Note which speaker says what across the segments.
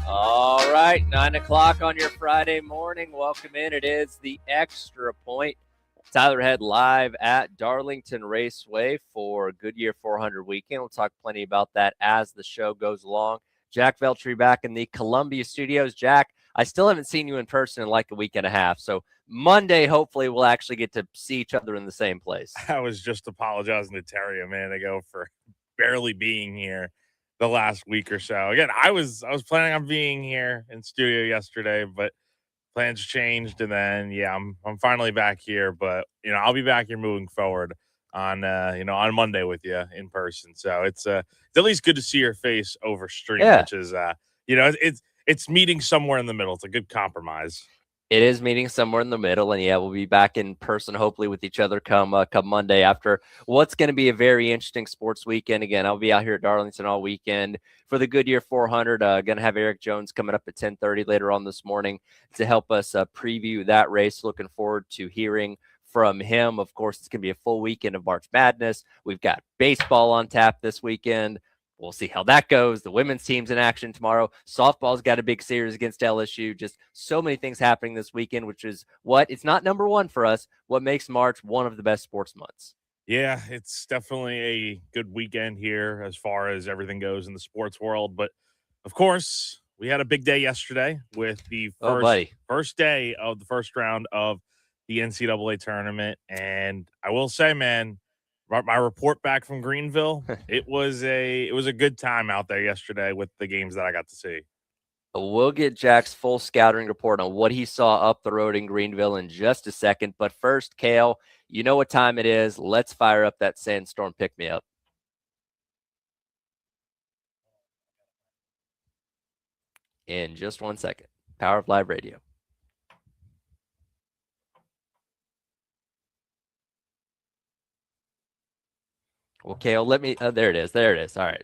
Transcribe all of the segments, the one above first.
Speaker 1: All right, 9 o'clock on your Friday morning. Welcome in. It is the Extra Point. Tyler Head live at Darlington Raceway for Goodyear 400 weekend. We'll talk plenty about that as the show goes along. Jack Veltri back in the Columbia studios. Jack, I still haven't seen you in person in like a week and a half. So Monday, hopefully, we'll actually get to see each other in the same place.
Speaker 2: I was just apologizing to Terry a minute ago for barely being here the last week or so. Again, I was planning on being here in studio yesterday, but plans changed, and then I'm finally back here. But I'll be back here moving forward on on Monday with you in person. So it's at least good to see your face over stream,
Speaker 1: Yeah.
Speaker 2: which is it's meeting somewhere in the middle. It's a good compromise.
Speaker 1: It is meeting somewhere in the middle, and yeah, we'll be back in person, hopefully, with each other come Monday after what's going to be a very interesting sports weekend. Again, I'll be out here at Darlington all weekend for the Goodyear 400. Going to have Eric Jones coming up at 10:30 later on this morning to help us preview that race. Looking forward to hearing from him. Of course, it's going to be a full weekend of March Madness. We've got baseball on tap this weekend. We'll see how that goes. The women's team's in action tomorrow. Softball's got a big series against LSU. Just so many things happening this weekend, which is what it's not number one for us, what makes March one of the best sports months.
Speaker 2: Yeah, it's definitely a good weekend here as far as everything goes in the sports world. But of course, we had a big day yesterday with the
Speaker 1: Oh, buddy.
Speaker 2: first day of the first round of the NCAA tournament. And I will say, man, my report back from Greenville, it was a good time out there yesterday with the games that I got to see.
Speaker 1: We'll get Jack's full scouting report on what he saw up the road in Greenville in just a second. But first, Kale, you know what time it is. Let's fire up that Sandstorm pick-me-up. In just 1 second. Power of Live Radio. Well, Kale, let me. There it is. There it is. All right.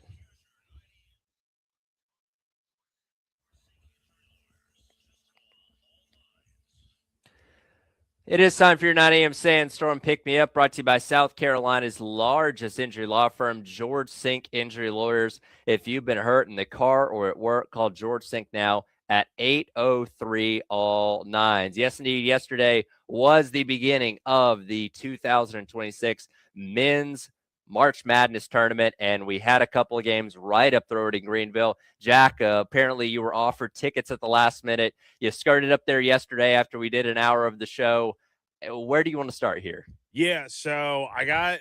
Speaker 1: It is time for your 9 a.m. Sandstorm Pick Me Up, brought to you by South Carolina's largest injury law firm, George Sink Injury Lawyers. If you've been hurt in the car or at work, call George Sink now at 803 all nines. Yes, indeed. Yesterday was the beginning of the 2026 men's March Madness tournament, and we had a couple of games right up the road in Greenville. Jack, apparently you were offered tickets at the last minute. You skirted up there yesterday after we did an hour of the show. Where do you want to start here?
Speaker 2: Yeah, so I got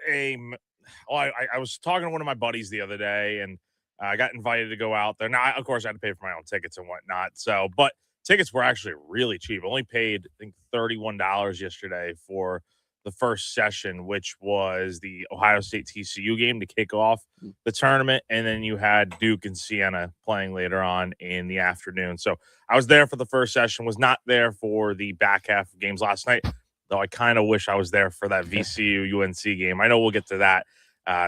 Speaker 2: a. I was talking to one of my buddies the other day, and I got invited to go out there. Now, of course, I had to pay for my own tickets and whatnot. So, but tickets were actually really cheap. I only paid, I think, $31 yesterday for the first session, which was the Ohio State TCU game to kick off the tournament, and then you had Duke and Siena playing later on in the afternoon. So I was there for the first session. Was not there for the back half of games last night, though I kind of wish I was there for that VCU UNC game. I know we'll get to that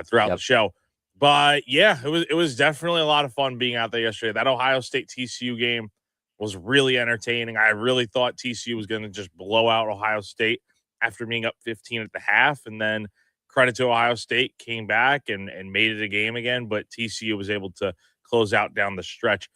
Speaker 2: throughout the show. But yeah, it was definitely a lot of fun being out there yesterday. That Ohio State TCU game was really entertaining. I really thought TCU was going to just blow out Ohio State after being up 15 at the half. And then credit to Ohio State, came back and made it a game again. But TCU was able to close out down the stretch.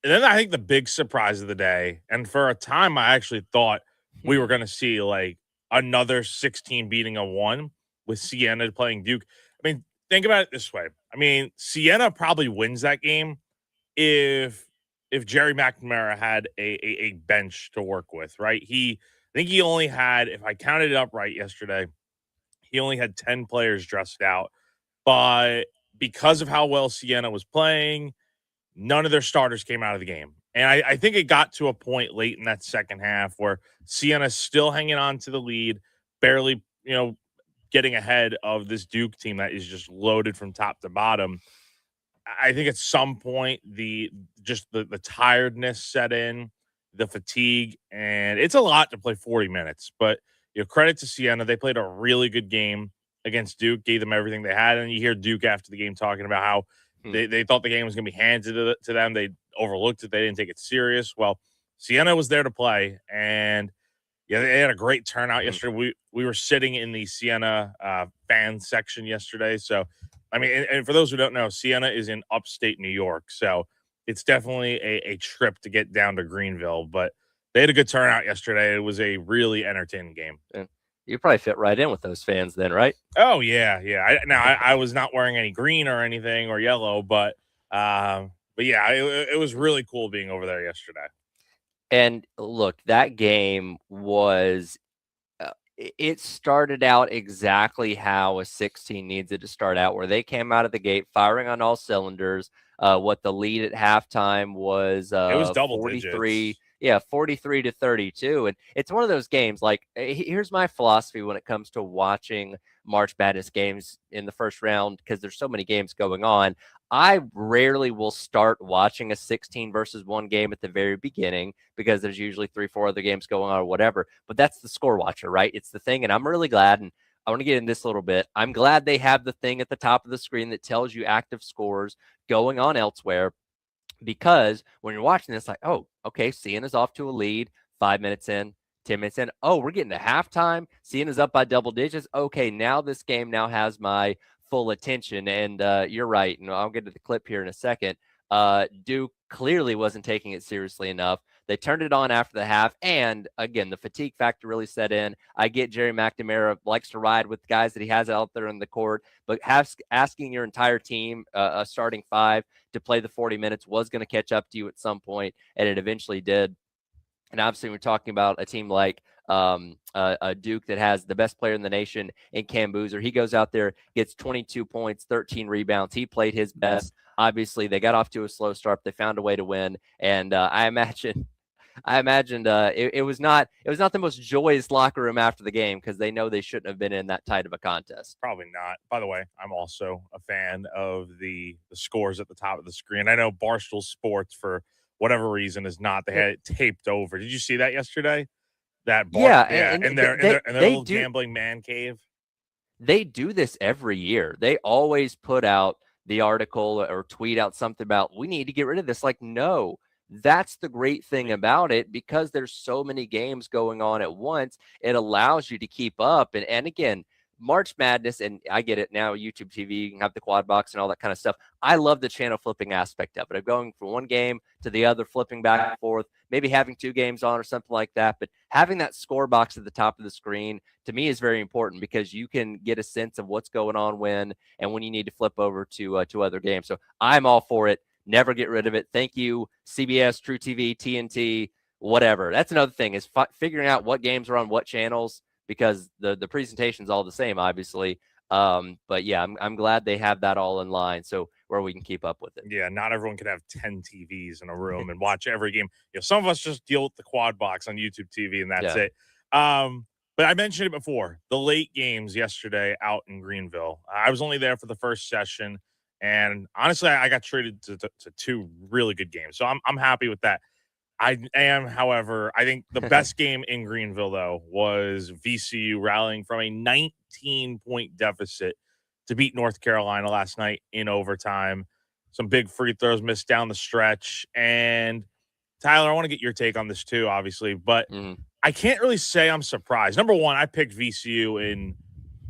Speaker 2: And then I think the big surprise of the day, and for a time I actually thought we were going to see like another 16 beating a 1 with Siena playing Duke. I mean, think about it this way. I mean, Siena probably wins that game if Jerry McNamara had a bench to work with, right? I think he only had, if I counted it up right yesterday, he only had 10 players dressed out. But because of how well Siena was playing, none of their starters came out of the game. And I think it got to a point late in that second half where Siena's still hanging on to the lead, barely, getting ahead of this Duke team that is just loaded from top to bottom. I think at some point the tiredness set in, the fatigue, and it's a lot to play 40 minutes. But credit to Siena, they played a really good game against Duke, gave them everything they had. And you hear Duke after the game talking about how they thought the game was going to be handed to them. They overlooked it. They didn't take it serious. Well, Siena was there to play, and they had a great turnout yesterday. We were sitting in the Siena fan section yesterday. So, I mean, and for those who don't know, Siena is in upstate New York. So it's definitely a trip to get down to Greenville. But they had a good turnout yesterday. It was a really entertaining game.
Speaker 1: And you probably fit right in with those fans then, right?
Speaker 2: Oh yeah, yeah. I was not wearing any green or anything or yellow, but yeah, it was really cool being over there yesterday.
Speaker 1: And look, that game was it started out exactly how a 16 needs it to start out, where they came out of the gate firing on all cylinders. What the lead at halftime was
Speaker 2: It was double
Speaker 1: 43,
Speaker 2: digits.
Speaker 1: yeah, 43 to 32. And it's one of those games like here's my philosophy when it comes to watching March Madness games in the first round, because there's so many games going on. I rarely will start watching a 16 versus 1 game at the very beginning because there's usually 3, 4 other games going on or whatever. But that's the score watcher, right? It's the thing. And I'm really glad. And I want to get in this a little bit. I'm glad they have the thing at the top of the screen that tells you active scores going on elsewhere, because when you're watching this, like, oh, okay, Siena's off to a lead, 5 minutes in, 10 minutes in. Oh, we're getting to halftime. Siena's up by double digits. Okay, now this game now has my full attention. And you're right. And I'll get to the clip here in a second. Duke clearly wasn't taking it seriously enough. They turned it on after the half. And again, the fatigue factor really set in. I get Jerry McNamara likes to ride with guys that he has out there in the court, but asking your entire team, a starting five, to play the 40 minutes was going to catch up to you at some point, and it eventually did. And obviously, we're talking about a team like a Duke that has the best player in the nation in Cam Boozer. He goes out there, gets 22 points, 13 rebounds. He played his best. Obviously, they got off to a slow start. They found a way to win, and I imagined it was not the most joyous locker room after the game, because they know they shouldn't have been in that tight of a contest.
Speaker 2: Probably not. By the way, I'm also a fan of the scores at the top of the screen. I know Barstool Sports, for whatever reason, is not. They had it taped over. Did you see that yesterday?
Speaker 1: Yeah,
Speaker 2: Yeah,
Speaker 1: and
Speaker 2: in their
Speaker 1: they
Speaker 2: little
Speaker 1: do
Speaker 2: gambling man cave.
Speaker 1: they do this every year. They always put out the article or tweet out something about, we need to get rid of this. Like, no, that's the great thing about it, because there's so many games going on at once. It allows you to keep up. And again, March Madness, and I get it now, YouTube TV, you can have the quad box and all that kind of stuff. I love the channel flipping aspect of it. Of going from one game to the other, flipping back and forth, maybe having 2 games on or something like that. But having that score box at the top of the screen, to me, is very important, because you can get a sense of what's going on when and when you need to flip over to other games. So I'm all for it. Never get rid of it. Thank you, CBS, True TV, TNT, whatever. That's another thing, is figuring out what games are on what channels, because the presentation's all the same, obviously. But yeah, I'm glad they have that all in line, so where we can keep up with it.
Speaker 2: Yeah, not everyone could have 10 TVs in a room and watch every game. Some of us just deal with the quad box on YouTube TV, and that's
Speaker 1: Yeah.
Speaker 2: it. But I mentioned it before, the late games yesterday out in Greenville. I was only there for the first session, and honestly, I got treated to 2 really good games. So I'm happy with that. I am, however, I think the best game in Greenville, though, was VCU rallying from a 19-point deficit to beat North Carolina last night in overtime. Some big free throws missed down the stretch. And Tyler, I want to get your take on this too, obviously, but I can't really say I'm surprised. Number one, I picked VCU in,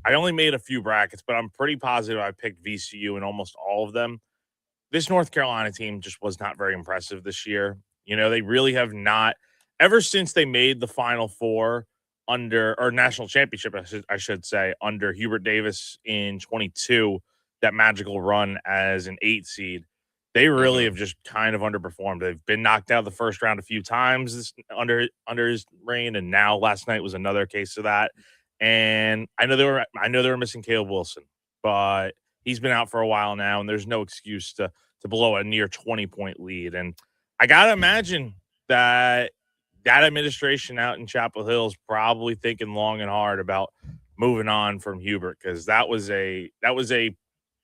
Speaker 2: I only made a few brackets, but I'm pretty positive I picked VCU in almost all of them. This North Carolina team just was not very impressive this year. They really have not, ever since they made the Final Four or national championship, I should say, under Hubert Davis in 22, that magical run as an 8 seed. They really have just kind of underperformed. They've been knocked out of the first round a few times under his reign, and now last night was another case of that. And I know they were missing Caleb Wilson, but he's been out for a while now, and there's no excuse to blow a near 20-point lead. And I gotta imagine that administration out in Chapel Hill is probably thinking long and hard about moving on from Hubert, because that was a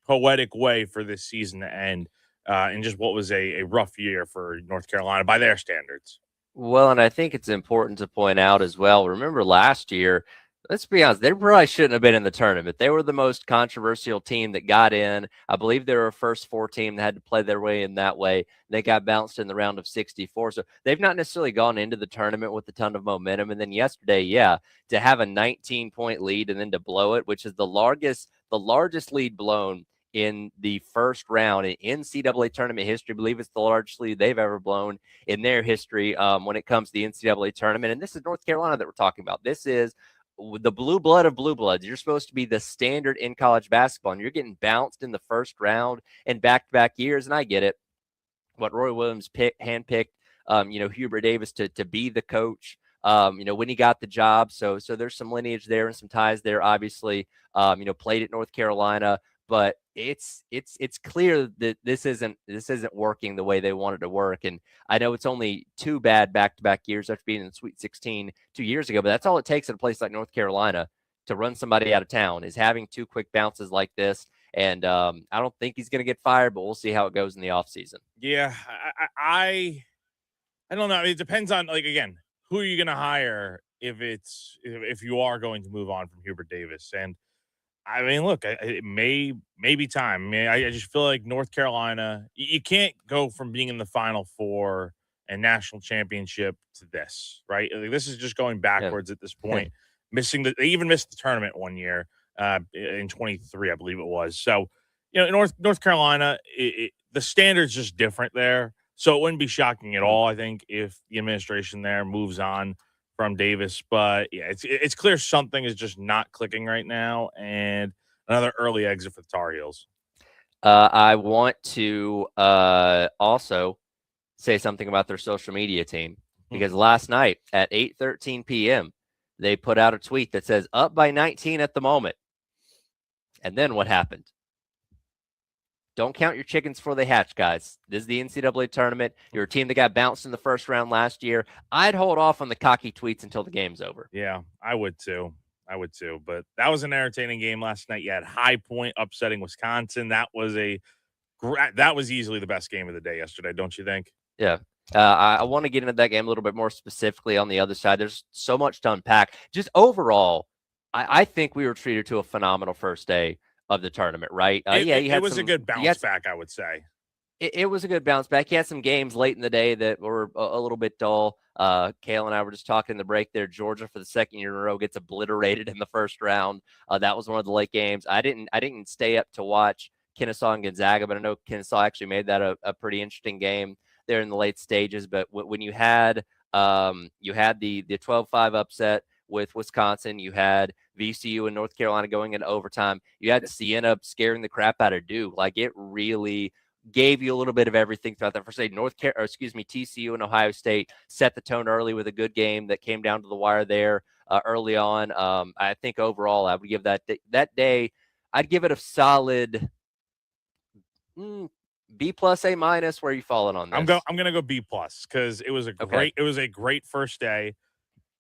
Speaker 2: poetic way for this season to end, and just what was a rough year for North Carolina by their standards.
Speaker 1: Well, and I think it's important to point out as well. Remember last year, let's be honest, they probably shouldn't have been in the tournament. They were the most controversial team that got in. I believe they were a first 4 team that had to play their way in that way. They got bounced in the round of 64. So they've not necessarily gone into the tournament with a ton of momentum. And then yesterday, yeah, to have a 19-point lead and then to blow it, which is the largest lead blown in the first round in NCAA tournament history. I believe it's the largest lead they've ever blown in their history when it comes to the NCAA tournament. And this is North Carolina that we're talking about. This is the blue blood of blue bloods. You're supposed to be the standard in college basketball, and you're getting bounced in the first round in back-to-back years. And I get it. What Roy Williams handpicked, Hubert Davis to be the coach. When he got the job. So there's some lineage there and some ties there, obviously, played at North Carolina, but it's clear that this isn't working the way they wanted to work. And I know it's only 2 bad back-to-back years after being in the Sweet 16 2 years ago, but that's all it takes at a place like North Carolina to run somebody out of town, is having 2 quick bounces like this. And I don't think he's going to get fired, but we'll see how it goes in the offseason.
Speaker 2: Yeah, I don't know. It depends on, like, again, who are you going to hire if you are going to move on from Hubert Davis? And I mean, look, it may be time. I mean, I just feel like North Carolina, you can't go from being in the Final Four and national championship to this, right? Like, this is just going backwards at this point. They even missed the tournament one year in 23, I believe it was. So, North Carolina, the standard's just different there. So it wouldn't be shocking at all, I think, if the administration there moves on from Davis. But yeah, it's clear something is just not clicking right now, and another early exit for the Tar Heels.
Speaker 1: I want to also say something about their social media team, because last night at 8:13 p.m. they put out a tweet that says up by 19 at the moment. And then what happened? Don't count your chickens before they hatch, guys. This is the NCAA tournament. You're a team that got bounced in the first round last year. I'd hold off on the cocky tweets until the game's over.
Speaker 2: Yeah, I would too. But that was an entertaining game last night. You had High Point upsetting Wisconsin. That was easily the best game of the day yesterday, don't you think?
Speaker 1: Yeah. I want to get into that game a little bit more specifically on the other side. There's so much to unpack. Just overall, I think we were treated to a phenomenal first day of the tournament, right?
Speaker 2: It was a good bounce back, I would say.
Speaker 1: It was a good bounce back. You had some games late in the day that were a little bit dull. Kale and I were just talking in the break there. Georgia, for the second year in a row, gets obliterated in the first round. That was one of the late games. I didn't stay up to watch Kennesaw and Gonzaga, but I know Kennesaw actually made that a pretty interesting game there in the late stages. But when you had the 12-5 upset with Wisconsin, you had VCU and North Carolina going into overtime, you had Siena scaring the crap out of Duke. Like, it really gave you a little bit of everything throughout that first day. TCU and Ohio State set the tone early with a good game that came down to the wire there early on. I think overall I would give that day, I'd give it a solid B plus, A minus. Where are you falling on this?
Speaker 2: I'm gonna go B plus, because it was a great first day.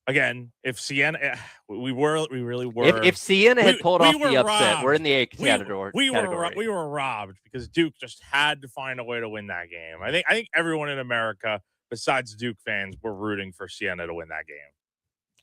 Speaker 2: Again, if Siena, we really were.
Speaker 1: If Siena had pulled off the upset,
Speaker 2: robbed.
Speaker 1: We're in the A category.
Speaker 2: We were robbed, because Duke just had to find a way to win that game. I think everyone in America, besides Duke fans, were rooting for Siena to win that game.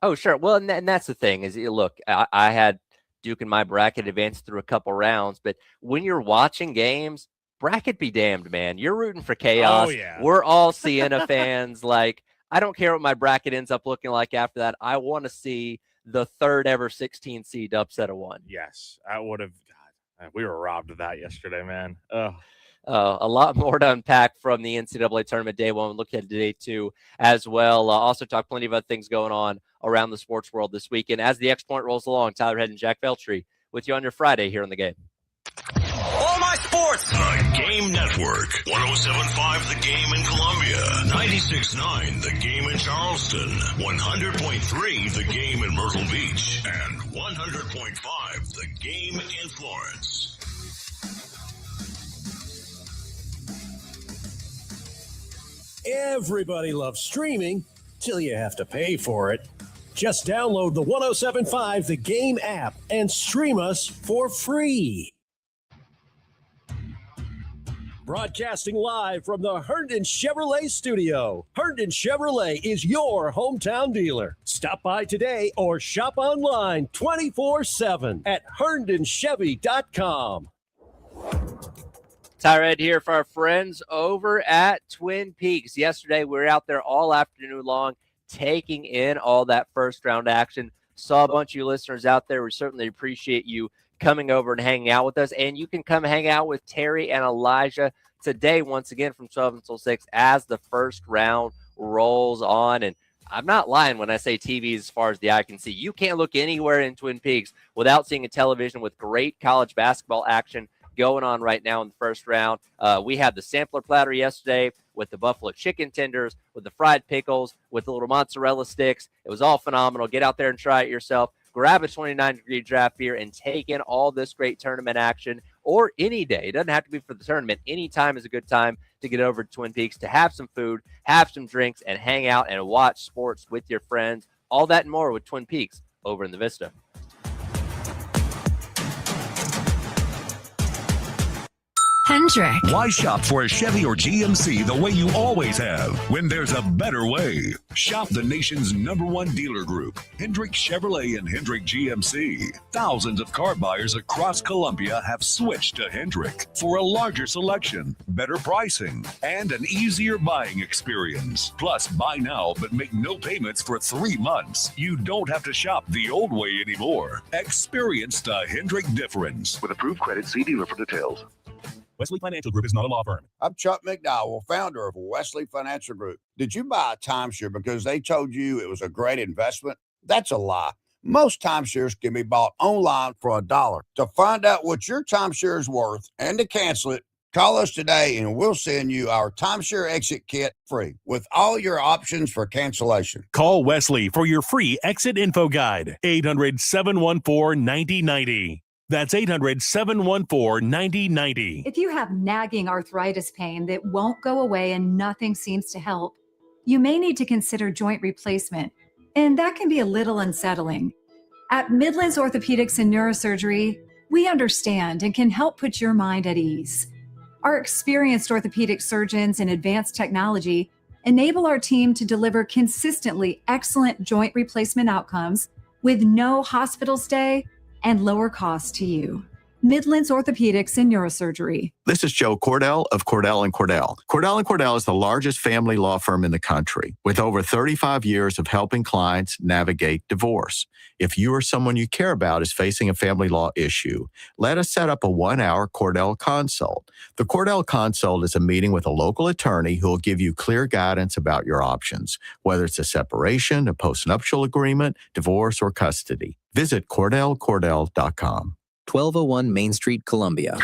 Speaker 1: Oh, sure. Well, and that's the thing is, look, I had Duke in my bracket, advanced through a couple rounds, but when you're watching games, bracket be damned, man. You're rooting for chaos.
Speaker 2: Oh, yeah.
Speaker 1: We're all Siena fans. Like, I don't care what my bracket ends up looking like after that. I want to see the third ever 16 seed upset of one.
Speaker 2: Yes, I would have. God, we were robbed of that yesterday, man.
Speaker 1: A lot more to unpack from the NCAA tournament day one. Look at day two as well. Also talk plenty of other things going on around the sports world this weekend. As the X Point rolls along, Tyler Head and Jack Feltree with you on your Friday here on The Game.
Speaker 3: All my sports. The Game Network. 107.5 The Game in Columbia. 96.9 The Game in Charleston. 100.3 The Game in Myrtle Beach. And 100.5 The Game in Florence.
Speaker 4: Everybody loves streaming till you have to pay for it. Just download the 107.5 The Game app and stream us for free. Broadcasting live from the Herndon Chevrolet studio. Herndon Chevrolet is your hometown dealer. Stop by today or shop online 24/7 at herndonchevy.com.
Speaker 1: Tyred here for our friends over at Twin Peaks. Yesterday, we were out there all afternoon long, taking in all that first round action. Saw a bunch of you listeners out there. We certainly appreciate you coming over and hanging out with us. And you can come hang out with Terry and Elijah today, once again, from 12 until 6 as the first round rolls on. And I'm not lying when I say TV as far as the eye can see. You can't look anywhere in Twin Peaks without seeing a television with great college basketball action going on right now in the first round. We had the sampler platter yesterday with the buffalo chicken tenders, with the fried pickles, with the little mozzarella sticks. It was all phenomenal. Get out there and try it yourself. Grab a 29-degree draft beer and take in all this great tournament action, or any day. It doesn't have to be for the tournament. Any time is a good time to get over to Twin Peaks to have some food, have some drinks, and hang out and watch sports with your friends. All that and more with Twin Peaks over in the Vista.
Speaker 5: Hendrick.
Speaker 3: Why shop for a Chevy or GMC the way you always have when there's a better way? Shop the nation's #1 dealer group, Hendrick Chevrolet and Hendrick GMC. Thousands of car buyers across Columbia have switched to Hendrick for a larger selection, better pricing, and an easier buying experience. Plus, buy now but make no payments for 3 months. You don't have to shop the old way anymore. Experience the Hendrick difference. With approved credit, see dealer for details.
Speaker 6: Wesley Financial Group is not a law firm.
Speaker 7: I'm Chuck McDowell, founder of Wesley Financial Group. Did you buy a timeshare because they told you it was a great investment? That's a lie. Most timeshares can be bought online for $1. To find out what your timeshare is worth and to cancel it, call us today and we'll send you our timeshare exit kit free with all your options for cancellation.
Speaker 6: Call Wesley for your free exit info guide. 800-714-9090. That's 800-714-9090.
Speaker 5: If you have nagging arthritis pain that won't go away and nothing seems to help, you may need to consider joint replacement, and that can be a little unsettling. At Midlands Orthopedics and Neurosurgery, we understand and can help put your mind at ease. Our experienced orthopedic surgeons and advanced technology enable our team to deliver consistently excellent joint replacement outcomes with no hospital stay and lower cost to you. Midlands Orthopedics and Neurosurgery.
Speaker 8: This is Joe Cordell of Cordell & Cordell. Cordell & Cordell is the largest family law firm in the country with over 35 years of helping clients navigate divorce. If you or someone you care about is facing a family law issue, let us set up a 1-hour Cordell Consult. The Cordell Consult is a meeting with a local attorney who will give you clear guidance about your options, whether it's a separation, a postnuptial agreement, divorce, or custody. Visit CordellCordell.com.
Speaker 9: 1201 Main Street, Columbia.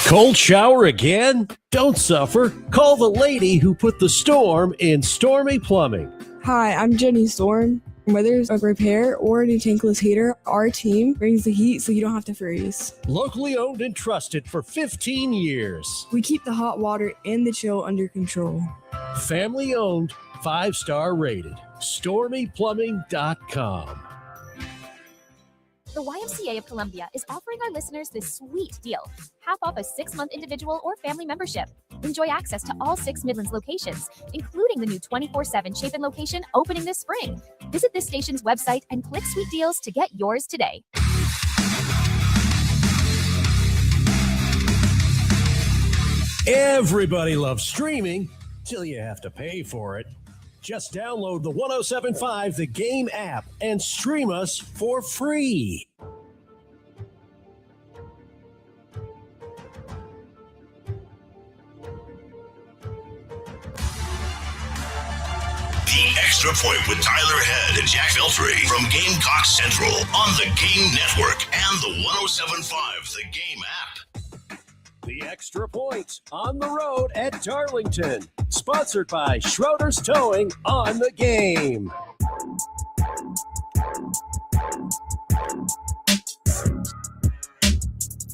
Speaker 4: Cold shower again? Don't suffer. Call the lady who put the storm in Stormy Plumbing.
Speaker 10: Hi, I'm Jenny Storm. Whether it's a repair or a new tankless heater, our team brings the heat so you don't have to freeze.
Speaker 4: Locally owned and trusted for 15 years.
Speaker 10: We keep the hot water and the chill under control.
Speaker 4: Family owned, 5-star rated. StormyPlumbing.com.
Speaker 11: The YMCA of Columbia is offering our listeners this sweet deal. Half off a 6-month individual or family membership. Enjoy access to all 6 Midlands locations, including the new 24/7 Chapin location opening this spring. Visit this station's website and click Sweet Deals to get yours today.
Speaker 4: Everybody loves streaming till you have to pay for it. Just download the 107.5 The Game app and stream us for free.
Speaker 3: The Extra Point with Tyler Head and Jack Veltri from Gamecock Central on the Game Network and the 107.5 The Game app.
Speaker 4: The Extra Point on the road at Darlington. Sponsored by Schroeder's Towing on the Game.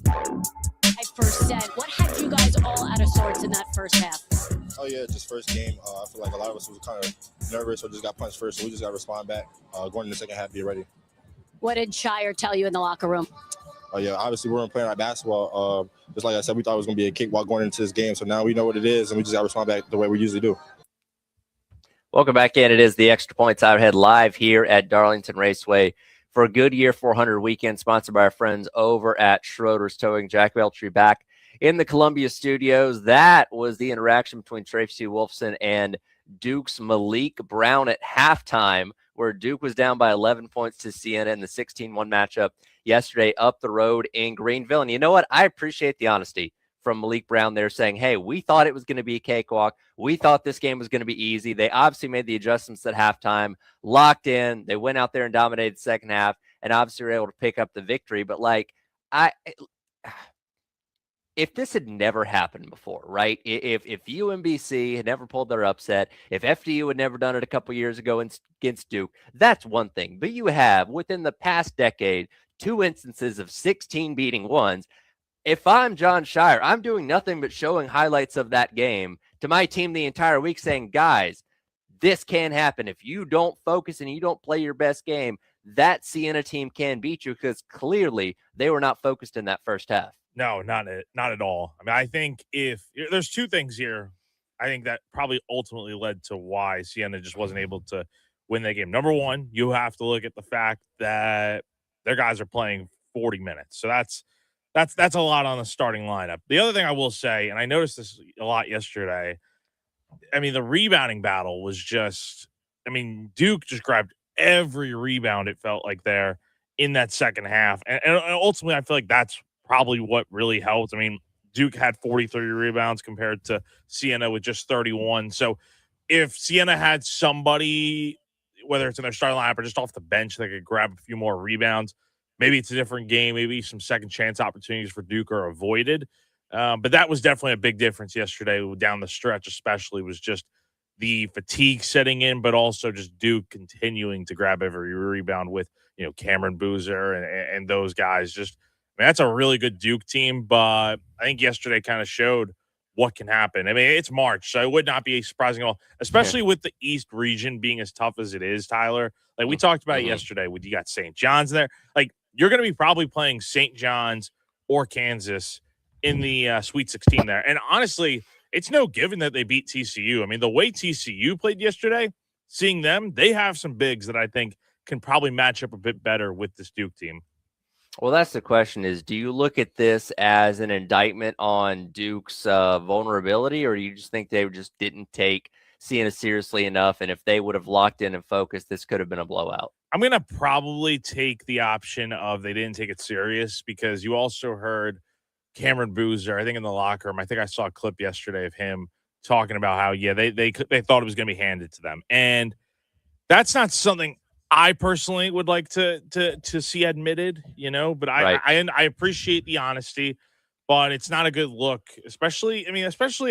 Speaker 12: I first said, what had you guys all out of sorts in that first half?
Speaker 13: Oh, yeah, just first game. I feel like a lot of us was kind of nervous or just got punched first, so we just got to respond back. Going in the second half, be ready.
Speaker 12: What did Shire tell you in the locker room?
Speaker 13: Oh, yeah, obviously we weren't playing our basketball. Just like I said, we thought it was going to be a cakewalk going into this game, so now we know what it is, and we just got to respond back the way we usually do.
Speaker 1: Welcome back in. It is the Extra Points Outhead live here at Darlington Raceway for a Goodyear 400 weekend, sponsored by our friends over at Schroeder's Towing. Jack Veltri back in the Columbia studios. That was the interaction between Tracy Wolfson and Duke's Malik Brown at halftime, where Duke was down by 11 points to Siena in the 16-1 matchup yesterday up the road in Greenville. And you know what? I appreciate the honesty from Malik Brown there, saying, hey, we thought it was going to be a cakewalk. We thought this game was going to be easy. They obviously made the adjustments at halftime, locked in. They went out there and dominated the second half, and obviously were able to pick up the victory. But if this had never happened before, right? If UMBC had never pulled their upset, if FDU had never done it a couple years ago against Duke, that's one thing. But you have, within the past decade, 2 instances of 16 beating ones. If I'm John Shire, I'm doing nothing but showing highlights of that game to my team the entire week, saying, guys, this can happen. If you don't focus and you don't play your best game, that Siena team can beat you, because clearly they were not focused in that first half.
Speaker 2: No, not at all. I mean, I think if there's 2 things here, I think that probably ultimately led to why Siena just wasn't able to win that game. Number one, you have to look at the fact that their guys are playing 40 minutes. So that's a lot on the starting lineup. The other thing I will say, and I noticed this a lot yesterday, I mean, the rebounding battle was just, I mean, Duke just grabbed every rebound, it felt like, there in that second half. And ultimately, I feel like that's probably what really helped. I mean, Duke had 43 rebounds compared to Siena with just 31. So if Siena had somebody, whether it's in their starting lineup or just off the bench, that could grab a few more rebounds, maybe it's a different game. Maybe some second chance opportunities for Duke are avoided. But that was definitely a big difference yesterday down the stretch, especially, was just the fatigue setting in, but also just Duke continuing to grab every rebound with, Cameron Boozer and those guys. Just, I mean, that's a really good Duke team, but I think yesterday kind of showed what can happen. I mean, it's March, so it would not be surprising at all, especially with the East region being as tough as it is, Tyler. Like we talked about it yesterday, with you got St. John's there. Like, you're going to be probably playing St. John's or Kansas in the Sweet 16 there. And honestly, it's no given that they beat TCU. I mean, the way TCU played yesterday, seeing them, they have some bigs that I think can probably match up a bit better with this Duke team.
Speaker 1: Well, that's the question, is, do you look at this as an indictment on Duke's vulnerability, or do you just think they just didn't take Siena seriously enough, and if they would have locked in and focused, this could have been a blowout?
Speaker 2: I'm going to probably take the option of they didn't take it serious, because you also heard Cameron Boozer, I think, in the locker room. I think I saw a clip yesterday of him talking about how, they thought it was going to be handed to them. And that's not something I personally would like to see admitted, but I appreciate the honesty, but it's not a good look, especially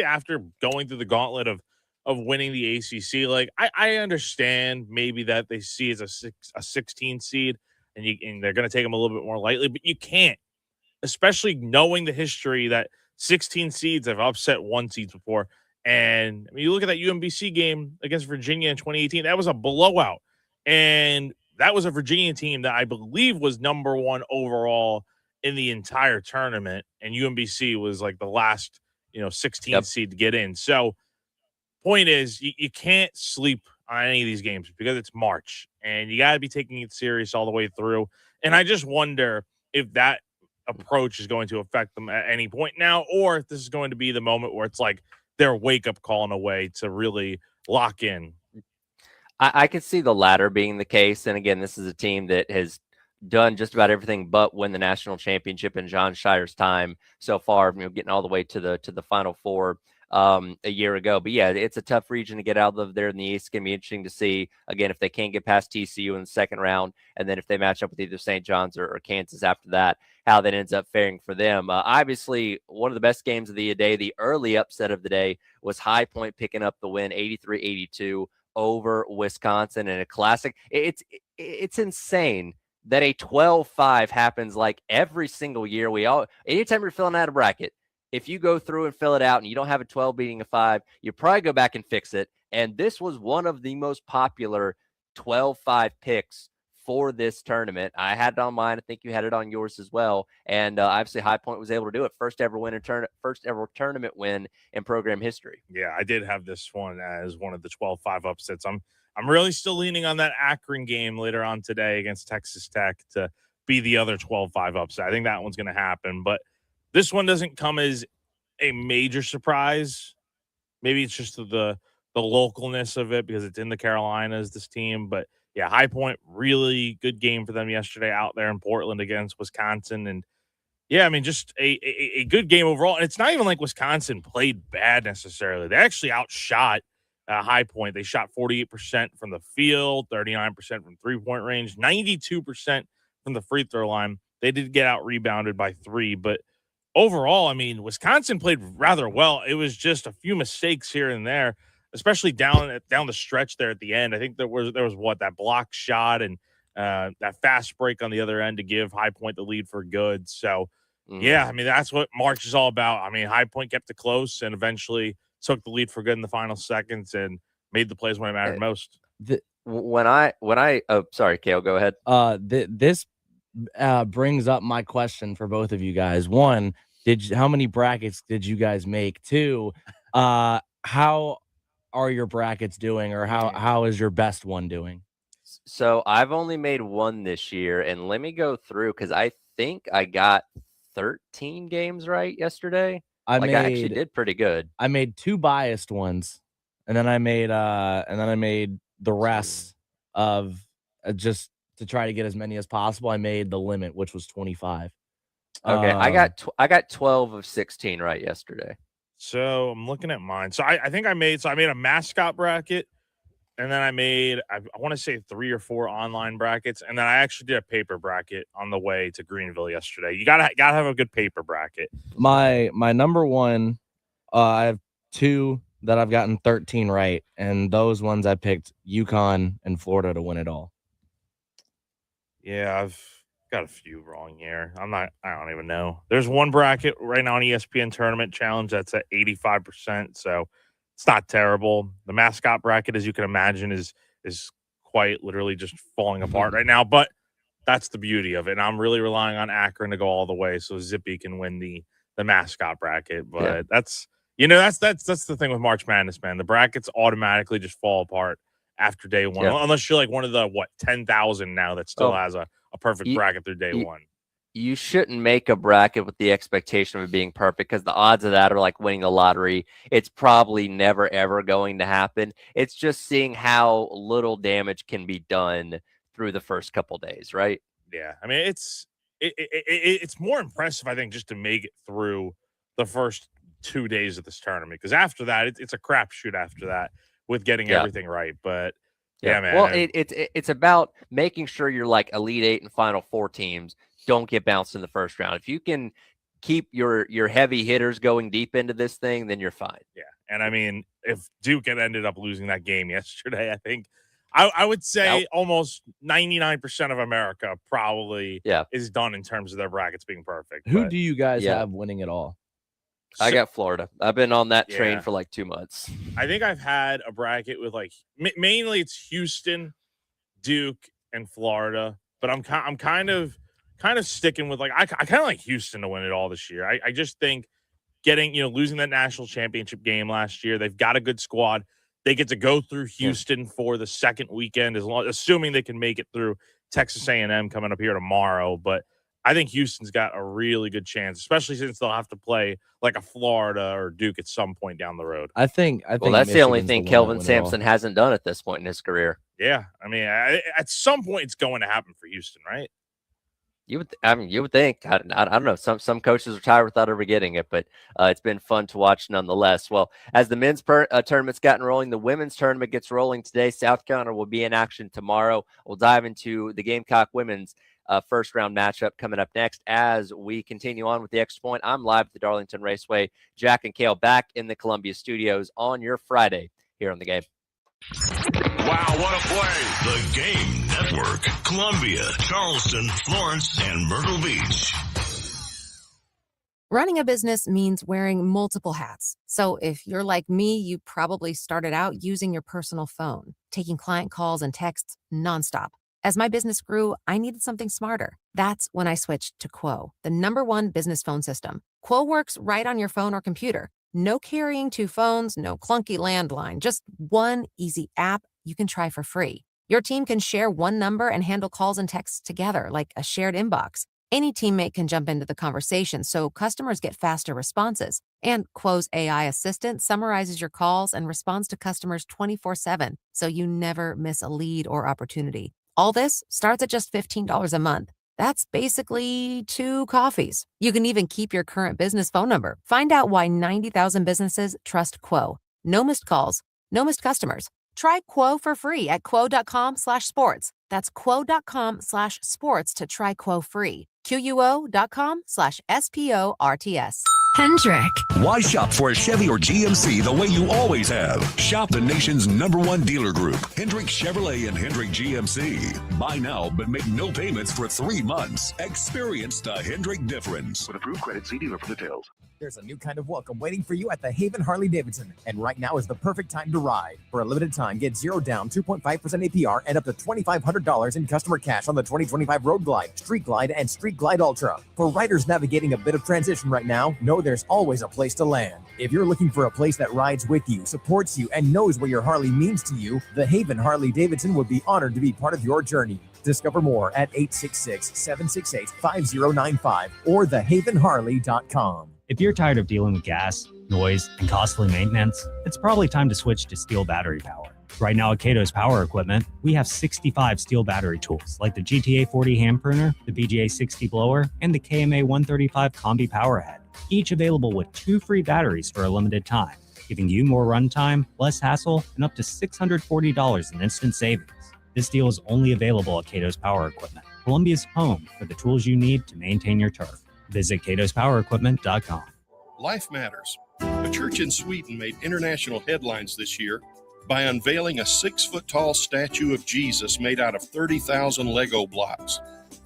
Speaker 2: after going through the gauntlet of winning the ACC. Like, I understand maybe that they see as a 16 seed and they're going to take them a little bit more lightly, but you can't, especially knowing the history that 16 seeds have upset 1 seeds before. And I mean, you look at that UMBC game against Virginia in 2018, that was a blowout. And that was a Virginia team that I believe was number 1 overall in the entire tournament. And UMBC was like the last, 16 seed to get in. So point is, you can't sleep on any of these games because it's March and you got to be taking it serious all the way through. And I just wonder if that approach is going to affect them at any point now, or if this is going to be the moment where it's like their wake-up call in a way to really lock in.
Speaker 1: I could see the latter being the case. And again, this is a team that has done just about everything but win the national championship in John Shire's time so far, getting all the way to the Final Four a year ago. But yeah, it's a tough region to get out of there in the East. It's going to be interesting to see, again, if they can't get past TCU in the second round, and then if they match up with either St. John's or Kansas after that, how that ends up faring for them. Obviously, one of the best games of the day, the early upset of the day, was High Point picking up the win 83-82 over Wisconsin in a classic. It's insane that a 12-5 happens like every single year. Anytime you're filling out a bracket, if you go through and fill it out and you don't have a 12 beating a 5, you probably go back and fix it. And this was one of the most popular 12-5 picks for this tournament. I had it on mine. I think you had it on yours as well. And obviously High Point was able to do it. First ever tournament win in program history.
Speaker 2: Yeah, I did have this one as one of the 12-5 upsets. I'm really still leaning on that Akron game later on today against Texas Tech to be the other 12-5 upset. I think that one's going to happen, but this one doesn't come as a major surprise. Maybe it's just the the localness of it because it's in the Carolinas, this team. But yeah, High Point, really good game for them yesterday out there in Portland against Wisconsin. And yeah, I mean, just a good game overall. And it's not even like Wisconsin played bad necessarily. They actually outshot High Point. They shot 48% from the field, 39% from three-point range, 92% from the free throw line. They did get out rebounded by 3, but overall, I mean, Wisconsin played rather well. It was just a few mistakes here and there, especially down the stretch there at the end. I think there was that block shot and that fast break on the other end to give High Point the lead for good. So yeah, I mean, that's what March is all about. I mean, High Point kept it close and eventually took the lead for good in the final seconds and made the plays when it mattered most.
Speaker 1: Sorry, Kale, go ahead.
Speaker 14: This brings up my question for both of you guys. One, how many brackets did you guys make? Two, how are your brackets doing, or how is your best one doing?
Speaker 1: So I've only made one this year, and let me go through because I think I got 13 games right yesterday. I actually did pretty good.
Speaker 14: I made 2 biased ones, and then I made the rest of just to try to get as many as possible. I made the limit, which was 25.
Speaker 1: Okay, I got 12 of 16 right yesterday.
Speaker 2: So I'm looking at mine. So I think I made a mascot bracket, and then I want to say 3 or 4 online brackets, and then I actually did a paper bracket on the way to Greenville yesterday. You gotta have a good paper bracket.
Speaker 14: My number one, I have 2 that I've gotten 13 right, and those ones I picked UConn and Florida to win it all.
Speaker 2: Yeah, I've got a few wrong here. I don't even know. There's one bracket right now on ESPN Tournament Challenge that's at 85%, so it's not terrible. The mascot bracket, as you can imagine, is quite literally just falling apart right now, but that's the beauty of it. And I'm really relying on Akron to go all the way so Zippy can win the mascot bracket. But that's the thing with March Madness, man. The brackets automatically just fall apart after day one, unless you're like one of the 10,000 now that still has a perfect bracket through day one.
Speaker 1: You shouldn't make a bracket with the expectation of it being perfect because the odds of that are like winning the lottery. It's probably never, ever going to happen. It's just seeing how little damage can be done through the first couple days, right?
Speaker 2: Yeah. I mean, it's more impressive, I think, just to make it through the first 2 days of this tournament, because after that, it's a crapshoot after that with getting everything right. But yeah, man.
Speaker 1: Well, it's about making sure you're like Elite 8 and Final 4 teams don't get bounced in the first round. If you can keep your heavy hitters going deep into this thing, then you're fine.
Speaker 2: Yeah. And I mean, if Duke had ended up losing that game yesterday, I think I would say almost 99% of America probably is done in terms of their brackets being perfect.
Speaker 14: Who do you guys have winning it all?
Speaker 1: I got Florida. I've been on that train for like 2 months.
Speaker 2: I think I've had a bracket with like mainly it's Houston, Duke, and Florida, but I'm kind of sticking with like I kind of like Houston to win it all this year. I just think losing that national championship game last year, they've got a good squad. They get to go through Houston for the second weekend, assuming they can make it through Texas A&M coming up here tomorrow. But I think Houston's got a really good chance, especially since they'll have to play like a Florida or Duke at some point down the road.
Speaker 14: I think
Speaker 1: that's the only thing Kelvin Sampson hasn't done at this point in his career.
Speaker 2: Yeah, I mean, at some point it's going to happen for Houston, right?
Speaker 1: You would think. I don't know. Some coaches retire without ever getting it, but it's been fun to watch nonetheless. Well, as the men's tournament's gotten rolling, the women's tournament gets rolling today. South Carolina will be in action tomorrow. We'll dive into the Gamecock women's first round matchup coming up next as we continue on with the Extra Point. I'm live at the Darlington Raceway. Jack and Kale back in the Columbia studios on your Friday here on The Game.
Speaker 3: Wow, what a play. The Game Network. Columbia, Charleston, Florence, and Myrtle Beach.
Speaker 15: Running a business means wearing multiple hats. So if you're like me, you probably started out using your personal phone, taking client calls and texts nonstop. As my business grew, I needed something smarter. That's when I switched to Quo, the #1 business phone system. Quo works right on your phone or computer. No carrying 2 phones, no clunky landline, just one easy app you can try for free. Your team can share one number and handle calls and texts together like a shared inbox. Any teammate can jump into the conversation, so customers get faster responses. And Quo's AI assistant summarizes your calls and responds to customers 24/7, so you never miss a lead or opportunity. All this starts at just $15 a month. That's basically 2 coffees. You can even keep your current business phone number. Find out why 90,000 businesses trust Quo. No missed calls, no missed customers. Try Quo for free at quo.com/sports. That's quo.com/sports to try Quo free. QUO.com/SPORTS.
Speaker 3: Hendrick. Why shop for a Chevy or GMC the way you always have? Shop the nation's #1 dealer group, Hendrick Chevrolet and Hendrick GMC. Buy now, but make no payments for 3 months. Experience the Hendrick difference. With approved credit, see dealer for details.
Speaker 16: There's a new kind of welcome waiting for you at the Haven Harley-Davidson, and right now is the perfect time to ride. For a limited time, get 0 down, 2.5% APR, and up to $2,500 in customer cash on the 2025 Road Glide, Street Glide, and Street Glide Ultra. For riders navigating a bit of transition right now, know there's always a place to land. If you're looking for a place that rides with you, supports you, and knows what your Harley means to you, the Haven Harley-Davidson would be honored to be part of your journey. Discover more at 866-768-5095 or thehavenharley.com.
Speaker 17: If you're tired of dealing with gas, noise, and costly maintenance, it's probably time to switch to steel battery power. Right now at Cato's Power Equipment, we have 65 steel battery tools like the GTA 40 hand pruner, the BGA 60 blower, and the KMA 135 Combi Power Head, each available with 2 free batteries for a limited time, giving you more runtime, less hassle, and up to $640 in instant savings. This deal is only available at Cato's Power Equipment, Columbia's home for the tools you need to maintain your turf. Visit catospowerequipment.com.
Speaker 18: Life Matters. A church in Sweden made international headlines this year by unveiling a 6-foot-tall statue of Jesus made out of 30,000 Lego blocks.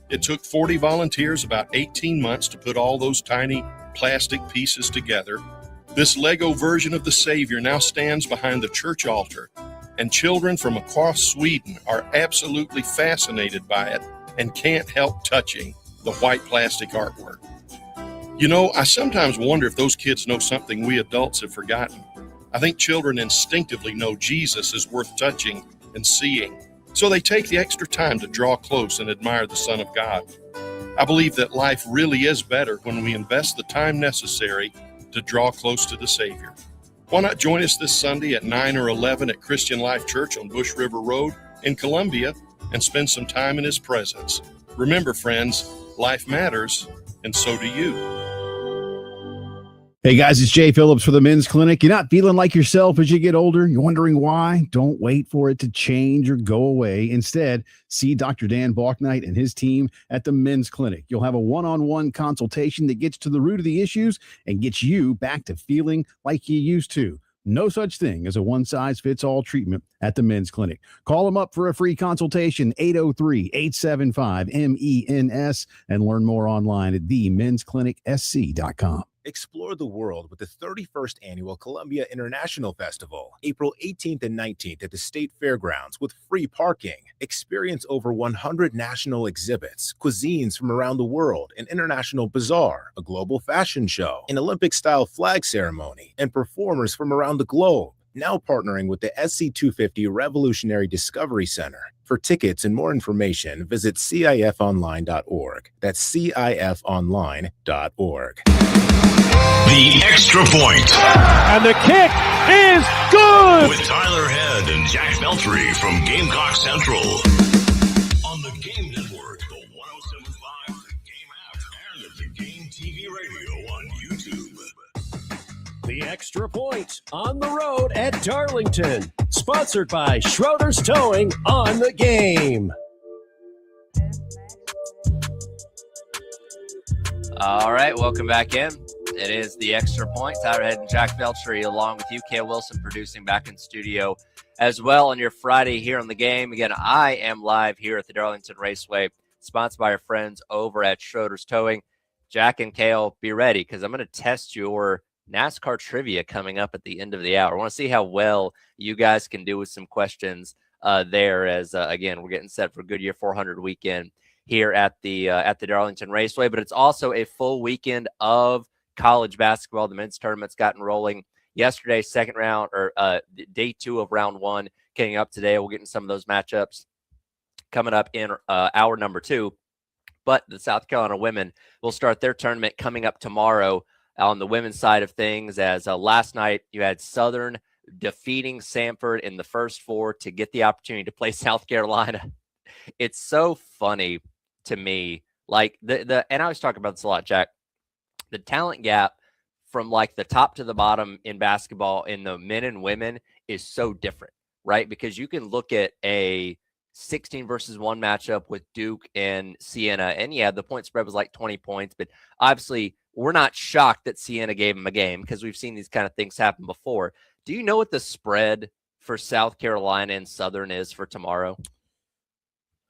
Speaker 18: It took 40 volunteers about 18 months to put all those tiny plastic pieces together. This Lego version of the Savior now stands behind the church altar, and children from across Sweden are absolutely fascinated by it and can't help touching the white plastic artwork. You know, I sometimes wonder if those kids know something we adults have forgotten. I think children instinctively know Jesus is worth touching and seeing, so they take the extra time to draw close and admire the Son of God. I believe that life really is better when we invest the time necessary to draw close to the Savior. Why not join us this Sunday at 9 or 11 at Christian Life Church on Bush River Road in Columbia and spend some time in His presence? Remember, friends, life matters, and so do you.
Speaker 19: Hey guys, it's Jay Phillips for the Men's Clinic. You're not feeling like yourself as you get older? You're wondering why? Don't wait for it to change or go away. Instead, see Dr. Dan Balknight and his team at the Men's Clinic. You'll have a one-on-one consultation that gets to the root of the issues and gets you back to feeling like you used to. No such thing as a one-size-fits-all treatment at the Men's Clinic. Call them up for a free consultation, 803-875-MENS, and learn more online at themensclinicsc.com.
Speaker 20: Explore the world with the 31st Annual Columbia International Festival, April 18th and 19th at the State Fairgrounds with free parking. Experience over 100 national exhibits, cuisines from around the world, an international bazaar, a global fashion show, an Olympic-style flag ceremony, and performers from around the globe. Now partnering with the SC250 Revolutionary Discovery Center. For tickets and more information, visit cifonline.org. That's cifonline.org.
Speaker 3: The Extra Point.
Speaker 6: And the kick is good!
Speaker 3: With Tyler Head and Jack Beltry from Gamecock Central. On the Game Network, the 107.5, the Game app, and the Game TV radio on YouTube.
Speaker 4: The Extra Point on the road at Darlington. Sponsored by Schroeder's Towing on the Game.
Speaker 1: All right, welcome back in. It is the Extra Point. Tyler Head and Jack Beltry along with you. Kale Wilson producing back in studio as well on your Friday here on the Game. Again, I am live here at the Darlington Raceway, sponsored by our friends over at Schroeder's Towing. Jack and Kale, be ready because I'm going to test your NASCAR trivia coming up at the end of the hour. I want to see how well you guys can do with some questions there as, again, we're getting set for Goodyear 400 weekend here at the Darlington Raceway. But it's also a full weekend of college basketball. The men's tournament's gotten rolling yesterday, second round or day 2 of round 1 getting up today. We'll get into some of those matchups coming up in hour number 2. But the South Carolina women will start their tournament coming up tomorrow on the women's side of things. As last night you had Southern defeating Samford in the first 4 to get the opportunity to play South Carolina. It's so funny to me. Like and I always talk about this a lot, Jack. The talent gap from like the top to the bottom in basketball in the men and women is so different, right? Because you can look at a 16 versus 1 matchup with Duke and Siena, and yeah, the point spread was like 20 points, but obviously we're not shocked that Siena gave them a game because we've seen these kind of things happen before. Do you know what the spread for South Carolina and Southern is for tomorrow?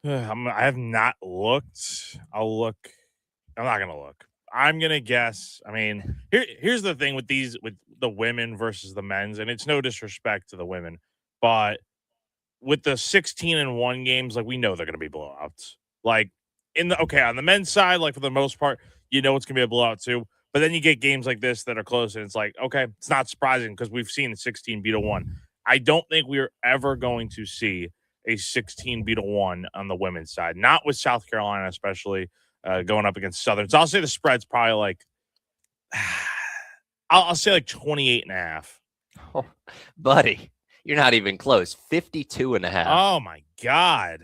Speaker 2: I have not looked. I'll look. I'm not gonna look. I'm gonna guess. I mean, here's the thing with the women versus the men's, and it's no disrespect to the women, but with the 16-1 games, like we know they're gonna be blowouts. Like on the men's side, like for the most part, you know it's gonna be a blowout too. But then you get games like this that are close, and it's like, okay, it's not surprising because we've seen 16 beat a 1. I don't think we're ever going to see a 16 beat a 1 on the women's side, not with South Carolina, especially going up against Southern. So I'll say the spread's probably like, I'll say like 28.5.
Speaker 1: Oh, buddy, you're not even close. 52.5.
Speaker 2: Oh my God.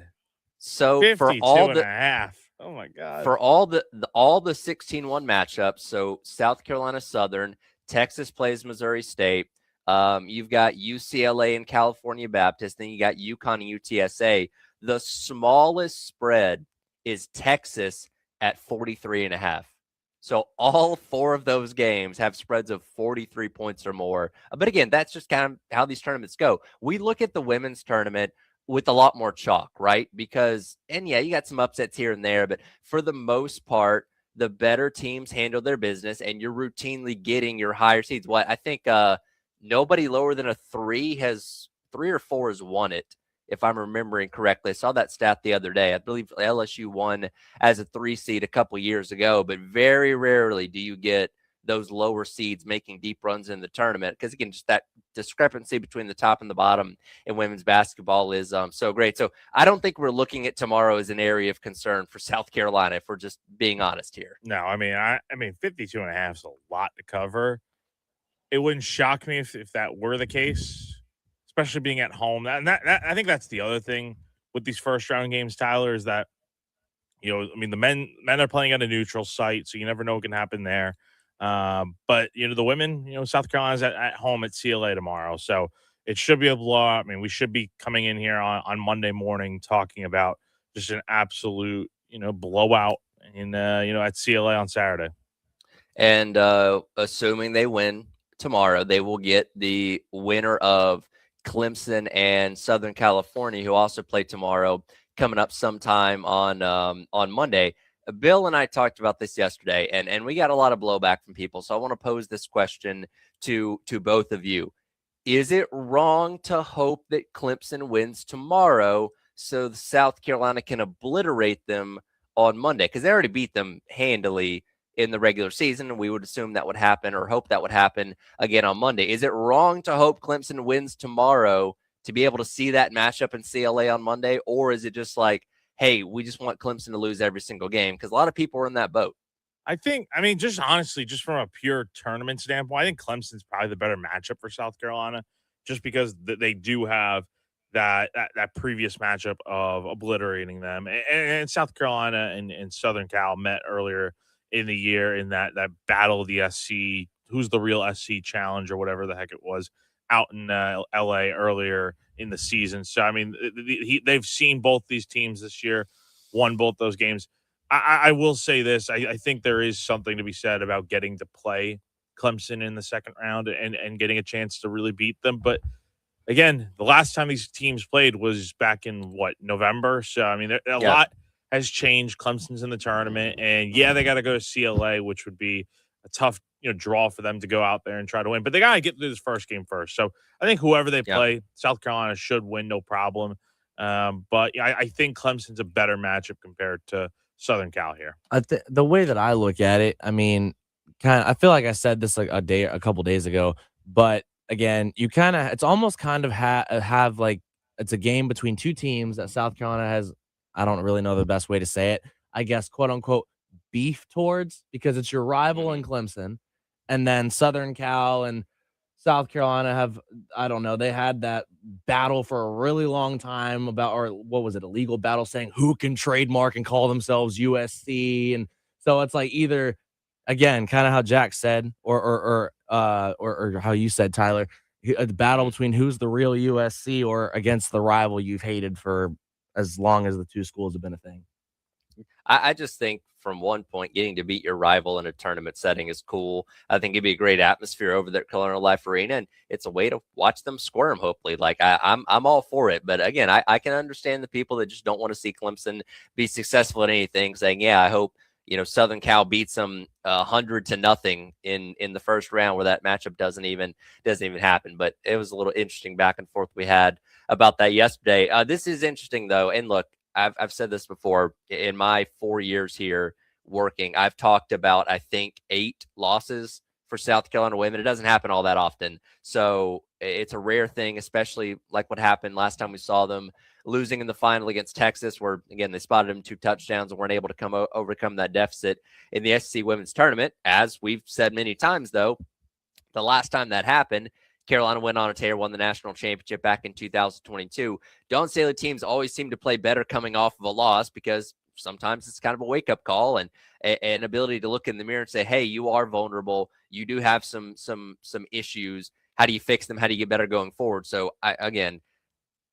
Speaker 1: So for all the
Speaker 2: half. Oh my God.
Speaker 1: For all the 16-1 matchups, so South Carolina Southern, Texas plays Missouri State. You've got UCLA and California Baptist. Then you got UConn and UTSA. The smallest spread is Texas at 43.5. So all 4 of those games have spreads of 43 points or more. But again, that's just kind of how these tournaments go. We look at the women's tournament with a lot more chalk, right? Because, and yeah, you got some upsets here and there, but for the most part, the better teams handle their business and you're routinely getting your higher seeds. What I think nobody lower than a 3 or 4 has won it, if I'm remembering correctly. I saw that stat the other day. I believe LSU won as a 3 seed a couple years ago, but very rarely do you get those lower seeds making deep runs in the tournament. Because again, just that discrepancy between the top and the bottom in women's basketball is so great. So I don't think we're looking at tomorrow as an area of concern for South Carolina, if we're just being honest here.
Speaker 2: No, I mean 52.5 is a lot to cover. It wouldn't shock me if that were the case, especially being at home. And that I think that's the other thing with these first round games, Tyler, is that, you know, I mean, the men are playing at a neutral site, so you never know what can happen there. But, you know, the women, you know, South Carolina's at home at CLA tomorrow. So it should be a blowout. I mean, we should be coming in here on Monday morning talking about just an absolute, you know, blowout in, you know, at CLA on Saturday.
Speaker 1: And assuming they win tomorrow, they will get the winner of Clemson and Southern California, who also play tomorrow, coming up sometime on Monday. Bill and I talked about this yesterday, and we got a lot of blowback from people. So I want to pose this question to both of you. Is it wrong to hope that Clemson wins tomorrow so South Carolina can obliterate them on Monday? Because they already beat them handily in the regular season, and we would assume that would happen or hope that would happen again on Monday. Is it wrong to hope Clemson wins tomorrow to be able to see that matchup in CLA on Monday? Or is it just like, hey, we just want Clemson to lose every single game? Because a lot of people are in that boat.
Speaker 2: I mean, just honestly, just from a pure tournament standpoint, I think Clemson's probably the better matchup for South Carolina, just because they do have that previous matchup of obliterating them. And South Carolina and Southern Cal met earlier in the year in that battle of the SC, who's the real SC challenge or whatever the heck it was, out in LA earlier in the season. So, I mean, they've seen both these teams this year, won both those games. I will say this. I think there is something to be said about getting to play Clemson in the second round and getting a chance to really beat them. But again, the last time these teams played was back in November. So, I mean, a lot has changed. Clemson's in the tournament, and yeah, they got to go to CLA, which would be a tough, you know, draw for them to go out there and try to win. But they got to get through this first game first. So I think whoever they play, South Carolina should win, no problem. But I think Clemson's a better matchup compared to Southern Cal here.
Speaker 14: The way that I look at it, I mean, I feel like I said this like a couple days ago, but again, you it's almost kind of have like, it's a game between two teams that South Carolina has. I don't really know the best way to say it. I guess, quote unquote, beef towards, because it's your rival in Clemson, and then Southern Cal and South Carolina have, I don't know, they had that battle for a really long time about, or what was it, a legal battle saying who can trademark and call themselves USC. And so it's like either, again, kind of how Jack said, or how you said, Tyler, the battle between who's the real USC or against the rival you've hated for as long as the two schools have been a thing.
Speaker 1: I just think from one point, getting to beat your rival in a tournament setting is cool. I think it'd be a great atmosphere over there at Colonial Life Arena, and it's a way to watch them squirm, hopefully. Like, I'm all for it. But again, I can understand the people that just don't want to see Clemson be successful in anything, saying, yeah, I hope, Southern Cal beats them 100-0 in the first round, where that matchup doesn't even happen. But it was a little interesting back and forth we had about that yesterday. This is interesting, though. And look, I've said this before. In my 4 years here working, I've talked about, I think, 8 losses for South Carolina women. It doesn't happen all that often. So it's a rare thing, especially like what happened last time we saw them losing in the final against Texas, where, again, they spotted them 2 touchdowns and weren't able to overcome that deficit in the SEC women's tournament. As we've said many times, though, the last time that happened, Carolina went on a tear, won the national championship back in 2022. Dawn Staley teams always seem to play better coming off of a loss, because sometimes it's kind of a wake-up call and an ability to look in the mirror and say, hey, you are vulnerable. You do have some issues. How do you fix them? How do you get better going forward? So, again,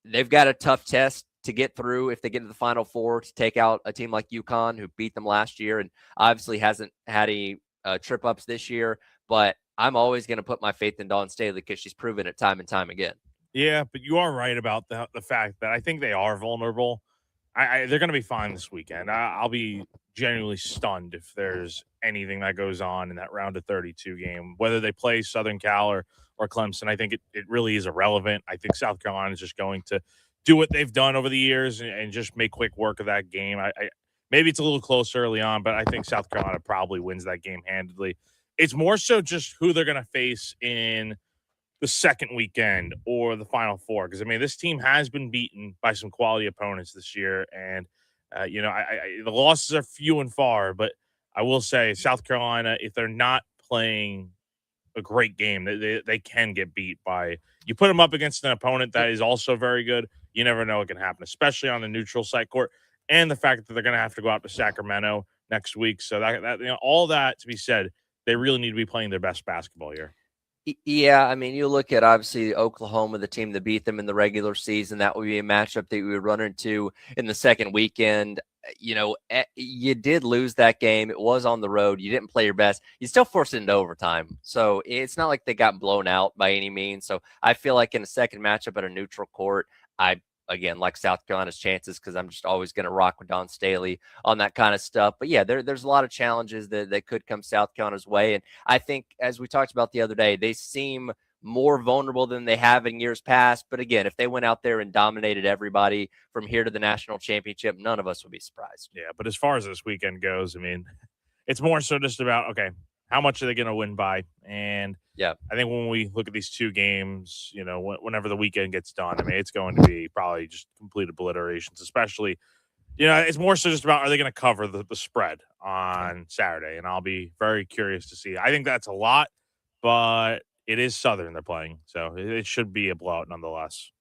Speaker 1: they've got a tough test to get through if they get to the Final Four, to take out a team like UConn, who beat them last year and obviously hasn't had any trip-ups this year. But I'm always going to put my faith in Dawn Staley, because she's proven it time and time again.
Speaker 2: Yeah, but you are right about the fact that I think they are vulnerable. They're going to be fine this weekend. I'll be genuinely stunned if there's anything that goes on in that round of 32 game, whether they play Southern Cal or Clemson. I think it really is irrelevant. I think South Carolina is just going to do what they've done over the years and just make quick work of that game. Maybe it's a little close early on, but I think South Carolina probably wins that game handedly. It's more so just who they're going to face in the second weekend or the Final Four. Because, I mean, this team has been beaten by some quality opponents this year. And, the losses are few and far. But I will say South Carolina, if they're not playing a great game, they can get beat by – you put them up against an opponent that is also very good, you never know what can happen, especially on the neutral site court. And the fact that they're going to have to go out to Sacramento next week. So, that all that to be said, they really need to be playing their best basketball here.
Speaker 1: Yeah, I mean, you look at, obviously, Oklahoma, the team that beat them in the regular season. That would be a matchup that we would run into in the second weekend. You did lose that game. It was on the road. You didn't play your best. You still forced it into overtime. So it's not like they got blown out by any means. So I feel like in a second matchup at a neutral court, again, like South Carolina's chances, because I'm just always going to rock with Dawn Staley on that kind of stuff. But yeah, there's a lot of challenges that could come South Carolina's way. And I think, as we talked about the other day, they seem more vulnerable than they have in years past. But again, if they went out there and dominated everybody from here to the national championship, none of us would be surprised.
Speaker 2: Yeah, but as far as this weekend goes, I mean, it's more so just about, okay, how much are they going to win by? And
Speaker 1: yeah,
Speaker 2: I think when we look at these two games, whenever the weekend gets done, I mean, it's going to be probably just complete obliterations, especially, it's more so just about, are they going to cover the spread on Saturday? And I'll be very curious to see. I think that's a lot, but it is Southern they're playing, so it should be a blowout nonetheless.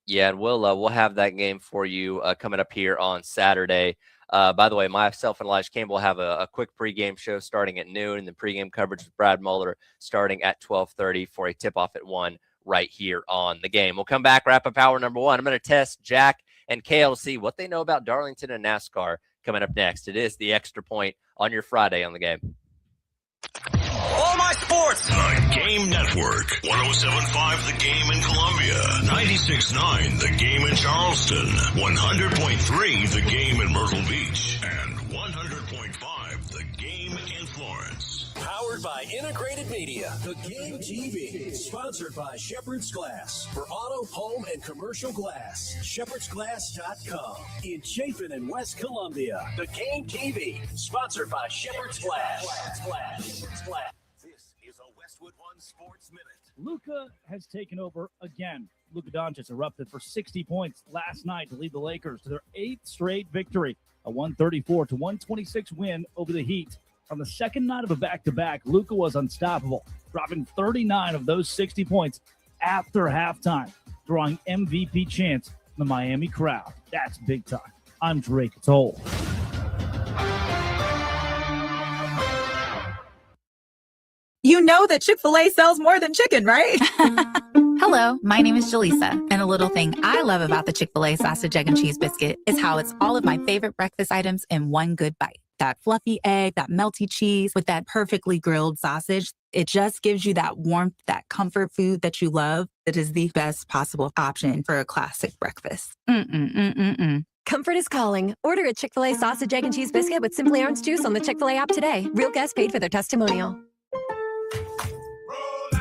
Speaker 1: Yeah, and we'll have that game for you coming up here on Saturday. By the way, myself and Elijah Campbell have a quick pregame show starting at noon, and then pregame coverage with Brad Muller starting at 12:30 for a tip-off at 1 right here on the game. We'll come back, wrap up hour number 1. I'm going to test Jack and Kale to see what they know about Darlington and NASCAR coming up next. It is the Extra Point on your Friday on the game.
Speaker 3: All my sports. The Game Network. 107.5 The Game in Columbia. 96.9 The Game in Charleston. 100.3 The Game in Myrtle Beach. And 100.5 The Game in Florence.
Speaker 4: Powered by Integrated Media. The Game TV. Sponsored by Shepherd's Glass. For auto, home, and commercial glass. ShepherdsGlass.com. In Chafin and West Columbia. The Game TV. Sponsored by Shepherd's Glass. This is a West
Speaker 6: Luka has taken over again. Luka Doncic erupted for 60 points last night to lead the Lakers to their 8th straight victory, a 134-126 win over the Heat. On the second night of a back-to-back, Luka was unstoppable, dropping 39 of those 60 points after halftime, drawing MVP chants from the Miami crowd. That's big time. I'm Drake Toll.
Speaker 21: You know that Chick-fil-A sells more than chicken, right?
Speaker 22: Hello, my name is Jaleesa, and a little thing I love about the Chick-fil-A sausage, egg, and cheese biscuit is how it's all of my favorite breakfast items in one good bite. That fluffy egg, that melty cheese with that perfectly grilled sausage. It just gives you that warmth, that comfort food that you love. It is the best possible option for a classic breakfast.
Speaker 23: Comfort is calling. Order a Chick-fil-A sausage, egg, and cheese biscuit with Simply Orange Juice on the Chick-fil-A app today. Real guests paid for their testimonial.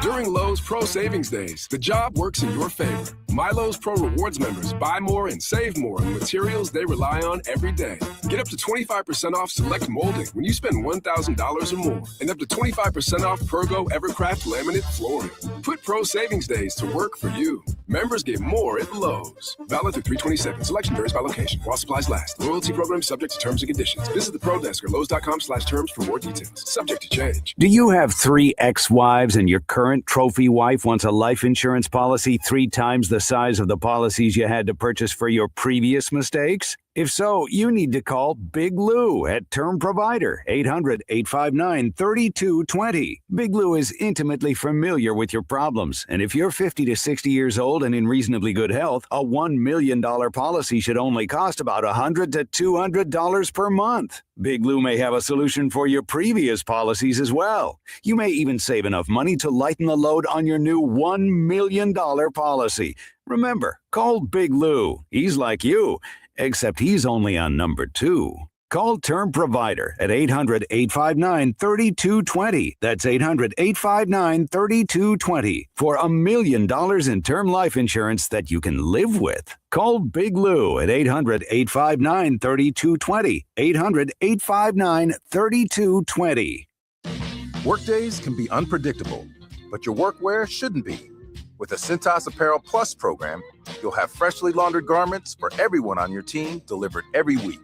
Speaker 24: During Lowe's Pro Savings Days, the job works in your favor. My Lowe's Pro Rewards members buy more and save more on materials they rely on every day. Get up to 25% off select molding when you spend $1,000 or more, and up to 25% off Pergo Evercraft laminate flooring. Put Pro Savings Days to work for you. Members get more at Lowe's. Valid through 3/27. Selection varies by location. While supplies last. Loyalty program subject to terms and conditions. Visit the Pro Desk or Lowes.com/terms for more details. Subject to change.
Speaker 25: Do you have 3 ex-wives and your current trophy wife wants a life insurance policy 3 times the size of the policies you had to purchase for your previous mistakes? If so, you need to call Big Lou at Term Provider, 800-859-3220. Big Lou is intimately familiar with your problems, and if you're 50 to 60 years old and in reasonably good health, a $1 million policy should only cost about $100 to $200 per month. Big Lou may have a solution for your previous policies as well. You may even save enough money to lighten the load on your new $1 million policy. Remember, call Big Lou. He's like you, except he's only on number 2. Call Term Provider at 800-859-3220. That's 800-859-3220 for $1 million in term life insurance that you can live with. Call Big Lou at 800-859-3220. 800-859-3220.
Speaker 20: Workdays can be unpredictable, but your workwear shouldn't be. With the Cintas Apparel Plus program, you'll have freshly laundered garments for everyone on your team delivered every week.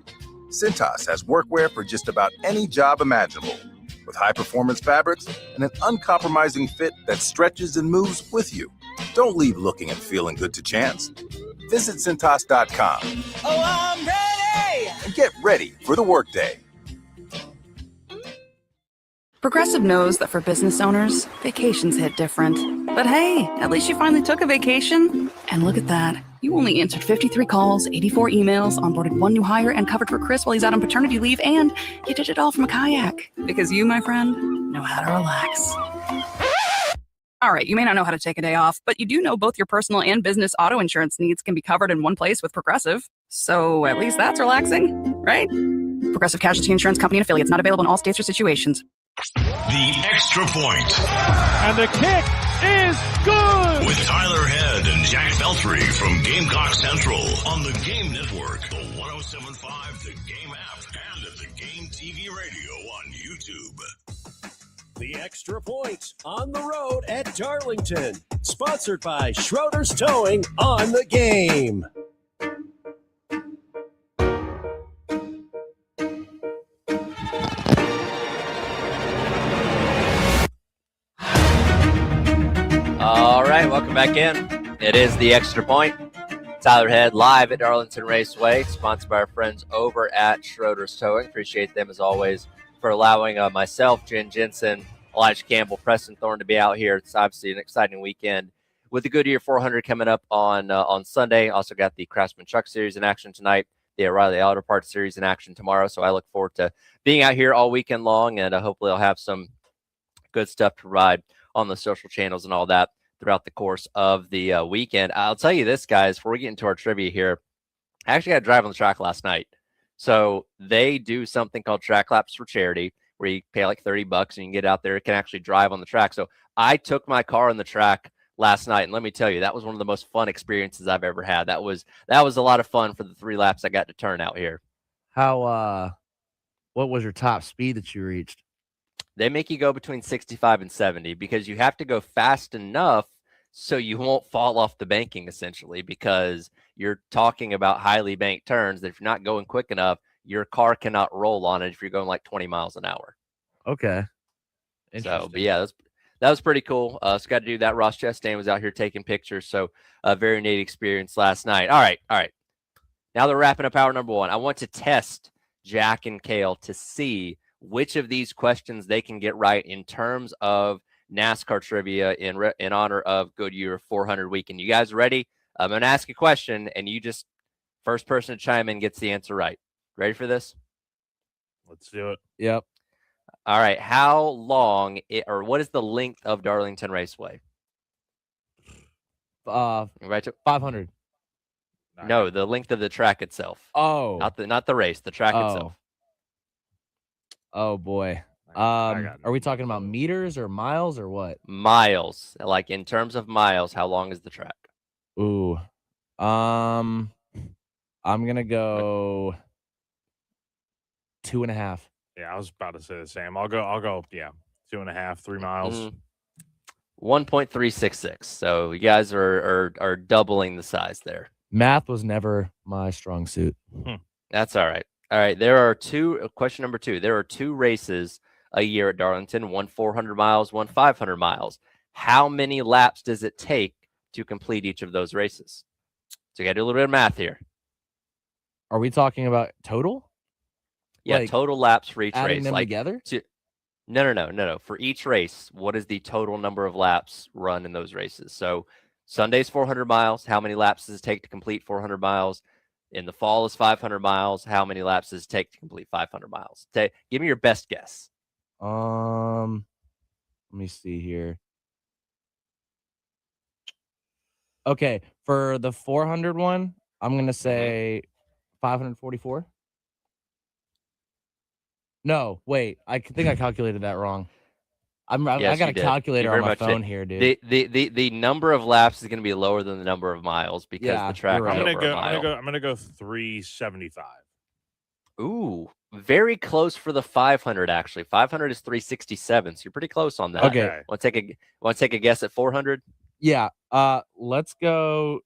Speaker 20: Cintas has workwear for just about any job imaginable, with high-performance fabrics and an uncompromising fit that stretches and moves with you. Don't leave looking and feeling good to chance. Visit Cintas.com.
Speaker 21: Oh, I'm ready!
Speaker 20: And get ready for the workday.
Speaker 26: Progressive knows that for business owners, vacations hit different. But hey, at least you finally took a vacation. And look at that. You only answered 53 calls, 84 emails, onboarded 1 new hire, and covered for Chris while he's out on paternity leave, and you did it all from a kayak. Because you, my friend, know how to relax. All right, you may not know how to take a day off, but you do know both your personal and business auto insurance needs can be covered in one place with Progressive. So at least that's relaxing, right? Progressive Casualty Insurance Company and Affiliates, not available in all states or situations.
Speaker 3: The Extra Point.
Speaker 6: And the kick is good!
Speaker 3: With Tyler Head and Jack Beltry from Gamecock Central on the Game Network, the 107.5 The Game app, and at the Game TV radio on YouTube.
Speaker 4: The Extra Point on the road at Darlington. Sponsored by Schroeder's Towing on the Game.
Speaker 1: All right, welcome back in. It is the Extra Point. Tyler Head live at Darlington Raceway, sponsored by our friends over at Schroeder's Towing. Appreciate them as always for allowing myself, Jen Jensen, Elijah Campbell, Preston Thorne to be out here. It's obviously an exciting weekend with the Goodyear 400 coming up on Sunday. Also got the Craftsman Truck Series in action tonight, the O'Reilly Auto Parts Series in action tomorrow. So I look forward to being out here all weekend long, and hopefully I'll have some good stuff to ride on the social channels and all that throughout the course of the weekend. I'll tell you this, guys, before we get into our trivia here, I actually got to drive on the track last night. So they do something called Track Laps for Charity, where you pay like $30 and you can get out there. It can actually drive on the track. So I took my car on the track last night, and let me tell you, that was one of the most fun experiences I've ever had. That was a lot of fun for the 3 laps I got to turn out here.
Speaker 14: How what was your top speed that you reached?
Speaker 1: They make you go between 65 and 70 because you have to go fast enough so you won't fall off the banking, essentially, because you're talking about highly banked turns that if you're not going quick enough, your car cannot roll on it if you're going like 20 miles an hour.
Speaker 14: Okay.
Speaker 1: So, but yeah, that was pretty cool. So got to do that. Ross Chastain was out here taking pictures. So a very neat experience last night. All right. Now they're wrapping up hour number 1. I want to test Jack and Kale to see which of these questions they can get right in terms of NASCAR trivia in honor of Goodyear 400 weekend. You guys ready? I'm going to ask a question, and you just first person to chime in gets the answer right. Ready for this?
Speaker 2: Let's do it.
Speaker 14: Yep.
Speaker 1: All right. How long or what is the length of Darlington Raceway?
Speaker 14: 500.
Speaker 1: No, the length of the track itself.
Speaker 14: Oh,
Speaker 1: not the race, the track itself.
Speaker 14: Oh boy. Are we talking about meters or miles or what?
Speaker 1: Miles. Like in terms of miles, how long is the track?
Speaker 14: Ooh. I'm gonna go 2.5.
Speaker 2: Yeah, I was about to say the same. I'll go. Yeah, 2.5, 3 miles.
Speaker 1: 1.366. So you guys are doubling the size there.
Speaker 14: Math was never my strong suit.
Speaker 1: That's all right. All right. Question number 2. There are 2 races a year at Darlington, one 400 miles, one 500 miles. How many laps does it take to complete each of those races? So you got to do a little bit of math here.
Speaker 14: Are we talking about total?
Speaker 1: Yeah,
Speaker 14: Like,
Speaker 1: total laps for each
Speaker 14: adding
Speaker 1: race.
Speaker 14: them together?
Speaker 1: No. For each race, what is the total number of laps run in those races? So Sunday's 400 miles. How many laps does it take to complete 400 miles? In the fall is 500 miles. How many laps does it take to complete 500 miles? Give me your best guess.
Speaker 14: Let me see here. Okay, for the 400 one, I'm going to say 544. No, wait. I think I calculated that wrong. I got a calculator on my phone here, dude.
Speaker 1: The number of laps is going to be lower than the number of miles because the track is over a mile.
Speaker 2: I'm gonna go 375.
Speaker 1: Ooh, very close for the 500. Actually, 500 is 367. So you're pretty close on that.
Speaker 14: Okay.
Speaker 1: Want to take a guess at 400?
Speaker 14: Yeah. Let's go.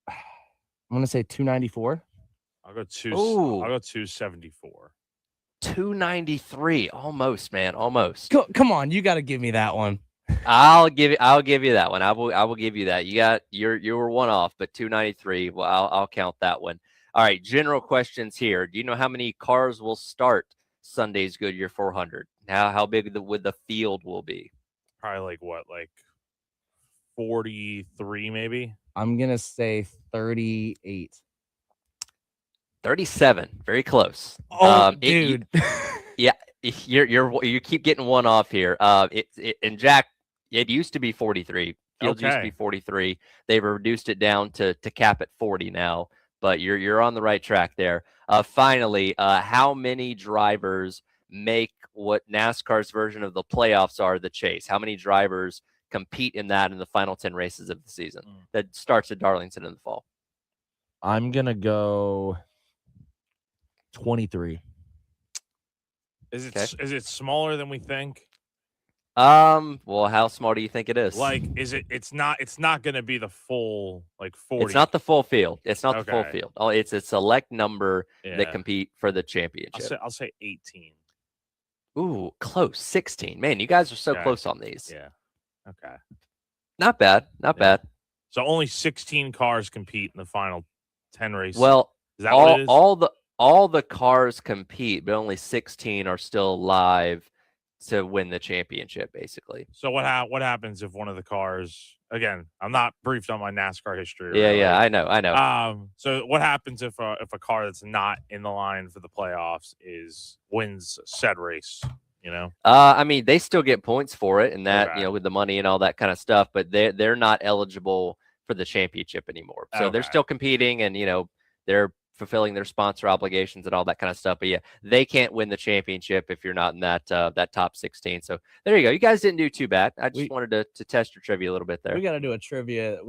Speaker 14: I'm gonna say 294.
Speaker 2: I'll go 274.
Speaker 1: 293, almost, man, almost.
Speaker 14: Come on, you got to give me that one.
Speaker 1: I'll give you that one. I will give you that. You were one off, but 293. Well, I'll count that one. All right, general questions here. Do you know how many cars will start Sunday's Goodyear 400? How big would the field will be?
Speaker 2: Probably like 43, maybe.
Speaker 14: I'm gonna say 38.
Speaker 1: 37, very close.
Speaker 14: Dude.
Speaker 1: You keep getting one off here. And Jack, it used to be 43. Fields used to be 43. They've reduced it down to cap at 40 now. But you're on the right track there. Finally, how many drivers make what NASCAR's version of the playoffs are, the chase? How many drivers compete in that in the final 10 races of the season that starts at Darlington in the fall?
Speaker 14: I'm gonna go 23.
Speaker 2: Is it smaller than we think?
Speaker 1: Well, how small do you think it is?
Speaker 2: Like, it's not going to be the full 40.
Speaker 1: It's not the full field. It's not the full field. Oh, it's a select number that compete for the championship.
Speaker 2: I'll say 18.
Speaker 1: Ooh, close. 16. Man, you guys are so close on these.
Speaker 2: Yeah. Okay.
Speaker 1: Not bad. Not bad.
Speaker 2: So only 16 cars compete in the final 10 races.
Speaker 1: Well,
Speaker 2: is that what it is?
Speaker 1: all the cars compete, but only 16 are still live to win the championship, basically.
Speaker 2: So what happens if one of the cars, again, I'm not briefed on my NASCAR history.
Speaker 1: Yeah, I know.
Speaker 2: So what happens if a car that's not in the line for the playoffs wins said race? You know,
Speaker 1: I mean, they still get points for it, and that with the money and all that kind of stuff, but they're not eligible for the championship anymore. So they're still competing, and they're fulfilling their sponsor obligations and all that kind of stuff. But yeah, they can't win the championship if you're not in that top 16. So there you go. You guys didn't do too bad. I just wanted to test your trivia a little bit there.
Speaker 14: We got to do a trivia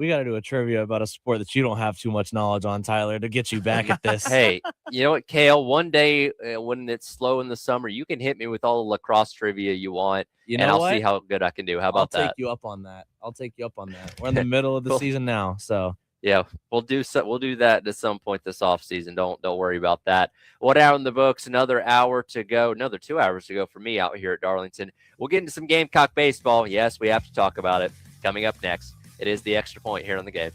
Speaker 14: about a sport that you don't have too much knowledge on, Tyler, to get you back at this.
Speaker 1: Hey, you know what, Kale? One day when it's slow in the summer, you can hit me with all the lacrosse trivia you want, and I'll see how good I can do. How about that?
Speaker 14: I'll take you up on that. We're in the middle of the season now, so.
Speaker 1: Yeah, we'll do that at some point this offseason. Don't worry about that. What out in the books? Another hour to go. Another 2 hours to go for me out here at Darlington. We'll get into some Gamecock baseball. Yes, we have to talk about it. Coming up next, it is the Extra Point here on the Game.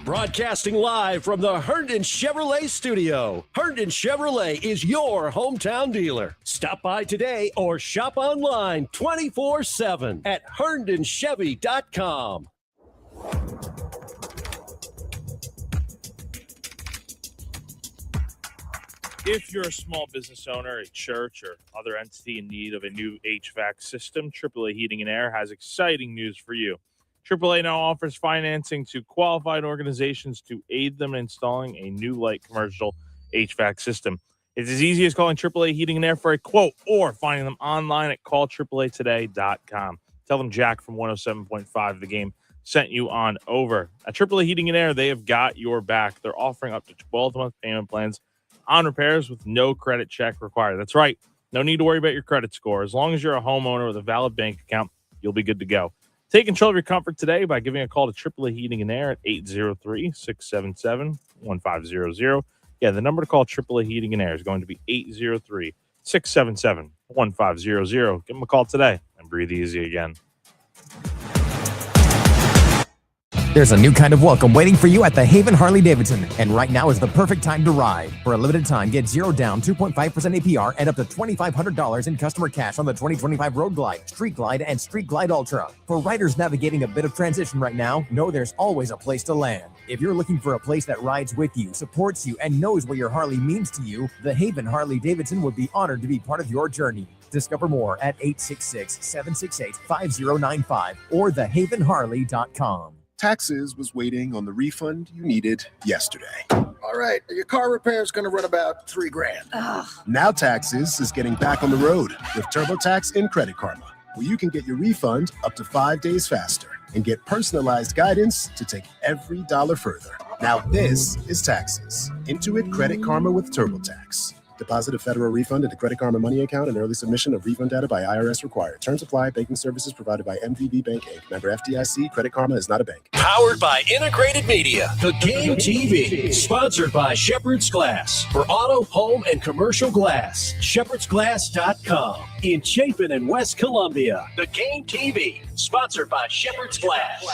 Speaker 4: Broadcasting live from the Herndon Chevrolet studio. Herndon Chevrolet is your hometown dealer. Stop by today or shop online 24/7 at herndonchevy.com.
Speaker 2: If you're a small business owner, a church, or other entity in need of a new HVAC system, AAA Heating and Air has exciting news for you. AAA now offers financing to qualified organizations to aid them in installing a new light commercial HVAC system. It's as easy as calling AAA Heating and Air for a quote or finding them online at callAAAtoday.com. Tell them Jack from 107.5 The Game sent you on over. At AAA Heating and Air, they have got your back. They're offering up to 12-month payment plans on repairs with no credit check required. That's right. No need to worry about your credit score. As long as you're a homeowner with a valid bank account, you'll be good to go. Take control of your comfort today by giving a call to AAA Heating and Air at 803-677-1500. Yeah, the number to call AAA Heating and Air is going to be 803-677-1500. Give them a call today and breathe easy again.
Speaker 16: There's a new kind of welcome waiting for you at the Haven Harley-Davidson. And right now is the perfect time to ride. For a limited time, get 0 down, 2.5% APR, and up to $2,500 in customer cash on the 2025 Road Glide, Street Glide, and Street Glide Ultra. For riders navigating a bit of transition right now, know there's always a place to land. If you're looking for a place that rides with you, supports you, and knows what your Harley means to you, the Haven Harley-Davidson would be honored to be part of your journey. Discover more at 866-768-5095 or thehavenharley.com.
Speaker 5: Taxes was waiting on the refund you needed yesterday. All right, your car repair is going to run about $3,000.
Speaker 21: Ugh.
Speaker 5: Now Taxes is getting back on the road with TurboTax and Credit Karma, where you can get your refund up to 5 days faster and get personalized guidance to take every dollar further. Now this is Taxes. Intuit Credit Karma with TurboTax. Deposit a federal refund into Credit Karma Money account and early submission of refund data by IRS required. Terms apply. Banking services provided by MVB Bank Inc. Member FDIC. Credit Karma is not a bank.
Speaker 4: Powered by Integrated Media. The Game TV. Sponsored by Shepherd's Glass. For auto, home, and commercial glass. ShepherdsGlass.com. In Chapin and West Columbia. The Game TV. Sponsored by Shepherd's Glass.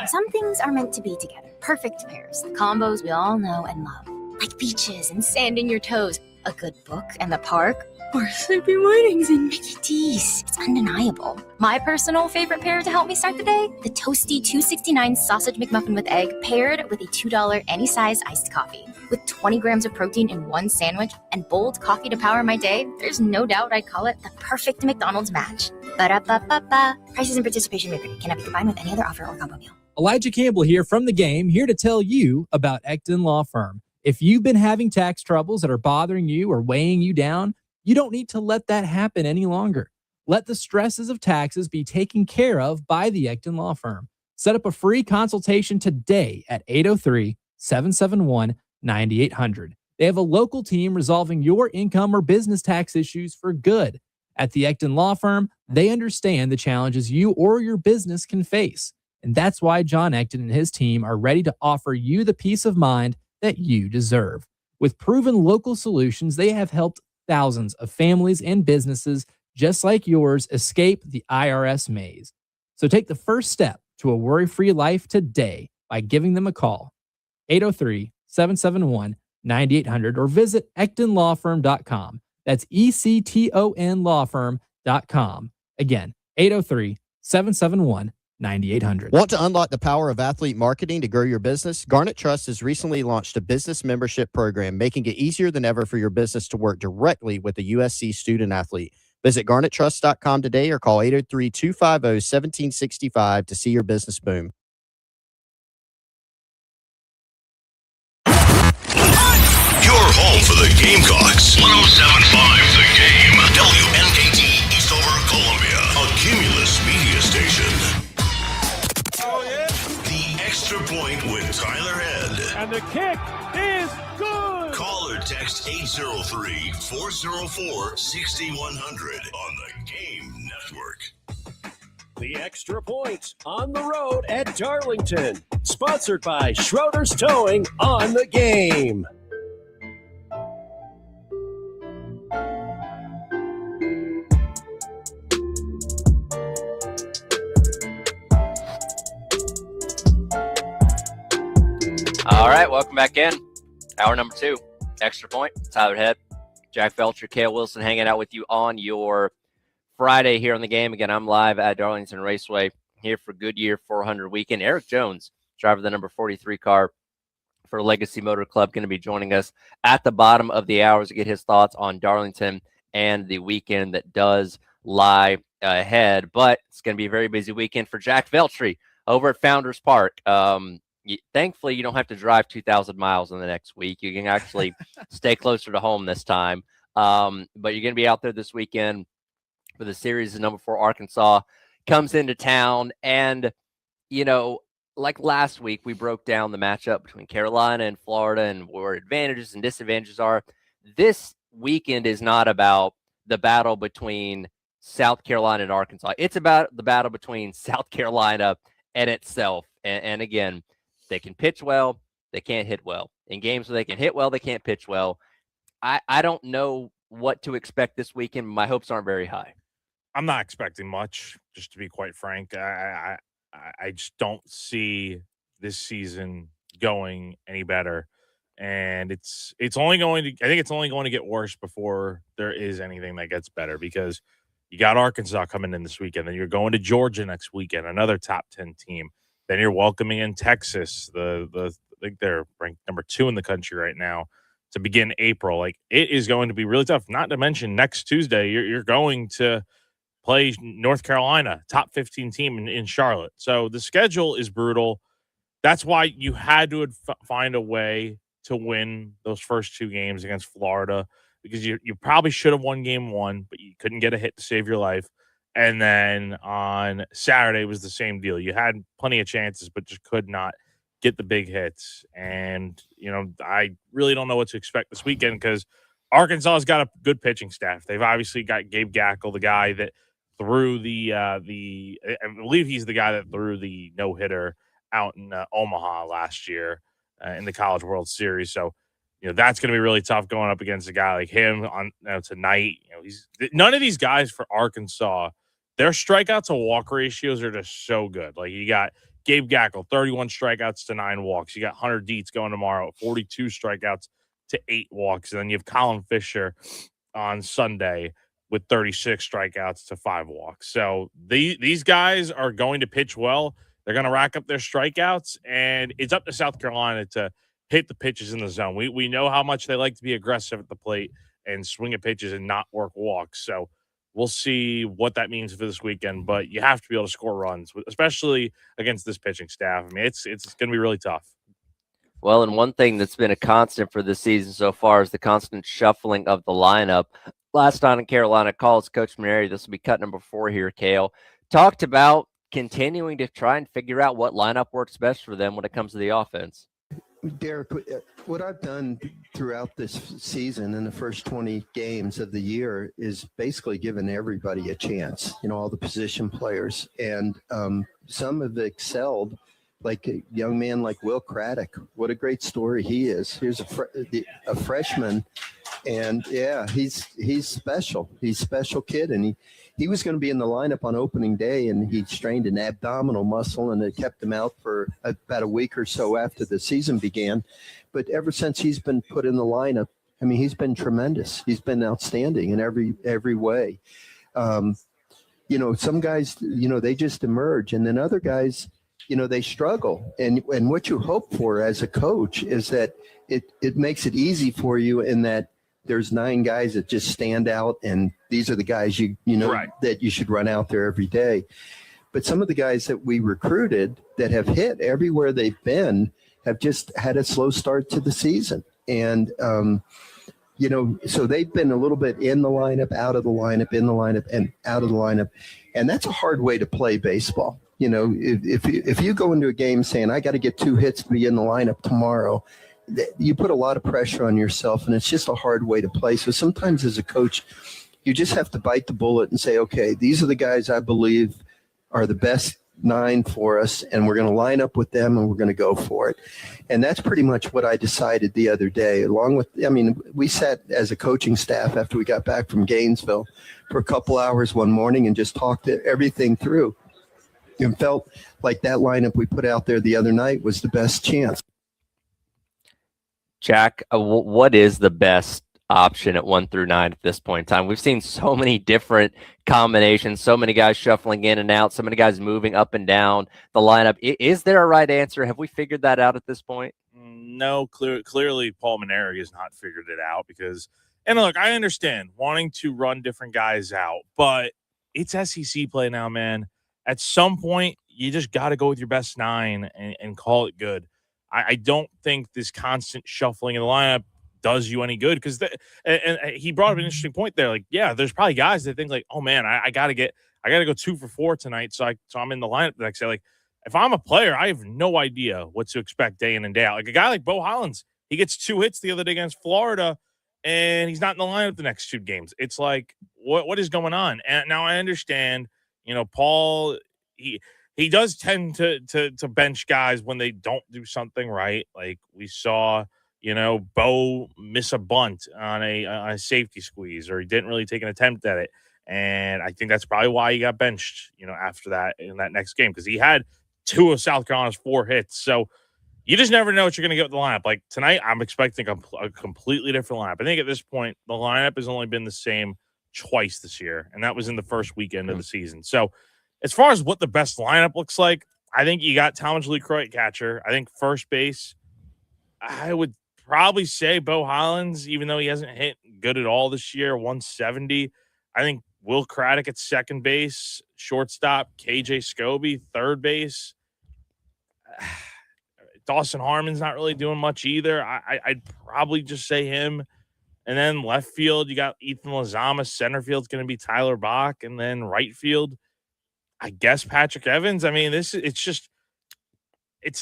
Speaker 7: Some things are meant to be together. Perfect pairs. The combos we all know and love. Like beaches and sand in your toes, a good book and the park, or sleepy mornings and Mickey D's. It's undeniable. My personal favorite pair to help me start the day? The toasty $2.69 sausage McMuffin with egg paired with a $2 any size iced coffee. With 20 grams of protein in one sandwich and bold coffee to power my day, there's no doubt I'd call it the perfect McDonald's match. Ba-da-ba-ba-ba. Prices and participation may vary. Cannot be combined with any other offer or combo meal.
Speaker 8: Elijah Campbell here from The Game, here to tell you about Ecton Law Firm. If you've been having tax troubles that are bothering you or weighing you down, you don't need to let that happen any longer. Let the stresses of taxes be taken care of by the Ecton Law Firm. Set up a free consultation today at 803-771-9800. They have a local team resolving your income or business tax issues for good. At the Ecton Law Firm, they understand the challenges you or your business can face. And that's why John Ecton and his team are ready to offer you the peace of mind that you deserve. With proven local solutions, they have helped thousands of families and businesses just like yours escape the IRS maze. So take the first step to a worry-free life today by giving them a call. 803-771-9800 or visit ectonlawfirm.com. That's ECTON lawfirm.com. Again, 803-771-9800. 9800.
Speaker 9: Want to unlock the power of athlete marketing to grow your business? Garnet Trust has recently launched a business membership program, making it easier than ever for your business to work directly with a USC student athlete. Visit garnettrust.com today or call 803-250-1765 to see your business boom.
Speaker 3: Your home for the Gamecocks. 107.5 The Game. WNKT Eastover, Columbia. A Cumulus media station. Oh, yeah. The Extra Point with Tyler Head.
Speaker 4: And the kick is good.
Speaker 3: Call or text 803-404-6100 on the Game Network.
Speaker 4: The Extra Point on the road at Darlington. Sponsored by Schroeder's Towing on the Game.
Speaker 1: All right, welcome back in. Hour number 2, Extra Point. Tyler Head, Jack Felcher, Cale Wilson hanging out with you on your Friday here on the Game. Again, I'm live at Darlington Raceway here for Goodyear 400 weekend. Eric Jones, driver of the number 43 car for Legacy Motor Club, going to be joining us at the bottom of the hour to get his thoughts on Darlington and the weekend that does lie ahead. But it's going to be a very busy weekend for Jack Veltri over at Founders Park. Thankfully, you don't have to drive 2,000 miles in the next week. You can actually stay closer to home this time. But you're going to be out there this weekend for the series. Number 4 Arkansas comes into town. And, you know, like last week, we broke down the matchup between Carolina and Florida and where advantages and disadvantages are. This weekend is not about the battle between South Carolina and Arkansas. It's about the battle between South Carolina and itself. And again, they can pitch well, they can't hit well. In games where they can hit well, they can't pitch well. I don't know what to expect this weekend. My hopes aren't very high.
Speaker 2: I'm not expecting much, just to be quite frank. I just don't see this season going any better. And it's only going to, I think it's only going to get worse before there is anything that gets better, because you got Arkansas coming in this weekend, then you're going to Georgia next weekend, another top 10 team. Then you're welcoming in Texas. I think they're ranked number 2 in the country right now to begin April. Like, it is going to be really tough. Not to mention next Tuesday, you're going to play North Carolina, top 15 team in Charlotte. So the schedule is brutal. That's why you had to find a way to win those first 2 games against Florida, because you probably should have won game 1, but you couldn't get a hit to save your life. And then on Saturday was the same deal. You had plenty of chances, but just could not get the big hits. And, you know, I really don't know what to expect this weekend, because Arkansas has got a good pitching staff. They've obviously got Gabe Gackle, the guy that threw I believe he's the guy that threw the no-hitter out in Omaha last year in the College World Series. So, you know, that's going to be really tough going up against a guy like him on tonight. You know, none of these guys for Arkansas, their strikeout to walk ratios are just so good. Like, you got Gabe Gackle, 31 strikeouts to 9 walks. You got Hunter Dietz going tomorrow, 42 strikeouts to 8 walks. And then you have Colin Fisher on Sunday with 36 strikeouts to 5 walks. So these guys are going to pitch well. They're going to rack up their strikeouts, and it's up to South Carolina to hit the pitches in the zone. We know how much they like to be aggressive at the plate and swing at pitches and not work walks. So we'll see what that means for this weekend, but you have to be able to score runs, especially against this pitching staff. I mean, it's going to be really tough.
Speaker 1: Well, and one thing that's been a constant for this season so far is the constant shuffling of the lineup. Last night in Carolina calls, Coach Maneri, this will be cut number 4 here, Cale, talked about continuing to try and figure out what lineup works best for them when it comes to the offense.
Speaker 10: Derek, what I've done throughout this season in the first 20 games of the year is basically given everybody a chance, you know, all the position players. And some have excelled, like a young man like Will Craddock. What a great story he is. Here's a freshman. And, yeah, he's special. He's a special kid. And he was going to be in the lineup on opening day, and he strained an abdominal muscle, and it kept him out for about a week or so after the season began. But ever since he's been put in the lineup, I mean, he's been tremendous. He's been outstanding in every way. some guys, they just emerge, and then other guys, they struggle. And what you hope for as a coach is that it makes it easy for you in that there's 9 guys that just stand out, and these are the guys that you should run out there every day. But some of the guys that we recruited that have hit everywhere they've been have just had a slow start to the season. And, so they've been a little bit in the lineup, out of the lineup, in the lineup, and out of the lineup. And that's a hard way to play baseball. If you go into a game saying, I got to get 2 hits to be in the lineup tomorrow, you put a lot of pressure on yourself, and it's just a hard way to play. So sometimes as a coach, you just have to bite the bullet and say, okay, these are the guys I believe are the best 9 for us, and we're going to line up with them, and we're going to go for it. And that's pretty much what I decided the other day, we sat as a coaching staff after we got back from Gainesville for a couple hours one morning and just talked everything through, and felt like that lineup we put out there the other night was the best chance.
Speaker 1: Jack, what is the best option at 1 through 9 at this point in time? We've seen so many different combinations, so many guys shuffling in and out, so many guys moving up and down the lineup. Is there a right answer? Have we figured that out at this point?
Speaker 2: No, clearly Paul Mainieri has not figured it out because, and look, I understand wanting to run different guys out, but it's SEC play now, man. At some point, you just got to go with your best 9 and call it good. I don't think this constant shuffling in the lineup does you any good because and he brought up an interesting point there. Like, yeah, there's probably guys that think like, oh man, I gotta go 2 for 4 tonight, so I'm in the lineup the next day. Like, if I'm a player, I have no idea what to expect day in and day out. Like a guy like Bo Hollins, he gets 2 hits the other day against Florida, and he's not in the lineup the next 2 games. It's like, what is going on? And now I understand, Paul, he does tend to bench guys when they don't do something right. Like we saw, Bo miss a bunt on a safety squeeze, or he didn't really take an attempt at it. And I think that's probably why he got benched, after that in that next game, because he had 2 of South Carolina's 4 hits. So you just never know what you're going to get with the lineup. Like tonight, I'm expecting a completely different lineup. I think at this point, the lineup has only been the same twice this year, and that was in the first weekend of the season. So as far as what the best lineup looks like, I think you got Thomas LeCroy at catcher. I think first base, I would probably say Bo Hollins, even though he hasn't hit good at all this year, 170. I think Will Craddock at second base, shortstop, KJ Scobie, third base. Dawson Harmon's not really doing much either. I'd probably just say him. And then left field, you got Ethan Lozama. Center field's going to be Tyler Bach. And then right field, I guess Patrick Evans. I mean, it's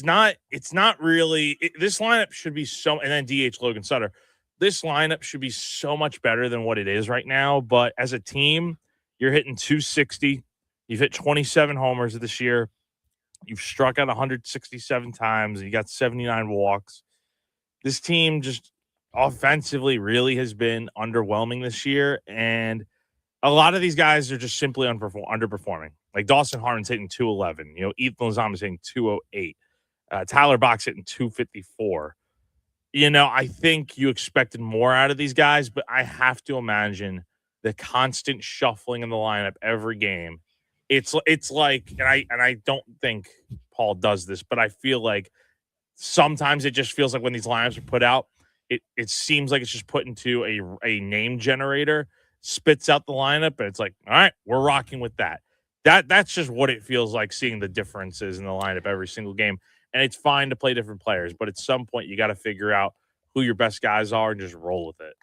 Speaker 2: not really this lineup should be so, and then DH Logan Sutter. This lineup should be so much better than what it is right now. But as a team, you're hitting 260. You've hit 27 homers this year. You've struck out 167 times. You got 79 walks. This team just offensively really has been underwhelming this year. And a lot of these guys are just simply underperforming. Like Dawson Harmon's hitting 211. Ethan Lozama's hitting 208. Tyler Bach's hitting 254. I think you expected more out of these guys, but I have to imagine the constant shuffling in the lineup every game. It's like, and I don't think Paul does this, but I feel like sometimes it just feels like when these lineups are put out, it seems like it's just put into a name generator, spits out the lineup, and it's like, all right, we're rocking with that. That's just what it feels like, seeing the differences in the lineup every single game. And it's fine to play different players, but at some point you got to figure out who your best guys are and just roll with it.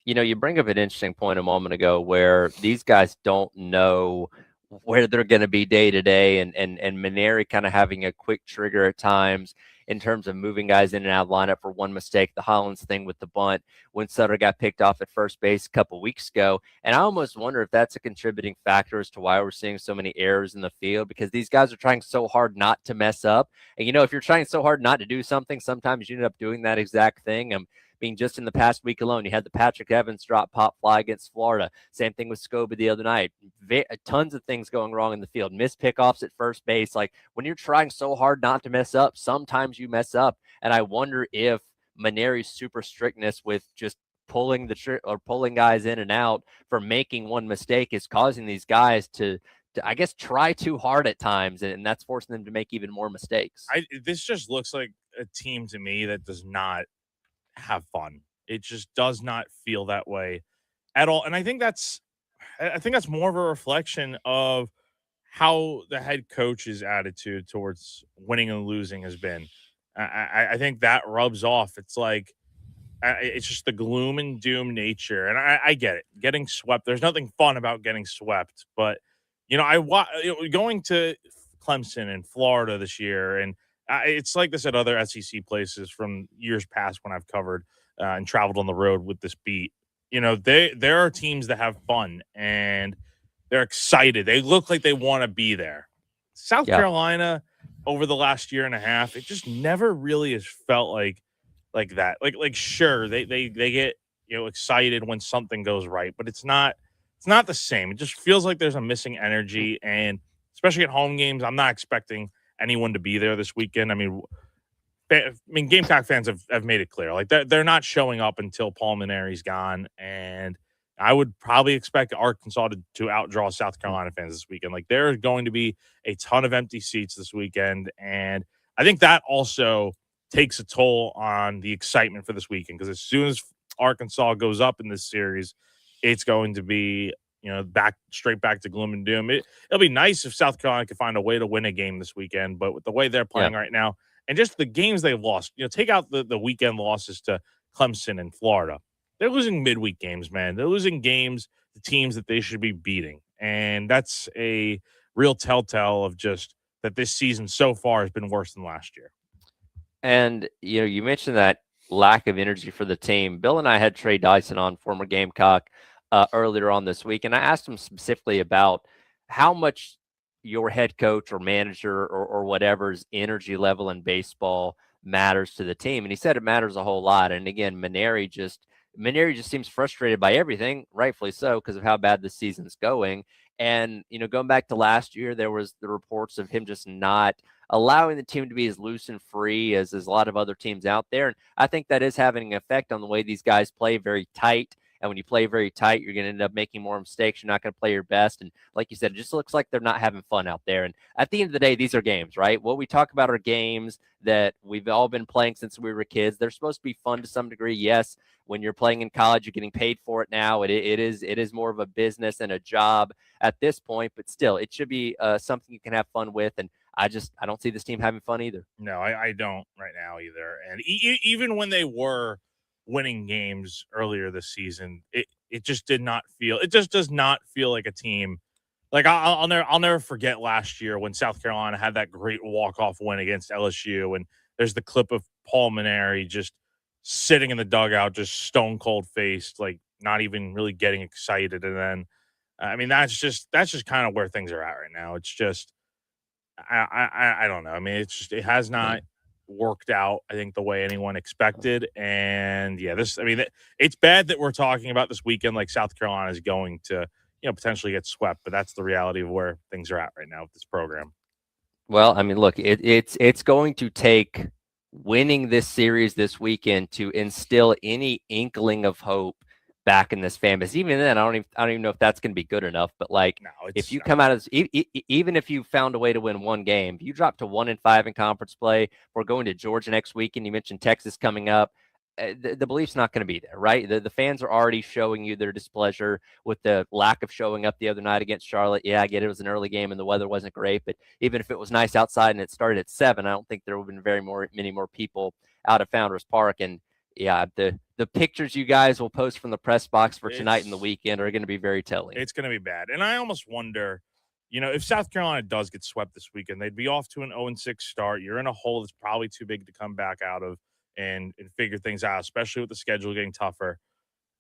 Speaker 1: You bring up an interesting point a moment ago where these guys don't know where they're going to be day to day, and Mainieri kind of having a quick trigger at times in terms of moving guys in and out of lineup for one mistake. The Hollins thing with the bunt when Sutter got picked off at first base a couple weeks ago. And I almost wonder if that's a contributing factor as to why we're seeing so many errors in the field, because these guys are trying so hard not to mess up. And, if you're trying so hard not to do something, sometimes you end up doing that exact thing. Just in the past week alone, you had the Patrick Evans drop pop fly against Florida. Same thing with Scobie the other night. Tons of things going wrong in the field. Missed pickoffs at first base. Like, when you're trying so hard not to mess up, sometimes you mess up. And I wonder if Mainieri's super strictness with just pulling pulling guys in and out for making one mistake is causing these guys to I guess try too hard at times, and that's forcing them to make even more mistakes.
Speaker 2: This just looks like a team to me that does not have fun. It just does not feel that way at all. And I think that's more of a reflection of how the head coach's attitude towards winning and losing has been. I think that rubs off. It's like it's just the gloom and doom nature, and I get it. Getting swept, there's nothing fun about getting swept, but going to Clemson and Florida this year, and it's like this at other SEC places from years past when I've covered and traveled on the road with this beat. There are teams that have fun and they're excited. They look like they want to be there. South Carolina over the last year and a half, it just never really has felt like that. Like sure, they get excited when something goes right, but it's not the same. It just feels like there's a missing energy, and especially at home games, I'm not expecting anyone to be there this weekend. I mean, Gamecock fans have made it clear, like they're not showing up until Paul Mainieri's gone, and I would probably expect Arkansas to outdraw South Carolina fans this weekend. Like there's going to be a ton of empty seats this weekend, and I think that also takes a toll on the excitement for this weekend, because as soon as Arkansas goes up in this series, it's going to be straight back to gloom and doom. It'll be nice if South Carolina could find a way to win a game this weekend, but with the way they're playing right now and just the games they've lost, take out the weekend losses to Clemson and Florida. They're losing midweek games, man. They're losing games to teams that they should be beating. And that's a real telltale of just that this season so far has been worse than last year.
Speaker 1: And, you mentioned that lack of energy for the team. Bill and I had Trey Dyson on, former Gamecock, earlier on this week, and I asked him specifically about how much your head coach or manager or whatever's energy level in baseball matters to the team. And he said it matters a whole lot. And again, Mainieri just seems frustrated by everything, rightfully so, because of how bad the season's going. And, going back to last year, there was the reports of him just not allowing the team to be as loose and free as a lot of other teams out there. And I think that is having an effect on the way these guys play, very tight. And when you play very tight, you're going to end up making more mistakes. You're not going to play your best. And like you said, it just looks like they're not having fun out there. And at the end of the day, these are games, right? What we talk about are games that we've all been playing since we were kids. They're supposed to be fun to some degree. Yes, when you're playing in college, you're getting paid for it now. It is more of a business and a job at this point. But still, it should be something you can have fun with. And I don't see this team having fun either.
Speaker 2: No, I don't right now either. And even when they were winning games earlier this season, it just did not feel. It just does not feel like a team. Like I'll never forget last year when South Carolina had that great walk-off win against LSU, and there's the clip of Paul Mainieri just sitting in the dugout, just stone cold faced, like not even really getting excited. And then, I mean, that's just kind of where things are at right now. It's just, I don't know. I mean, it has not worked out, I think, the way anyone expected. And yeah, it's bad that we're talking about this weekend like South Carolina is going to, potentially get swept, but that's the reality of where things are at right now with this program.
Speaker 1: Well, I mean, look, it's going to take winning this series this weekend to instill any inkling of hope back in this fan base. Even then, I don't even know if that's going to be good enough. But if you come out as even if you found a way to win one game, if you drop to 1-5 in conference play, we're going to Georgia next weekend. You mentioned Texas coming up. The belief's not going to be there, right? The fans are already showing you their displeasure with the lack of showing up the other night against Charlotte. Yeah, I get it was an early game and the weather wasn't great, but even if it was nice outside and it started at 7, I don't think there would have been many more people out of Founders Park. And yeah, the pictures you guys will post from the press box for tonight and the weekend are going to be very telling.
Speaker 2: It's going to be bad. And I almost wonder, if South Carolina does get swept this weekend, they'd be off to an 0-6 start. You're in a hole that's probably too big to come back out of and figure things out, especially with the schedule getting tougher.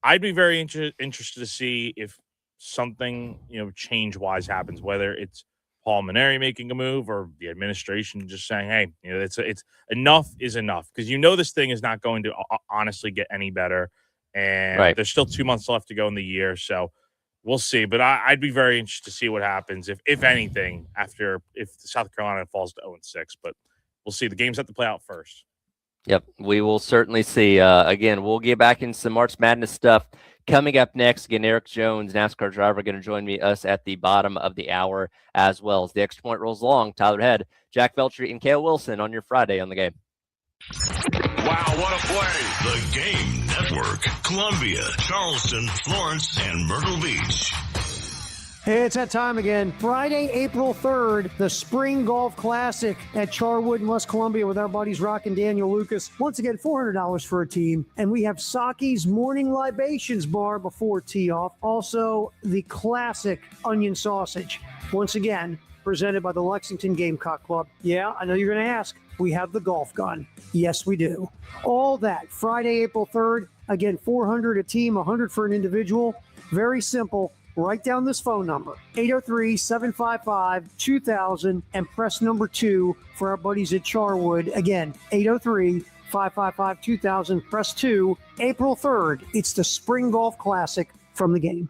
Speaker 2: I'd be very interested to see if something, change-wise happens, whether it's Paul Mainieri making a move or the administration just saying, hey, it's enough is enough, because this thing is not going to honestly get any better, and there's still 2 months left to go in the year, so we'll see. But I'd be very interested to see what happens, if anything, if South Carolina falls to 0-6. But we'll see. The games have to play out first.
Speaker 1: Yep, we will certainly see. Again, we'll get back in some March Madness stuff coming up next. Again, Eric Jones, NASCAR driver, going to join us at the bottom of the hour as well as the Extra Point rolls along. Tyler Head, Jack Veltri, and Kale Wilson on your Friday on the Game.
Speaker 3: Wow, what a play. The Game Network. Columbia, Charleston, Florence, and Myrtle Beach.
Speaker 11: Hey, it's that time again. Friday, April 3rd, the Spring Golf Classic at Charwood in West Columbia with our buddies Rock and Daniel Lucas. Once again, $400 for a team. And we have Saki's Morning Libations Bar before tee-off. Also, the classic onion sausage. Once again, presented by the Lexington Gamecock Club. Yeah, I know you're going to ask. We have the golf gun. Yes, we do. All that Friday, April 3rd. Again, $400 a team, $100 for an individual. Very simple. Write down this phone number, 803-755-2000, and press number 2 for our buddies at Charwood. Again, 803-555-2000, press 2. April 3rd, it's the Spring Golf Classic from the Game.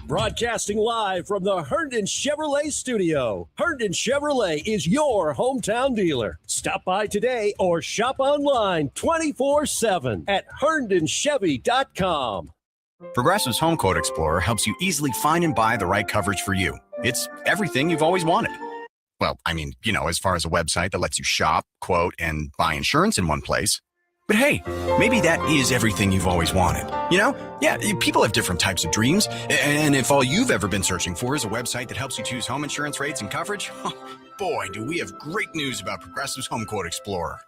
Speaker 4: Broadcasting live from the Herndon Chevrolet studio. Herndon Chevrolet is your hometown dealer. Stop by today or shop online 24/7 at herndonchevy.com.
Speaker 12: Progressive's Home Quote Explorer helps you easily find and buy the right coverage for you. It's everything you've always wanted. Well, I mean, as far as a website that lets you shop, quote, and buy insurance in one place. But hey, maybe that is everything you've always wanted. Yeah, people have different types of dreams. And if all you've ever been searching for is a website that helps you choose home insurance rates and coverage, boy, do we have great news about Progressive's Home Quote Explorer.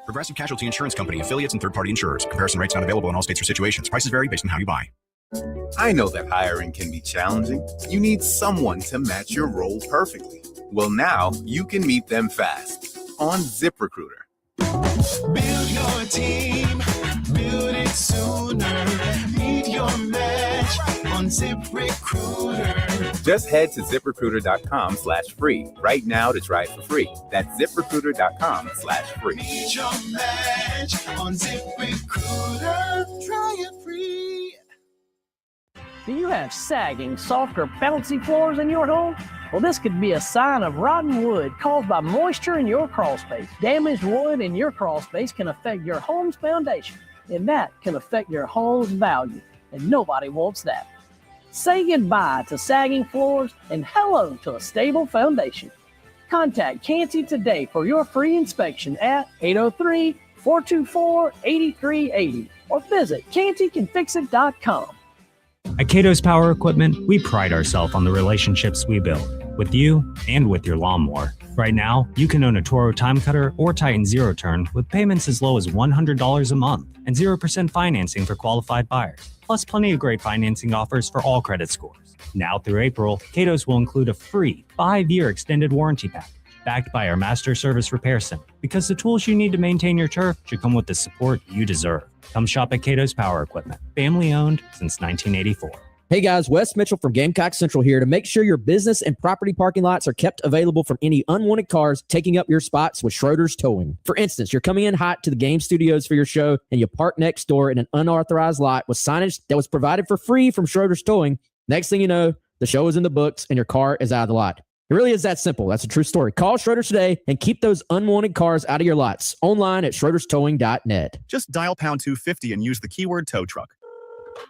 Speaker 12: Progressive Casualty Insurance Company, affiliates, and third-party insurers. Comparison rates not available in all states or situations. Prices vary based on how you buy.
Speaker 13: I know that hiring can be challenging. You need someone to match your role perfectly. Well, now you can meet them fast on ZipRecruiter.
Speaker 15: Build your team, build it sooner. Meet your match on ZipRecruiter.
Speaker 13: Just head to ZipRecruiter.com/free right now to try it for free. That's ZipRecruiter.com/free.
Speaker 15: Meet your match on ZipRecruiter. Try it free.
Speaker 17: Do you have sagging, soft, or bouncy floors in your home? Well, this could be a sign of rotten wood caused by moisture in your crawl space. Damaged wood in your crawl space can affect your home's foundation, and that can affect your home's value, and nobody wants that. Say goodbye to sagging floors and hello to a stable foundation. Contact Canty today for your free inspection at 803-424-8380 or visit cantycanfixit.com.
Speaker 18: At Cato's Power Equipment, we pride ourselves on the relationships we build with you and with your lawnmower. Right now, you can own a Toro Time Cutter or Titan Zero Turn with payments as low as $100 a month and 0% financing for qualified buyers, plus plenty of great financing offers for all credit scores. Now through April, Cato's will include a free 5-year extended warranty pack backed by our Master Service Repair Center, because the tools you need to maintain your turf should come with the support you deserve. Come shop at Cato's Power Equipment, family owned since 1984.
Speaker 27: Hey guys, Wes Mitchell from Gamecock Central here to make sure your business and property parking lots are kept available from any unwanted cars taking up your spots with Schroeder's Towing. For instance, you're coming in hot to the game studios for your show and you park next door in an unauthorized lot with signage that was provided for free from Schroeder's Towing. Next thing you know, the show is in the books and your car is out of the lot. It really is that simple. That's a true story. Call Schroeder's today and keep those unwanted cars out of your lots. Online at schroederstowing.net.
Speaker 28: Just dial pound 250 and use the keyword tow truck.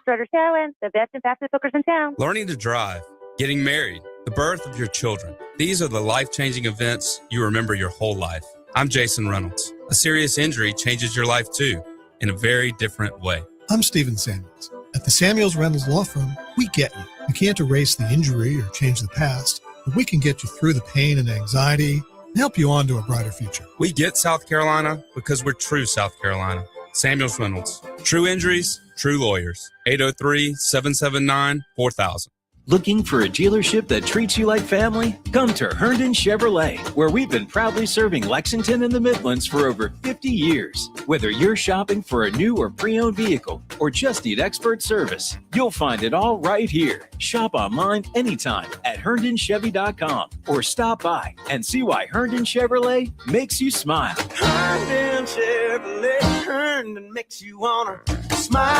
Speaker 29: Schroeder's Towing, the best and fastest hookers in town.
Speaker 30: Learning to drive, getting married, the birth of your children. These are the life-changing events you remember your whole life. I'm Jason Reynolds. A serious injury changes your life too, in a very different way.
Speaker 31: I'm Stephen Samuels. At the Samuels Reynolds Law Firm, we get you. We can't erase the injury or change the past, but we can get you through the pain and anxiety and help you on to a brighter future.
Speaker 30: We get South Carolina because we're true South Carolina. Samuels Reynolds. True injuries, true lawyers. 803-779-4000.
Speaker 32: Looking for a dealership that treats you like family? Come to Herndon Chevrolet, where we've been proudly serving Lexington and the Midlands for over 50 years. Whether you're shopping for a new or pre-owned vehicle or just need expert service, you'll find it all right here. Shop online anytime at herndonchevy.com or stop by and see why Herndon Chevrolet makes you smile.
Speaker 15: Herndon Chevrolet, Herndon makes you wanna smile.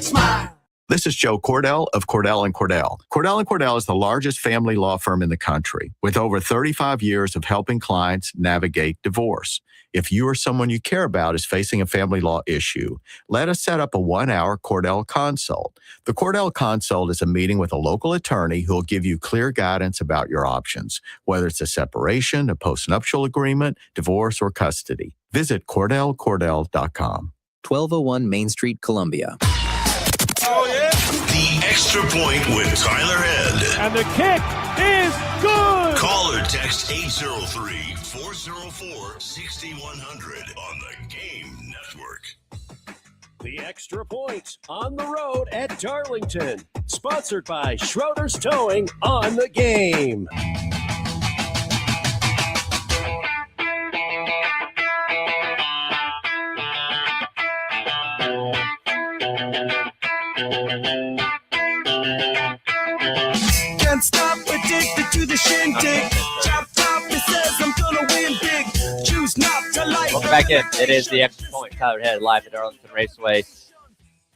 Speaker 15: Smile.
Speaker 5: This is Joe Cordell of Cordell & Cordell. Cordell & Cordell is the largest family law firm in the country with over 35 years of helping clients navigate divorce. If you or someone you care about is facing a family law issue, let us set up a 1-hour Cordell Consult. The Cordell Consult is a meeting with a local attorney who will give you clear guidance about your options, whether it's a separation, a postnuptial agreement, divorce, or custody. Visit CordellCordell.com.
Speaker 6: 1201 Main Street, Columbia.
Speaker 3: Oh, yeah. The Extra Point with Tyler Head.
Speaker 4: And the kick is good.
Speaker 3: Call or text 803-404-6100 on the Game Network.
Speaker 4: The Extra Point on the road at Darlington. Sponsored by Schroeder's Towing on the Game.
Speaker 15: Can't stop, addicted to the shindig. Chop top, it says I'm gonna win big. Choose not to like.
Speaker 1: Welcome back in. It is the Extra Point. Tyler Head live at Darlington Raceway.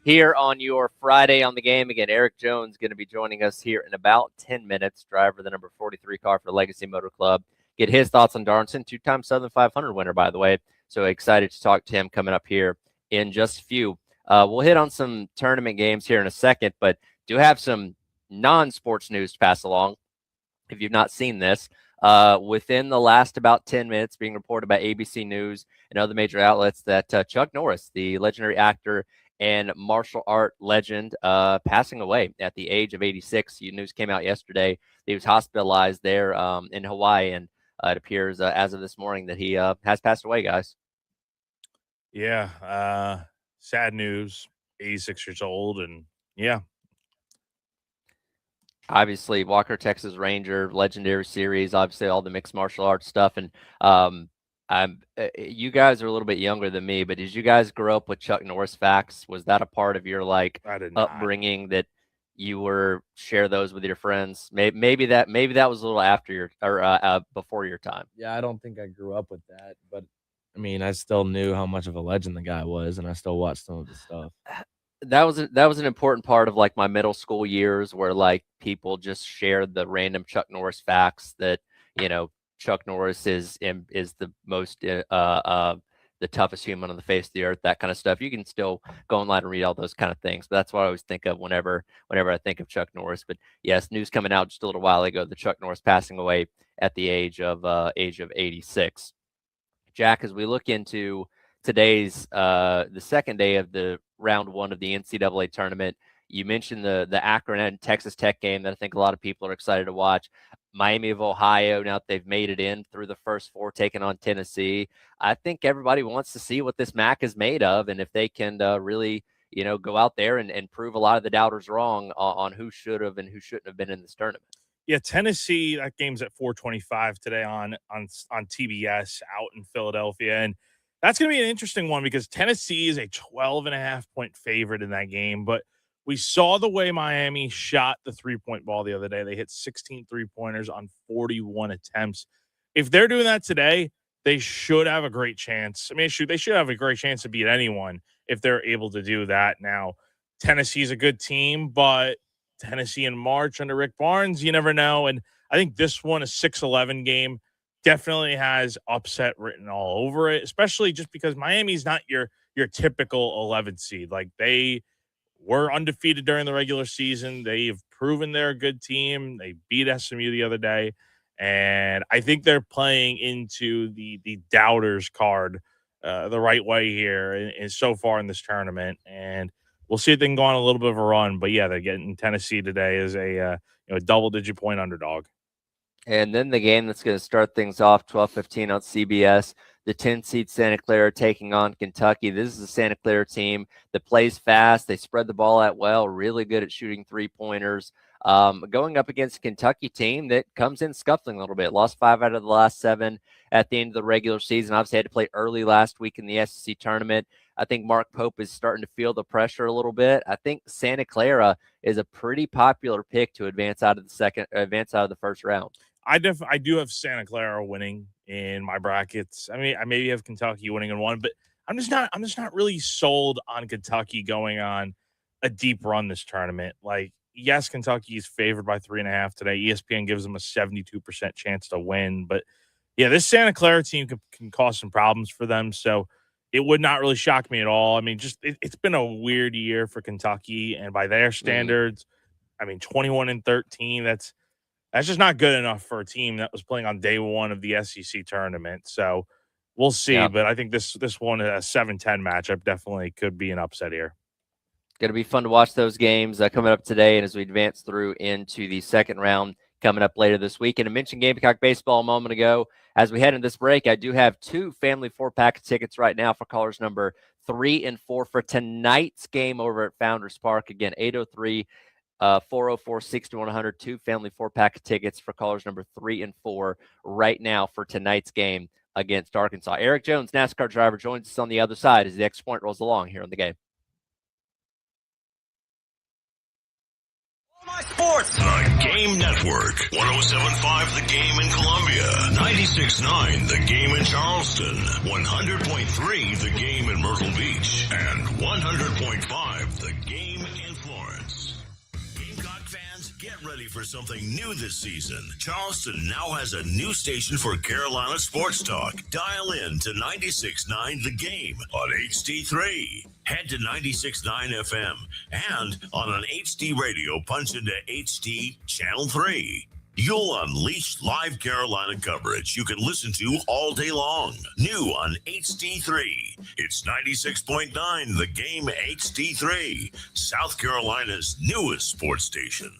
Speaker 1: Here on your Friday on the Game. Again, Eric Jones going to be joining us here in about 10 minutes. Driver, the number 43 car for the Legacy Motor Club. Get his thoughts on Darlington. 2-time Southern 500 winner, by the way. So excited to talk to him coming up here in just a few. We'll hit on some tournament games here in a second, but do have some non-sports news to pass along. If you've not seen this, within the last about 10 minutes, being reported by ABC News and other major outlets that Chuck Norris, the legendary actor and martial art legend, passing away at the age of 86. News came out yesterday. He was hospitalized there in Hawaii, and it appears as of this morning that he has passed away, guys.
Speaker 2: Yeah, sad news. 86 years old, and yeah.
Speaker 1: Obviously, Walker, Texas Ranger, legendary series, obviously all the mixed martial arts stuff. And you guys are a little bit younger than me, but did you guys grow up with Chuck Norris facts? Was that a part of your upbringing that you were share those with your friends? Maybe that was a little after your or before your time.
Speaker 14: Yeah, I don't think I grew up with that, but I mean, I still knew how much of a legend the guy was, and I still watched some of his stuff.
Speaker 1: That was an important part of like my middle school years, where like people just shared the random Chuck Norris facts that Chuck Norris is the most the toughest human on the face of the earth, that kind of stuff. You can still go online and read all those kind of things, but that's what I always think of whenever I think of Chuck Norris. But yes, news coming out just a little while ago, the Chuck Norris passing away at the age of 86. Jack, as we look into today's the second day of the round one of the NCAA tournament, you mentioned the Akron and Texas Tech game that I think a lot of people are excited to watch. Miami of Ohio, now that they've made it in through the first four, taking on Tennessee. I think everybody wants to see what this MAC is made of, and if they can really, go out there and prove a lot of the doubters wrong on who should have and who shouldn't have been in this tournament.
Speaker 2: Yeah, Tennessee, that game's at 4:25 today on TBS out in Philadelphia, and that's going to be an interesting one because Tennessee is a 12.5-point favorite in that game, but we saw the way Miami shot the three-point ball the other day. They hit 16 three-pointers on 41 attempts. If they're doing that today, they should have a great chance. I mean, they should have a great chance to beat anyone if they're able to do that. Now, Tennessee's a good team, but Tennessee in March under Rick Barnes, you never know. And I think this one, a 6-11 game, definitely has upset written all over it, especially just because Miami's not your typical 11 seed. Like, they were undefeated during the regular season. They've proven they're a good team. They beat SMU the other day. And I think they're playing into the doubters card the right way here and so far in this tournament. And we'll see if they can go on a little bit of a run. But, yeah, they're getting Tennessee today as a double-digit point underdog.
Speaker 1: And then the game that's going to start things off, 12:15 on CBS, the 10-seed Santa Clara taking on Kentucky. This is a Santa Clara team that plays fast. They spread the ball out well, really good at shooting three-pointers. Going up against a Kentucky team that comes in scuffling a little bit. Lost 5 out of the last 7 at the end of the regular season. Obviously had to play early last week in the SEC tournament. I think Mark Pope is starting to feel the pressure a little bit. I think Santa Clara is a pretty popular pick to advance out of the first round.
Speaker 2: I do have Santa Clara winning in my brackets. I mean, I maybe have Kentucky winning in one, but I'm just not really sold on Kentucky going on a deep run this tournament. Like, yes, Kentucky is favored by 3.5 today. ESPN gives them a 72% chance to win. But, yeah, this Santa Clara team can cause some problems for them. So it would not really shock me at all. I mean, just it's been a weird year for Kentucky. And by their standards, I mean, 21-13, that's just not good enough for a team that was playing on day one of the SEC tournament. So we'll see.
Speaker 1: Yeah.
Speaker 2: But I think this one, a 7-10 matchup, definitely could be an upset here.
Speaker 1: Going to be fun to watch those games coming up today, and as we advance through into the second round coming up later this week. And I mentioned Gamecock baseball a moment ago. As we head into this break, I do have 2 family 4-pack tickets right now for callers number 3 and 4 for tonight's game over at Founders Park. Again, 803-404-6100. 2 family 4-pack tickets for callers number 3 and 4 right now for tonight's game against Arkansas. Eric Jones, NASCAR driver, joins us on the other side as the Extra Point rolls along here on the game.
Speaker 3: My Sports. The Game Network. 107.5 The Game in Columbia. 96.9 The Game in Charleston. 100.3 The Game in Myrtle Beach. And 100.5 The Game in Florence. Gamecock fans, get ready for something new this season. Charleston now has a new station for Carolina sports talk. Dial in to 96.9 The Game on HD3. Head to 96.9 FM and on an HD radio, punch into HD Channel 3. You'll unleash live Carolina coverage you can listen to all day long. New on HD3. It's 96.9 The Game HD3, South Carolina's newest sports station.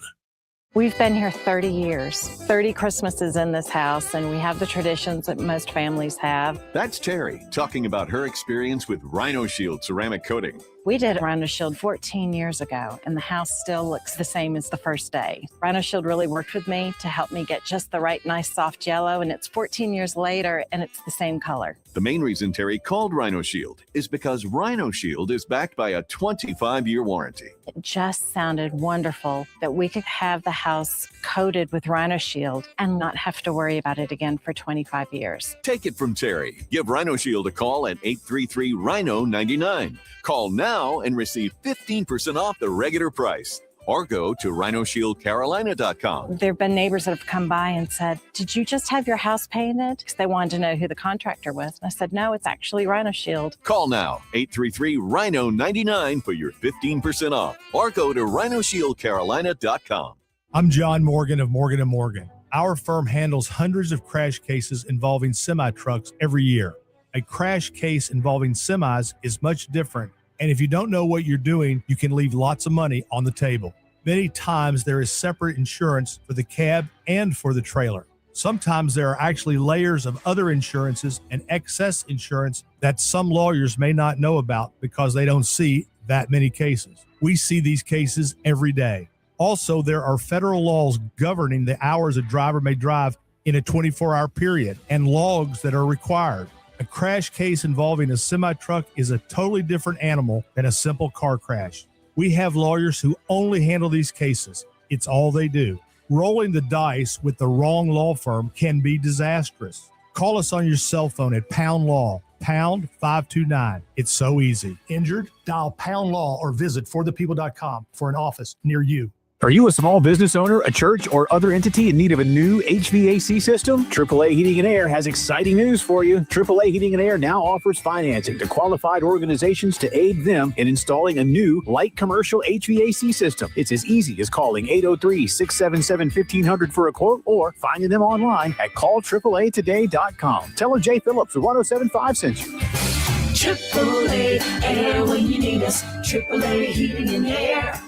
Speaker 7: We've been here 30 years, 30 Christmases in this house, and we have the traditions that most families have.
Speaker 8: That's Terry talking about her experience with Rhino Shield ceramic coating.
Speaker 7: We did Rhino Shield 14 years ago, and the house still looks the same as the first day. Rhino Shield really worked with me to help me get just the right nice soft yellow, and it's 14 years later, and it's the same color.
Speaker 8: The main reason Terry called Rhino Shield is because Rhino Shield is backed by a 25-year warranty.
Speaker 7: It just sounded wonderful that we could have the house coated with Rhino Shield and not have to worry about it again for 25 years.
Speaker 8: Take it from Terry. Give Rhino Shield a call at 833-RHINO-99. Call now and receive 15% off the regular price. Or go to RhinoShieldCarolina.com.
Speaker 7: There have been neighbors that have come by and said, "Did you just have your house painted?" Because they wanted to know who the contractor was. And I said, "No, it's actually Rhino Shield."
Speaker 8: Call now, 833-RHINO-99 for your 15% off. Or go to RhinoShieldCarolina.com.
Speaker 9: I'm John Morgan of Morgan & Morgan. Our firm handles hundreds of crash cases involving semi-trucks every year. A crash case involving semis is much different, and if you don't know what you're doing, you can leave lots of money on the table. Many times there is separate insurance for the cab and for the trailer. Sometimes there are actually layers of other insurances and excess insurance that some lawyers may not know about because they don't see that many cases. We see these cases every day. Also, there are federal laws governing the hours a driver may drive in a 24-hour period and logs that are required. A crash case involving a semi-truck is a totally different animal than a simple car crash. We have lawyers who only handle these cases. It's all they do. Rolling the dice with the wrong law firm can be disastrous. Call us on your cell phone at Pound Law, pound 529. It's so easy. Injured? Dial Pound Law or visit forthepeople.com for an office near you.
Speaker 16: Are you a small business owner, a church, or other entity in need of a new HVAC system? AAA Heating and Air has exciting news for you. AAA Heating and Air now offers financing to qualified organizations to aid them in installing a new light commercial HVAC system. It's as easy as calling 803-677-1500 for a quote or finding them online at callAAAtoday.com. Tell them Jay Phillips of 107.5 sent you.
Speaker 15: AAA Air when you need us. AAA Heating and Air.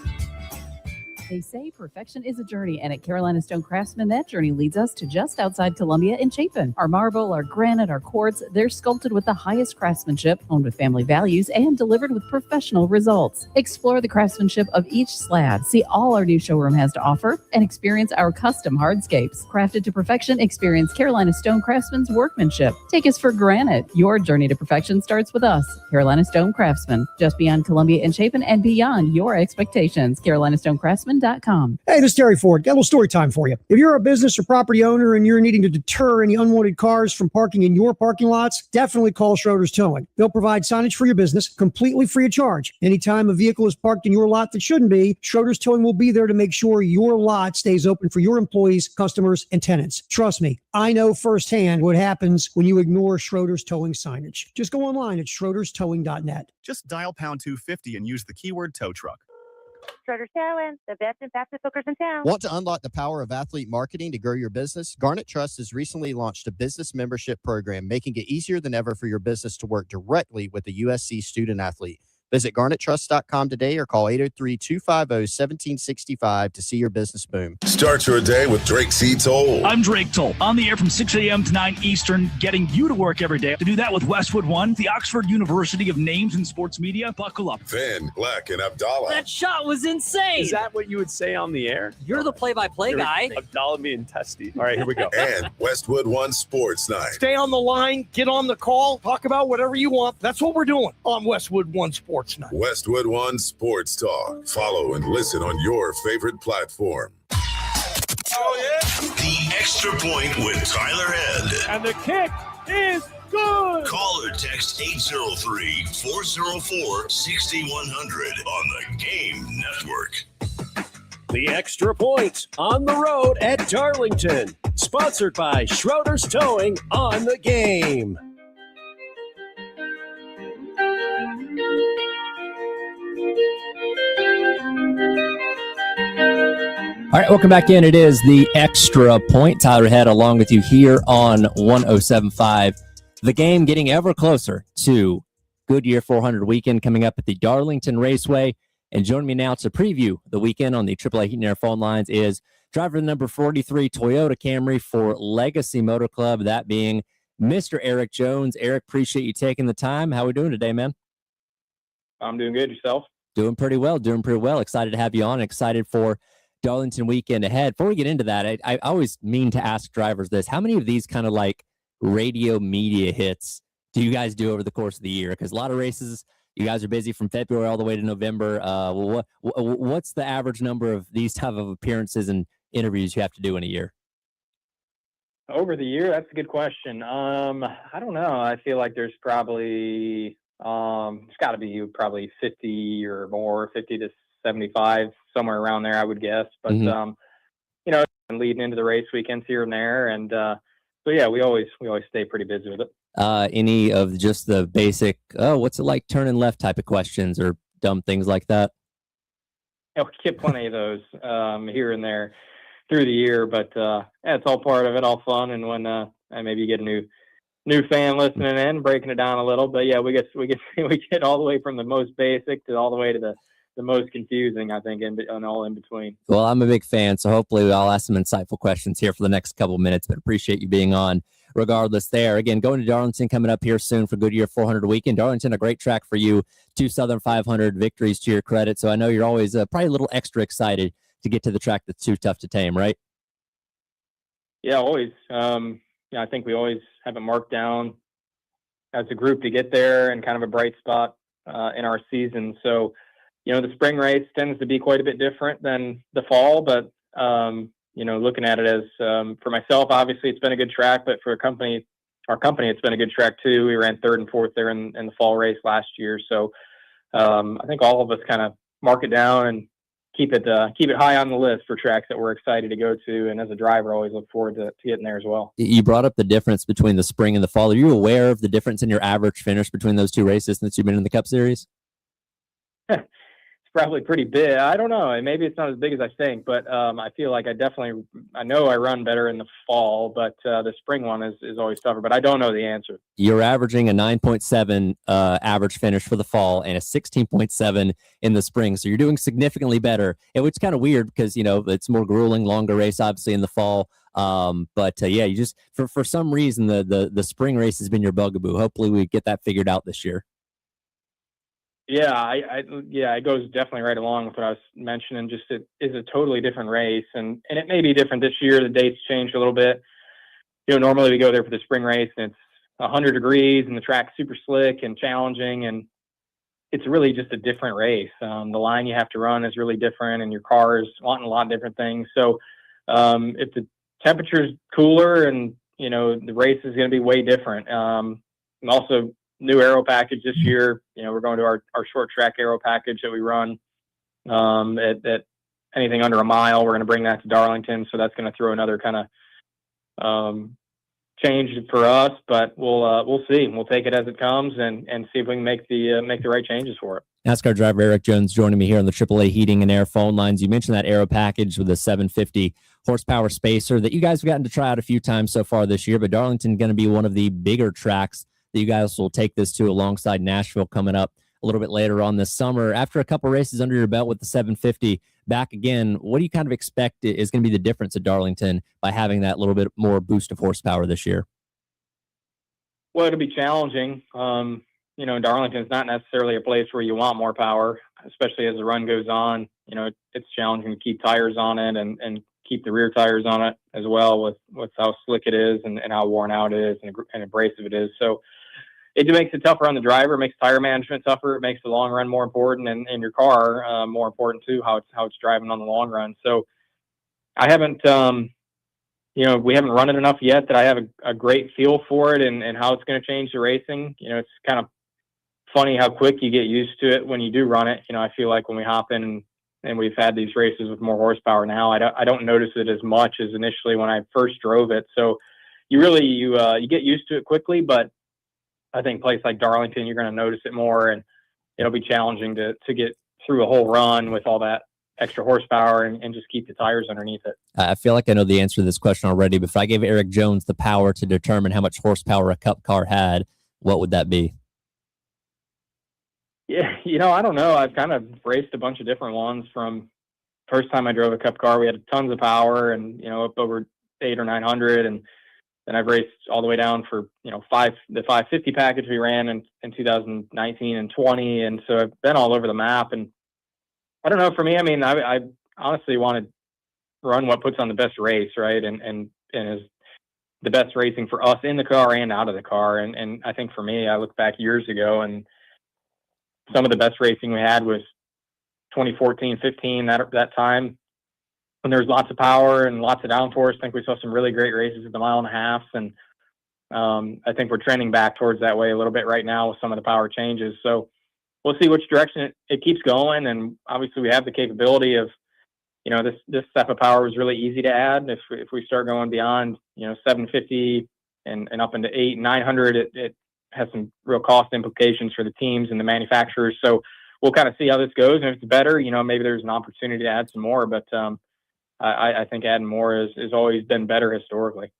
Speaker 19: They say perfection is a journey, and at Carolina Stone Craftsman, that journey leads us to just outside Columbia in Chapin. Our marble, our granite, our quartz, they're sculpted with the highest craftsmanship, honed with family values, and delivered with professional results. Explore the craftsmanship of each slab, see all our new showroom has to offer, and experience our custom hardscapes. Crafted to perfection, experience Carolina Stone Craftsman's workmanship. Take us for granted. Your journey to perfection starts with us. Carolina Stone Craftsman, just beyond Columbia and Chapin and beyond your expectations. CarolinaStoneCraftsman.com. Darlington.com.
Speaker 10: Hey, this is Terry Ford. Got a little story time for you. If you're a business or property owner and you're needing to deter any unwanted cars from parking in your parking lots, definitely call Schroeder's Towing. They'll provide signage for your business completely free of charge. Anytime a vehicle is parked in your lot that shouldn't be, Schroeder's Towing will be there to make sure your lot stays open for your employees, customers, and tenants. Trust me, I know firsthand what happens when you ignore Schroeder's Towing signage. Just go online at schroederstowing.net.
Speaker 28: Just dial pound 250 and use the keyword tow truck.
Speaker 29: Schroeder's Towing, the best and fastest hookers in town.
Speaker 11: Want to unlock the power of athlete marketing to grow your business? Garnet Trust has recently launched a business membership program, making it easier than ever for your business to work directly with a USC student athlete. Visit garnettrust.com today or call 803-250-1765 to see your business boom.
Speaker 3: Start your day with Drake C. Toll.
Speaker 12: I'm Drake Toll, on the air from 6 a.m. to 9 Eastern, getting you to work every day. To do that with Westwood One, the Oxford University of Names in Sports Media. Buckle up.
Speaker 3: Then Black and Abdallah.
Speaker 13: That shot was insane.
Speaker 17: Is that what you would say on the air?
Speaker 13: You're the play-by-play guy.
Speaker 17: Abdallah being testy. All right, here we go.
Speaker 3: And Westwood One Sports Night.
Speaker 20: Stay on the line, get on the call, talk about whatever you want. That's what we're doing on Westwood One Sports Night.
Speaker 3: Westwood One Sports Talk. Follow and listen on your favorite platform.
Speaker 20: Oh, yeah.
Speaker 3: The Extra Point with Tyler Head.
Speaker 20: And the kick is good.
Speaker 3: Call or text 803-404-6100 on the Game Network.
Speaker 4: The Extra Point on the road at Darlington. Sponsored by Schroeder's Towing on the Game.
Speaker 1: All right, welcome back in. It is the Extra Point. Tyler Head along with you here on 107.5. The Game getting ever closer to Goodyear 400 weekend coming up at the Darlington Raceway. And joining me now to preview the weekend on the AAA Heat and Air phone lines is driver number 43 Toyota Camry for Legacy Motor Club, that being Mr. Eric Jones. Eric, appreciate you taking the time. How are we doing today, man?
Speaker 21: I'm doing good. Yourself?
Speaker 1: Doing pretty well. Excited to have you on. Excited for Darlington weekend ahead. Before we get into that, I always mean to ask drivers this. How many of these kind of like radio media hits do you guys do over the course of the year? Because a lot of races, you guys are busy from February all the way to November. What's the average number of these type of appearances and interviews you have to do in a year?
Speaker 21: Over the year, that's a good question. I don't know. I feel like there's probably it's got to be probably 50 or more, 50 to 75, somewhere around there, I would guess. But leading into the race weekends here and there, and so yeah, we always stay pretty busy with it.
Speaker 1: Any of just the basic, what's it like turning left type of questions or dumb things like that?
Speaker 21: Yeah, we get plenty of those here and there through the year, but yeah, it's all part of it, all fun. And when maybe you get a new fan listening in, breaking it down a little, but yeah, we get all the way from the most basic to all the way to the most confusing, I think, and all in between.
Speaker 1: Well, I'm a big fan, so hopefully I'll ask some insightful questions here for the next couple minutes, but appreciate you being on regardless there. Again, going to Darlington coming up here soon for Goodyear 400 weekend. Darlington, a great track for you. 2 Southern 500 victories to your credit, so I know you're always probably a little extra excited to get to the track that's too tough to tame, right?
Speaker 21: Yeah, always. I think we always have it marked down as a group to get there and kind of a bright spot in our season. So, the spring race tends to be quite a bit different than the fall, but, looking at it as, for myself, obviously it's been a good track, but for our company, it's been a good track too. We ran 3rd and 4th there in the fall race last year. So, I think all of us kind of mark it down and keep it high on the list for tracks that we're excited to go to. And as a driver, always look forward to getting there as well.
Speaker 1: You brought up the difference between the spring and the fall. Are you aware of the difference in your average finish between those two races since you've been in the Cup Series?
Speaker 21: Probably pretty big. I don't know. Maybe it's not as big as I think, but I feel like I know I run better in the fall, but the spring one is always tougher, but I don't know the answer.
Speaker 1: You're averaging a 9.7 average finish for the fall and a 16.7 in the spring. So you're doing significantly better. It's kind of weird because, it's more grueling, longer race, obviously in the fall. Yeah, you just, for some reason, the spring race has been your bugaboo. Hopefully we get that figured out this year.
Speaker 21: Yeah, it goes definitely right along with what I was mentioning. Just it is a totally different race, and it may be different this year. The dates changed a little bit. Normally we go there for the spring race, and it's 100 degrees, and the track's super slick and challenging, and it's really just a different race. The line you have to run is really different, and your car is wanting a lot of different things. So if the temperature's cooler, and the race is going to be way different. And also new aero package this year. We're going to our short track aero package that we run at anything under a mile. We're going to bring that to Darlington, so that's going to throw another kind of change for us. But we'll see. We'll take it as it comes and see if we can make the right changes for it.
Speaker 1: NASCAR driver Eric Jones joining me here on the AAA Heating and Air phone lines. You mentioned that aero package with a 750 horsepower spacer that you guys have gotten to try out a few times so far this year, but Darlington going to be one of the bigger tracks that you guys will take this to alongside Nashville coming up a little bit later on this summer. After a couple races under your belt with the 750 back again, what do you kind of expect is going to be the difference at Darlington by having that little bit more boost of horsepower this year?
Speaker 21: Well, it'll be challenging. Darlington's not necessarily a place where you want more power, especially as the run goes on. It's challenging to keep tires on it and keep the rear tires on it as well with how slick it is and how worn out it is and abrasive it is. So it makes it tougher on the driver. It makes tire management tougher. It makes the long run more important, and your car more important too, how it's driving on the long run. So I haven't, we haven't run it enough yet that I have a great feel for it and how it's going to change the racing. It's kind of funny how quick you get used to it when you do run it. I feel like when we hop in and we've had these races with more horsepower now, I don't notice it as much as initially when I first drove it. So you get used to it quickly, but I think a place like Darlington, you're going to notice it more, and it'll be challenging to get through a whole run with all that extra horsepower and just keep the tires underneath it.
Speaker 1: I feel like I know the answer to this question already, but if I gave Eric Jones the power to determine how much horsepower a Cup car had, what would that be?
Speaker 21: Yeah, I don't know. I've kind of raced a bunch of different ones. From first time I drove a Cup car, we had tons of power and, up over 800 or 900. And then I've raced all the way down for, the 550 package we ran in 2019 and 20. And so I've been all over the map. And I don't know, for me, I honestly want to run what puts on the best race, right? And is the best racing for us in the car and out of the car. And I think for me, I look back years ago, and some of the best racing we had was 2014, 15, that time when there was lots of power and lots of downforce. I think we saw some really great races at the 1.5 miles. And I think we're trending back towards that way a little bit right now with some of the power changes. So we'll see which direction it keeps going. And obviously we have the capability of, this type of power was really easy to add. If we start going beyond, 750 and up into 800 and 900, it has some real cost implications for the teams and the manufacturers. So we'll kind of see how this goes. And if it's better, maybe there's an opportunity to add some more, but I think adding more has always been better historically.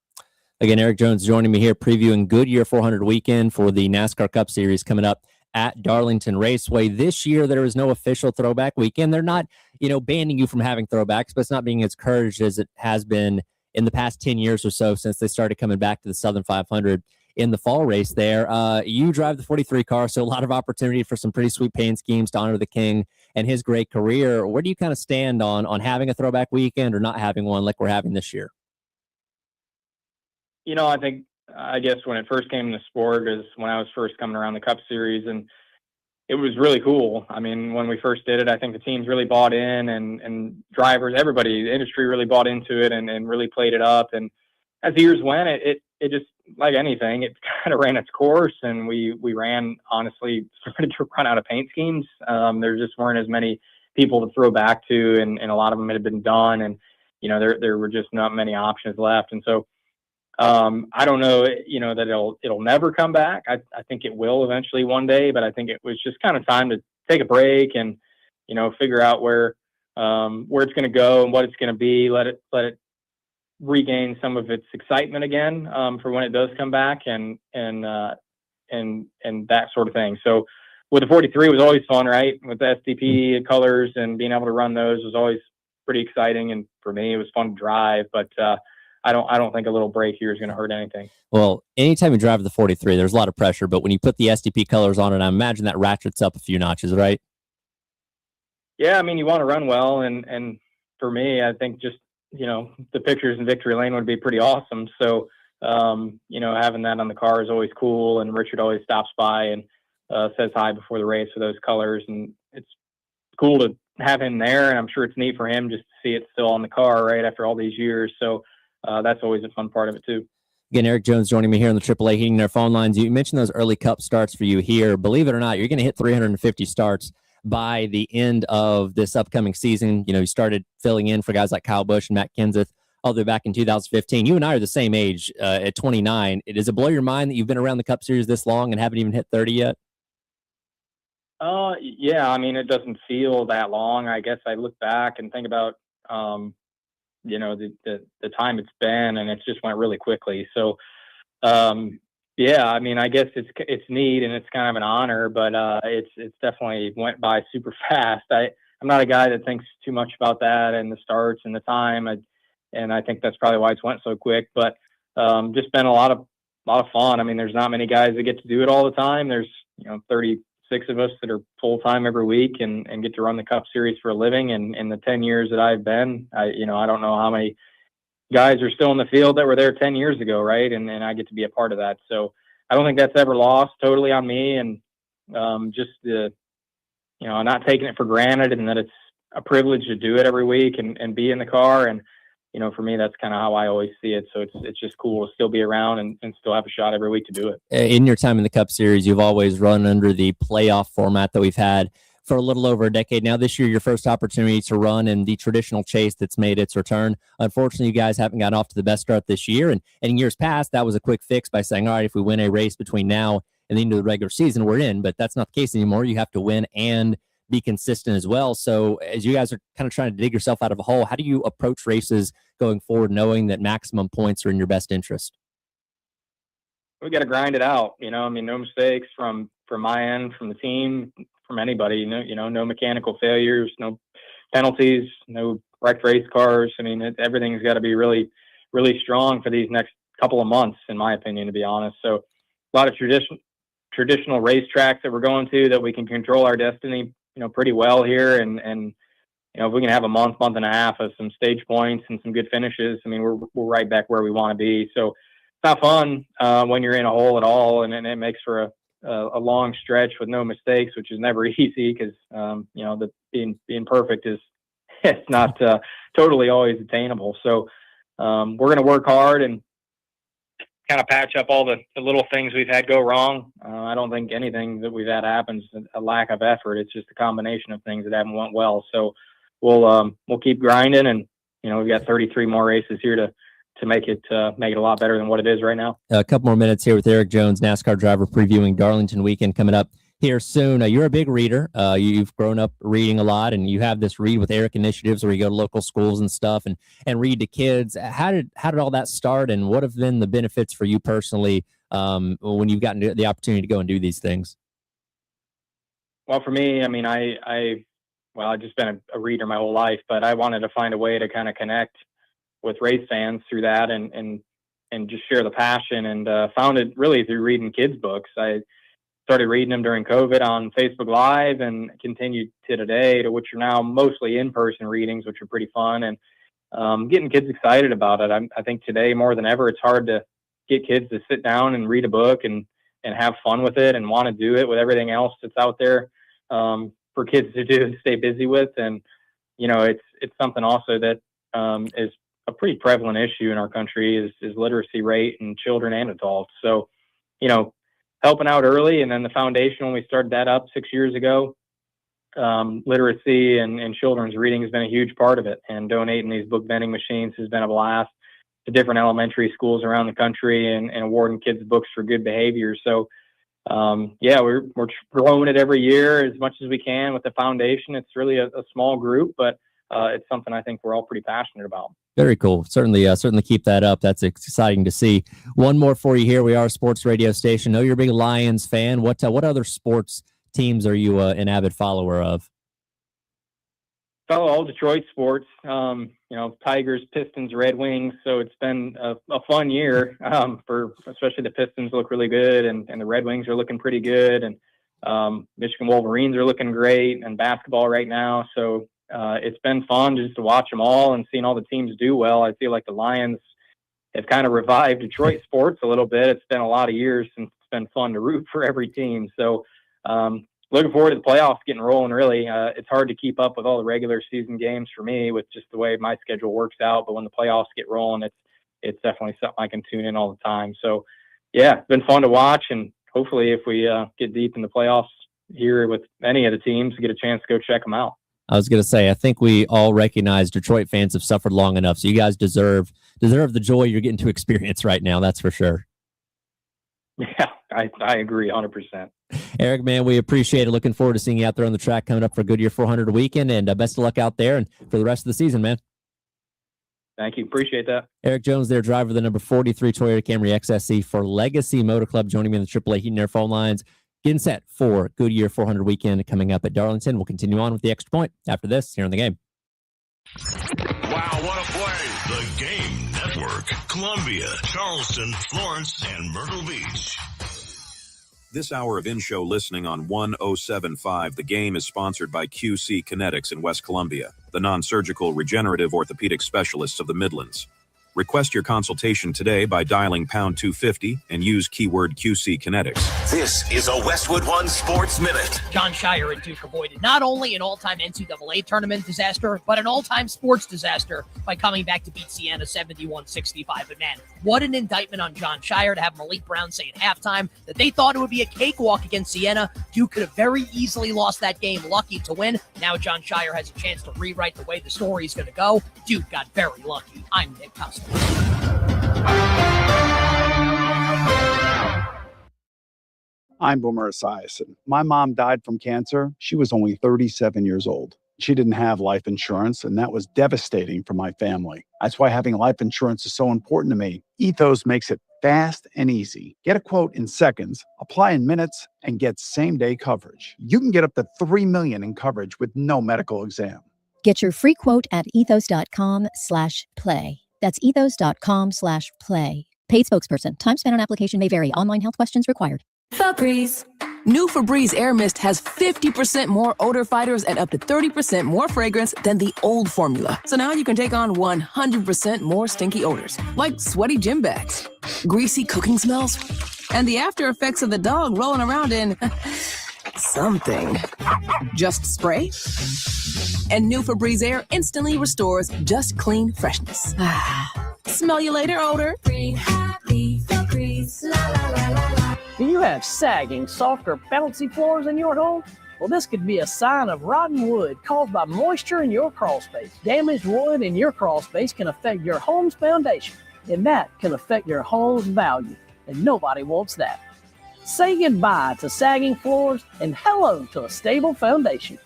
Speaker 1: Again, Eric Jones joining me here previewing Goodyear 400 weekend for the NASCAR Cup Series coming up at Darlington Raceway. This year, there is no official throwback weekend. They're not, banning you from having throwbacks, but it's not being as encouraged as it has been in the past 10 years or so since they started coming back to the Southern 500 in the fall race there. You drive the 43 car, so a lot of opportunity for some pretty sweet paint schemes to honor the King and his great career. Where do you kind of stand on having a throwback weekend or not having one like we're having this year?
Speaker 21: I guess when it first came in the sport is when I was first coming around the Cup Series, and it was really cool. When we first did it, I think the teams really bought in, and drivers, everybody, the industry really bought into it and really played it up. And as the years went, it just, like anything, it kind of ran its course, and we ran, honestly, started to run out of paint schemes. There just weren't as many people to throw back to, and a lot of them had been done, and there were just not many options left. And so I don't know, that it'll never come back. I think it will eventually one day, but I think it was just kind of time to take a break and, figure out where it's going to go and what it's going to be. Let it regain some of its excitement again for when it does come back and that sort of thing. So with the 43, it was always fun, right? With the SDP colors and being able to run those was always pretty exciting. And for me, it was fun to drive, but I don't think a little break here is going to hurt anything.
Speaker 1: Well, anytime you drive the 43, there's a lot of pressure, but when you put the SDP colors on it, I imagine that ratchets up a few notches, right?
Speaker 21: Yeah, you want to run well, and for me, I think just, the pictures in Victory Lane would be pretty awesome. So, having that on the car is always cool, and Richard always stops by and says hi before the race with those colors, and it's cool to have him there. And I'm sure it's neat for him just to see it still on the car right after all these years. So that's always a fun part of it too.
Speaker 1: Again, Eric Jones joining me here on the AAA Heating Their phone lines. You mentioned those early Cup starts for you here. Believe it or not, you're going to hit 350 starts by the end of this upcoming season. You started filling in for guys like Kyle Busch and Matt Kenseth all the way back in 2015. You and I are the same age at 29. Does it blow your mind that you've been around the Cup Series this long and haven't even hit 30 yet?
Speaker 21: Yeah, I mean, it doesn't feel that long. I guess I look back and think about, the time it's been, and it's just went really quickly. So, yeah, I mean, I guess it's neat and it's kind of an honor, but it's definitely went by super fast. I'm not a guy that thinks too much about that and the starts and the time, and I think that's probably why it's went so quick. But just been a lot of fun. I mean, there's not many guys that get to do it all the time. There's 36 of us that are full time every week and get to run the Cup Series for a living. And in the 10 years that I've been, I don't know how many guys are still in the field that were there 10 years ago, right? And I get to be a part of that. So I don't think that's ever lost totally on me. And just the, not taking it for granted, and that it's a privilege to do it every week and be in the car. And for me, that's kind of how I always see it. So it's just cool to still be around and still have a shot every week to do it.
Speaker 1: In your time in the Cup Series, you've always run under the playoff format that we've had for a little over a decade now. This year, your first opportunity to run in the traditional chase that's made its return. Unfortunately, you guys haven't gotten off to the best start this year. And in years past, that was a quick fix by saying, all right, if we win a race between now and the end of the regular season, we're in. But that's not the case anymore. You have to win and be consistent as well. So as you guys are kind of trying to dig yourself out of a hole, how do you approach races going forward, knowing that maximum points are in your best interest?
Speaker 21: We got to grind it out. No mistakes from my end, from the team, from anybody. No mechanical failures, no penalties, no wrecked race cars. I mean, everything's got to be really, really strong for these next couple of months, in my opinion, to be honest. So a lot of traditional racetracks that we're going to that we can control our destiny, pretty well here. And if we can have a month and a half of some stage points and some good finishes, I mean, we're right back where we want to be. So it's not fun when you're in a hole at all, and it makes for a long stretch with no mistakes, which is never easy because the being perfect is it's not totally always attainable. So we're going to work hard and kind of patch up all the little things we've had go wrong. I don't think anything that we've had happens a lack of effort. It's just a combination of things that haven't went well. So we'll keep grinding, and we've got 33 more races here to make it a lot better than what it is right now.
Speaker 1: A couple more minutes here with Eric Jones, NASCAR driver, previewing Darlington weekend coming up here soon. You're a big reader. You've grown up reading a lot, and you have this Read with Eric initiatives where you go to local schools and stuff and read to kids. How did all that start, and what have been the benefits for you personally when you've gotten the opportunity to go and do these things?
Speaker 21: Well, for me, I mean, I've just been a reader my whole life, but I wanted to find a way to kind of connect with race fans through that and just share the passion, and found it really through reading kids' books. I started reading them during COVID on Facebook Live and continued to today, to which are now mostly in-person readings, which are pretty fun, and getting kids excited about it. I think today more than ever, it's hard to get kids to sit down and read a book and have fun with it and want to do it with everything else that's out there for kids to do and stay busy with. And, it's something also that is a pretty prevalent issue in our country is literacy rate in children and adults. So, helping out early, and then the foundation, when we started that up 6 years ago, literacy and children's reading has been a huge part of it, and donating these book vending machines has been a blast to different elementary schools around the country and awarding kids books for good behavior. So, we're growing it every year as much as we can with the foundation. It's really a small group, but it's something I think we're all pretty passionate about.
Speaker 1: Very cool. Certainly keep that up. That's exciting to see. One more for you here. We are a sports radio station. I know you're a big Lions fan. What other sports teams are you an avid follower of?
Speaker 21: Follow all Detroit sports. Tigers, Pistons, Red Wings. So it's been a fun year for especially the Pistons look really good, and the Red Wings are looking pretty good, and Michigan Wolverines are looking great, and basketball right now. So it's been fun just to watch them all and seeing all the teams do well. I feel like the Lions have kind of revived Detroit sports a little bit. It's been a lot of years since it's been fun to root for every team. So looking forward to the playoffs getting rolling, really. It's hard to keep up with all the regular season games for me with just the way my schedule works out. But when the playoffs get rolling, it's definitely something I can tune in all the time. So, yeah, it's been fun to watch. And hopefully if we get deep in the playoffs here with any of the teams, get a chance to go check them out.
Speaker 1: I was going to say, I think we all recognize Detroit fans have suffered long enough, so you guys deserve the joy you're getting to experience right now. That's for sure.
Speaker 21: Yeah, I agree 100%.
Speaker 1: Eric, man, we appreciate it. Looking forward to seeing you out there on the track coming up for Goodyear 400 weekend, and best of luck out there and for the rest of the season, man.
Speaker 21: Thank you. Appreciate that.
Speaker 1: Eric Jones there, driver of the number 43 Toyota Camry XSE for Legacy Motor Club, joining me on the AAA Heat and Air phone lines. Getting set for Goodyear 400 weekend coming up at Darlington. We'll continue on with the Extra Point after this here on The Game.
Speaker 3: Wow, what a play. The Game Network. Columbia, Charleston, Florence, and Myrtle Beach.
Speaker 5: This hour of in-show listening on 1075 The Game is sponsored by QC Kinetics in West Columbia, the non-surgical regenerative orthopedic specialists of the Midlands. Request your consultation today by dialing pound 250 and use keyword QC Kinetics.
Speaker 3: This is a Westwood One Sports Minute.
Speaker 6: John Shire and Duke avoided not only an all-time NCAA tournament disaster, but an all-time sports disaster by coming back to beat Siena 71-65. But man, what an indictment on John Shire to have Malik Brown say at halftime that they thought it would be a cakewalk against Siena. Duke could have very easily lost that game, lucky to win. Now John Shire has a chance to rewrite the way the story is going to go. Duke got very lucky. I'm Nick Costa.
Speaker 18: I'm Boomer Esiason. My mom died from cancer. She was only 37 years old. She didn't have life insurance, and that was devastating for my family. That's why having life insurance is so important to me. Ethos makes it fast and easy. Get a quote in seconds, apply in minutes, and get same-day coverage. You can get up to $3 million in coverage with no medical exam.
Speaker 22: Get your free quote at ethos.com/play. That's ethos.com/play. Paid spokesperson. Time spent on application may vary. Online health questions required.
Speaker 23: Febreze. New Febreze Air Mist has 50% more odor fighters and up to 30% more fragrance than the old formula. So now you can take on 100% more stinky odors, like sweaty gym bags, greasy cooking smells, and the after effects of the dog rolling around in something. Just spray, and new Febreze Air instantly restores just clean freshness. Smell you later, odor.
Speaker 24: Breathe happy Febreze. La la la la la.
Speaker 25: Do you have sagging, soft, or bouncy floors in your home? Well, this could be a sign of rotten wood caused by moisture in your crawl space. Damaged wood in your crawl space can affect your home's foundation, and that can affect your home's value, and nobody wants that. Say goodbye to sagging floors and hello to a stable foundation.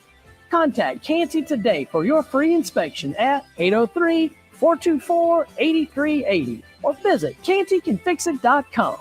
Speaker 25: Contact Canty today for your free inspection at 803-424-8380 or visit cantycanfixit.com.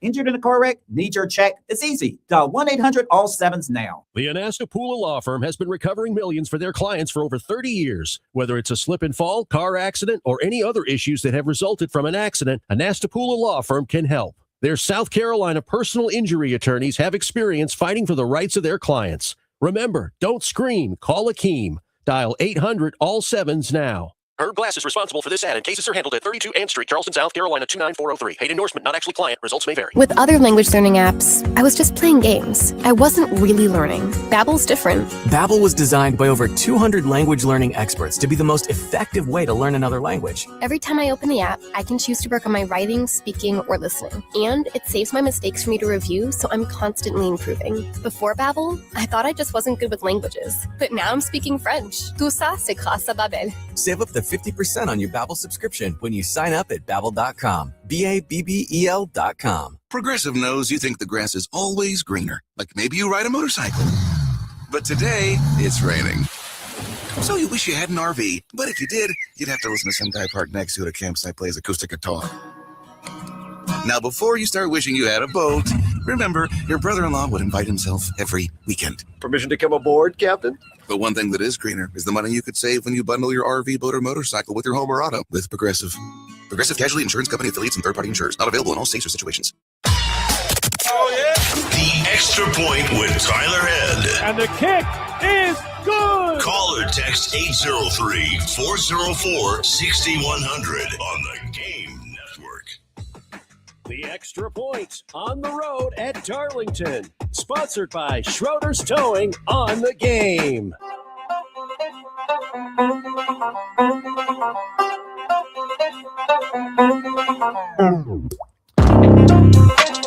Speaker 26: Injured in a car wreck? Need your check? It's easy. Dial 1-800-ALL-7s now.
Speaker 4: The Anastapula Law Firm has been recovering millions for their clients for over 30 years. Whether it's a slip and fall, car accident, or any other issues that have resulted from an accident, Anastapula Law Firm can help. Their South Carolina personal injury attorneys have experience fighting for the rights of their clients. Remember, don't scream. Call Akeem. Dial 800-ALL-7s now.
Speaker 27: Herb Glass is responsible for this ad, and cases are handled at 32 Ann Street, Charleston, South Carolina, 29403. Paid endorsement, not actually client. Results may vary.
Speaker 28: With other language learning apps, I was just playing games. I wasn't really learning. Babbel's different.
Speaker 29: Babbel was designed by over 200 language learning experts to be the most effective way to learn another language.
Speaker 28: Every time I open the app, I can choose to work on my writing, speaking, or listening. And it saves my mistakes for me to review, so I'm constantly improving. Before Babbel, I thought I just wasn't good with languages. But now I'm speaking French. Tout ça, c'est grâce à Babbel.
Speaker 29: Save up to 50% on your Babbel subscription when you sign up at Babbel.com. Babbel.com.
Speaker 30: Progressive knows you think the grass is always greener, like maybe you ride a motorcycle. But today, it's raining. So you wish you had an RV, but if you did, you'd have to listen to some guy parked next to it at a campsite plays acoustic guitar. Now, before you start wishing you had a boat, remember, your brother-in-law would invite himself every weekend.
Speaker 31: Permission to come aboard, Captain?
Speaker 30: But one thing that is greener is the money you could save when you bundle your RV, boat, or motorcycle with your home or auto with Progressive. Progressive Casualty Insurance Company affiliates and third-party insurers. Not available in all states or situations.
Speaker 3: Oh, yeah. The Extra Point with Tyler Head.
Speaker 32: And the kick is good.
Speaker 3: Call or text 803-404-6100 on the Game Network.
Speaker 4: The Extra Point on the road at Darlington. Sponsored by Schroeder's Towing on the Game.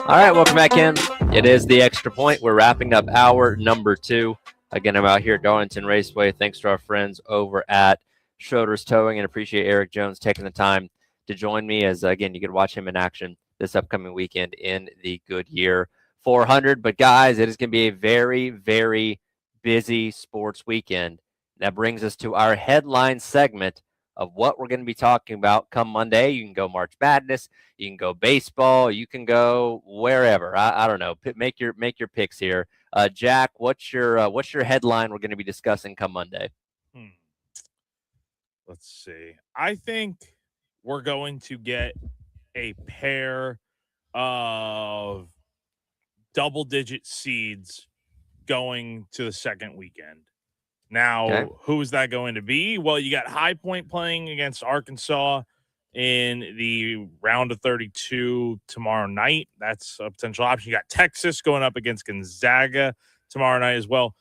Speaker 1: All right, welcome back in. It is the Extra Point. We're wrapping up hour number 2. Again, I'm out here at Darlington Raceway. Thanks to our friends over at Schroeder's Towing, and appreciate Eric Jones taking the time to join me as, again, you can watch him in action this upcoming weekend in the Goodyear 400. But, guys, it is going to be a very, very busy sports weekend. That brings us to our headline segment of what we're going to be talking about come Monday. You can go March Madness, you can go baseball, you can go wherever. I don't know. Make your picks here. Jack, what's your headline we're going to be discussing come Monday?
Speaker 2: Let's see. I think we're going to get a pair of double-digit seeds going to the second weekend. Now, Who is that going to be? Well, you got High Point playing against Arkansas in the round of 32 tomorrow night. That's a potential option. You got Texas going up against Gonzaga tomorrow night as well.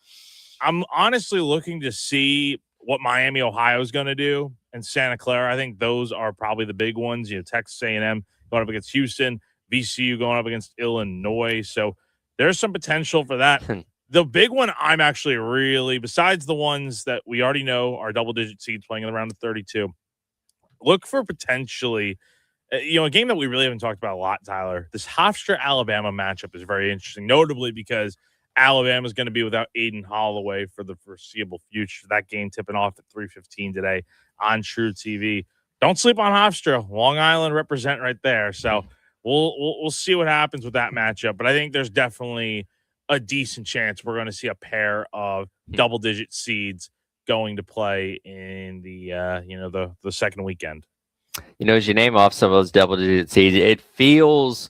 Speaker 2: I'm honestly looking to see what Miami, Ohio is going to do, and Santa Clara. I think those are probably the big ones. Texas A&M going up against Houston, VCU going up against Illinois. So there's some potential for that. The big one I'm actually really, besides the ones that we already know are double-digit seeds playing in the round of 32, look for potentially, a game that we really haven't talked about a lot, Tyler. This Hofstra-Alabama matchup is very interesting, notably because Alabama is going to be without Aiden Holloway for the foreseeable future. That game tipping off at 3:15 today on True TV. Don't sleep on Hofstra. Long Island represent right there. So we'll see what happens with that matchup. But I think there's definitely a decent chance we're going to see a pair of double-digit seeds going to play in the second weekend.
Speaker 1: As you name off some of those double-digit seeds, it feels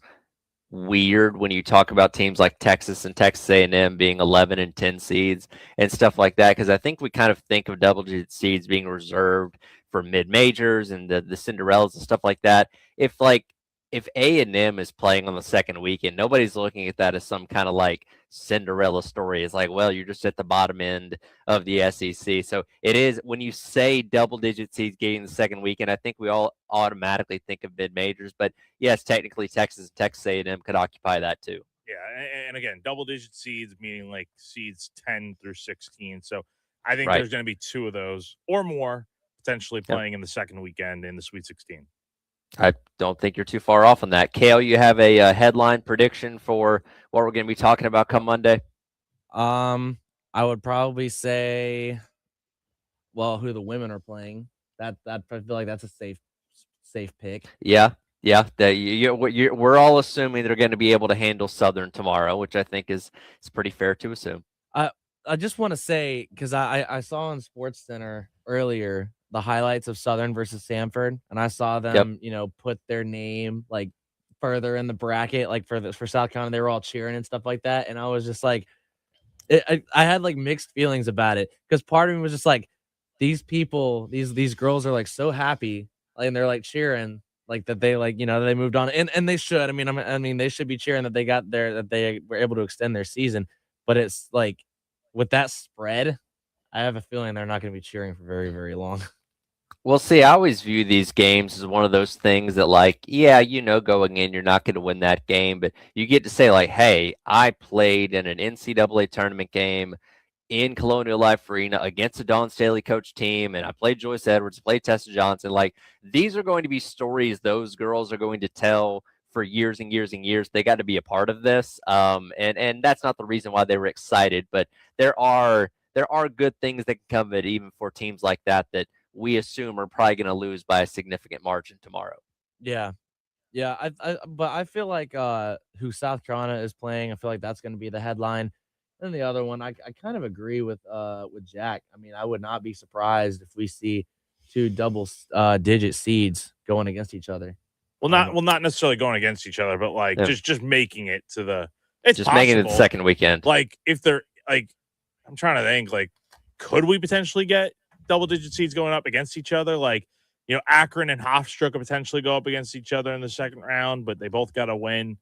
Speaker 1: weird when you talk about teams like Texas and Texas A&M being 11 and 10 seeds and stuff like that, because I think we kind of think of double-digit seeds being reserved for mid-majors and the Cinderellas and stuff like that. If A&M is playing on the second weekend, nobody's looking at that as some kind of like Cinderella story. It's like, well, you're just at the bottom end of the SEC. So it is, when you say double-digit seeds getting the second weekend, I think we all automatically think of mid-majors. But yes, technically Texas and Texas A&M could occupy that too.
Speaker 2: Yeah, and again, double-digit seeds, meaning like seeds 10 through 16. So I think
Speaker 1: Right.
Speaker 2: there's going to be 2 of those or more potentially playing in the second weekend in the Sweet 16.
Speaker 1: I don't think you're too far off on that. Kale, you have a headline prediction for what we're going to be talking about come Monday?
Speaker 7: I would probably say, who the women are playing. That I feel like that's a safe pick.
Speaker 1: Yeah. We're all assuming they're going to be able to handle Southern tomorrow, which I think is pretty fair to assume.
Speaker 7: I just want to say, because I saw on Sports Center earlier the highlights of Southern versus Samford, and I saw them, put their name like further in the bracket, like for South Carolina. They were all cheering and stuff like that, and I was just like, I had like mixed feelings about it, because part of me was just like, these people, these girls are like so happy, and they're like cheering, like that they they moved on, and they should. I mean, they should be cheering that they got there, that they were able to extend their season. But it's like, with that spread, I have a feeling they're not going to be cheering for very, very long.
Speaker 1: Well, see, I always view these games as one of those things that, like, yeah, going in, you're not going to win that game, but you get to say, like, hey, I played in an NCAA tournament game in Colonial Life Arena against a Dawn Staley coach team, and I played Joyce Edwards, played Tessa Johnson. Like, these are going to be stories those girls are going to tell for years and years and years. They got to be a part of this, and that's not the reason why they were excited, but there are good things that can come of it, even for teams like that we assume are probably going to lose by a significant margin tomorrow.
Speaker 7: Yeah. But I feel like who South Carolina is playing, I feel like that's going to be the headline. And the other one, I kind of agree with Jack. I mean, I would not be surprised if we see 2 double-digit seeds going against each other.
Speaker 2: Well, not necessarily going against each other, but like just making it to the. It's
Speaker 1: just making it the second weekend.
Speaker 2: Like, if they're like, I'm trying to think, like, could we potentially get double-digit seeds going up against each other? Like, Akron and Hofstra could potentially go up against each other in the second round, but they both got to win.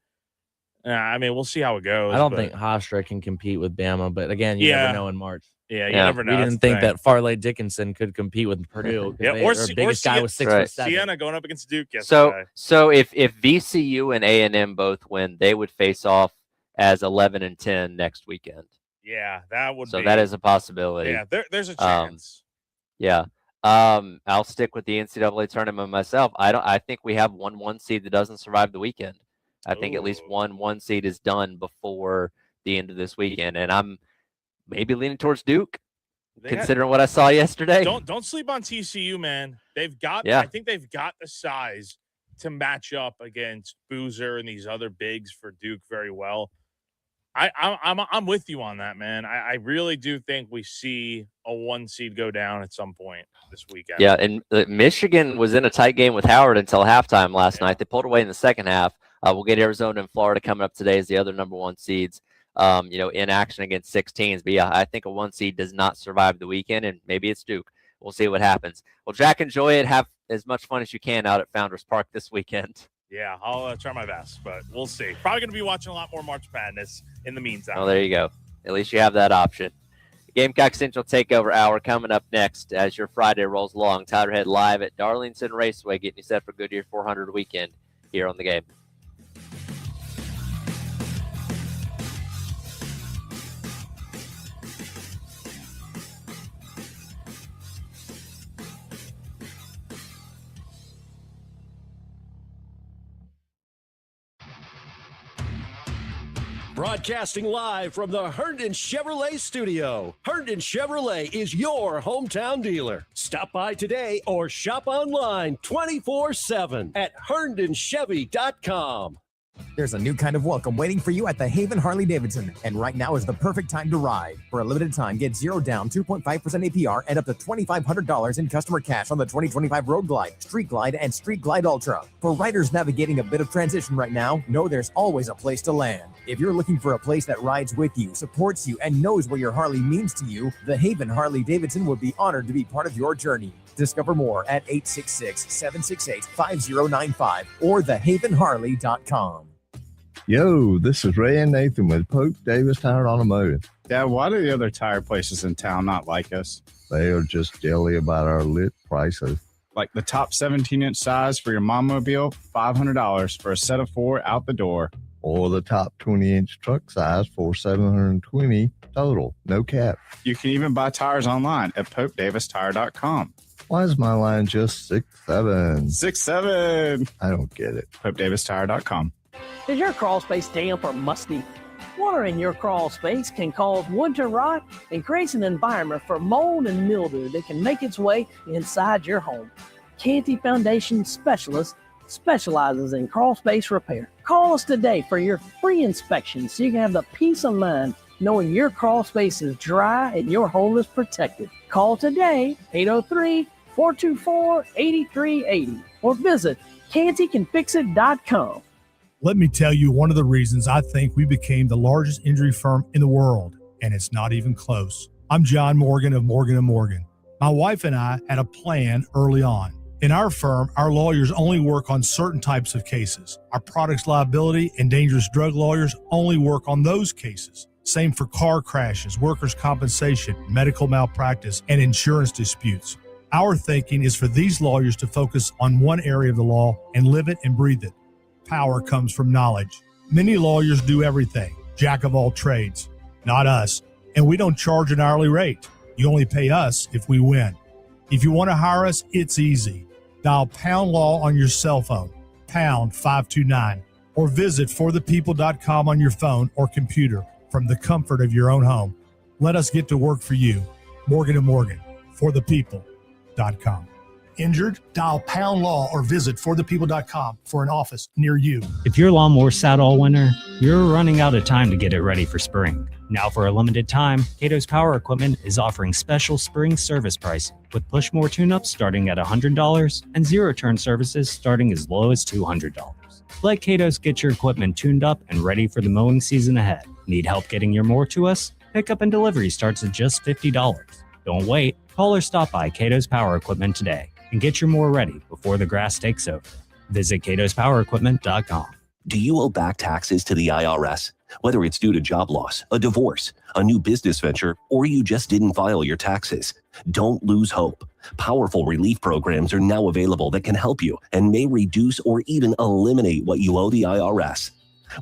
Speaker 2: We'll see how it goes.
Speaker 7: I don't think Hofstra can compete with Bama, but again, you never know in March.
Speaker 2: Yeah, you never know.
Speaker 7: We didn't think that Farley Dickinson could compete with Purdue.
Speaker 2: Or
Speaker 7: biggest guy was 6'7".
Speaker 2: Siena going up against Duke yesterday.
Speaker 1: So if VCU and A&M both win, they would face off as 11-10 next weekend.
Speaker 2: Yeah, that would.
Speaker 1: So that is a possibility.
Speaker 2: Yeah, there's a chance.
Speaker 1: I'll stick with the NCAA tournament myself. I think we have one seed that doesn't survive the weekend. I think at least one seed is done before the end of this weekend, and I'm maybe leaning towards Duke, considering what I saw yesterday.
Speaker 2: Don't sleep on TCU, man. I think they've got the size to match up against Boozer and these other bigs for Duke very well. I'm with you on that, man. I really do think we see a 1 seed go down at some point this weekend.
Speaker 1: Yeah, and Michigan was in a tight game with Howard until halftime last night. They pulled away in the second half. We'll get Arizona and Florida coming up today as the other number 1 seeds, in action against 16s. But yeah, I think a 1 seed does not survive the weekend, and maybe it's Duke. We'll see what happens. Well, Jack, enjoy it. Have as much fun as you can out at Founders Park this weekend.
Speaker 2: Yeah, I'll try my best, but we'll see. Probably going to be watching a lot more March Madness in the meantime.
Speaker 1: Oh, there you go. At least you have that option. Gamecock Central Takeover Hour coming up next as your Friday rolls along. Tyler Head live at Darlington Raceway, getting you set for Goodyear 400 weekend here on the game.
Speaker 4: Broadcasting live from the Herndon Chevrolet studio. Herndon Chevrolet is your hometown dealer. Stop by today or shop online 24/7 at herndonchevy.com.
Speaker 8: There's a new kind of welcome waiting for you at the Haven Harley-Davidson, and right now is the perfect time to ride. For a limited time, get 0 down, 2.5% APR, and up to $2,500 in customer cash on the 2025 Road Glide, Street Glide, and Street Glide Ultra. For riders navigating a bit of transition right now, know there's always a place to land. If you're looking for a place that rides with you, supports you, and knows what your Harley means to you, the Haven Harley-Davidson would be honored to be part of your journey. Discover more at 866-768-5095 or thehavenharley.com.
Speaker 9: Yo, this is Ray and Nathan with Pope Davis Tire Automotive.
Speaker 10: Dad, why do the other tire places in town not like us?
Speaker 9: They are just jelly about our lit prices.
Speaker 10: Like the top 17-inch size for your Mommobile, $500 for a set of 4 out the door.
Speaker 9: Or the top 20-inch truck size for $720 total, no cap.
Speaker 10: You can even buy tires online at popedavistire.com.
Speaker 9: Why is my line just 6'7"?
Speaker 10: 6'7".
Speaker 9: I don't get it.
Speaker 10: popedavistire.com.
Speaker 25: Is your crawl space damp or musty? Water in your crawl space can cause wood to rot and creates an environment for mold and mildew that can make its way inside your home. Canty Foundation Specialist specializes in crawl space repair. Call us today for your free inspection so you can have the peace of mind knowing your crawl space is dry and your home is protected. Call today, 803-424-8380, or visit cantycanfixit.com.
Speaker 11: Let me tell you one of the reasons I think we became the largest injury firm in the world, and it's not even close. I'm John Morgan of Morgan & Morgan. My wife and I had a plan early on. In our firm, our lawyers only work on certain types of cases. Our products liability and dangerous drug lawyers only work on those cases. Same for car crashes, workers' compensation, medical malpractice, and insurance disputes. Our thinking is for these lawyers to focus on one area of the law and live it and breathe it. Power comes from knowledge. Many lawyers do everything, jack of all trades. Not us, and we don't charge an hourly rate. You only pay us if we win. If you want to hire us, it's easy. Dial Pound Law on your cell phone, pound 529, or visit forthepeople.com on your phone or computer from the comfort of your own home. Let us get to work for you. Morgan & Morgan, forthepeople.com. Injured? Dial Pound Law or visit forthepeople.com for an office near you.
Speaker 12: If your lawnmower sat all winter, you're running out of time to get it ready for spring. Now for a limited time, Cato's Power Equipment is offering special spring service pricing with push more tune-ups starting at $100 and zero-turn services starting as low as $200. Let Cato's get your equipment tuned up and ready for the mowing season ahead. Need help getting your mower to us? Pickup and delivery starts at just $50. Don't wait. Call or stop by Cato's Power Equipment today. and get your mower ready before the grass takes over. Visit CatosPowerEquipment.com.
Speaker 5: Do you owe back taxes to the IRS? Whether it's due to job loss, a divorce, a new business venture, or you just didn't file your taxes, don't lose hope. Powerful relief programs are now available that can help you and may reduce or even eliminate what you owe the IRS.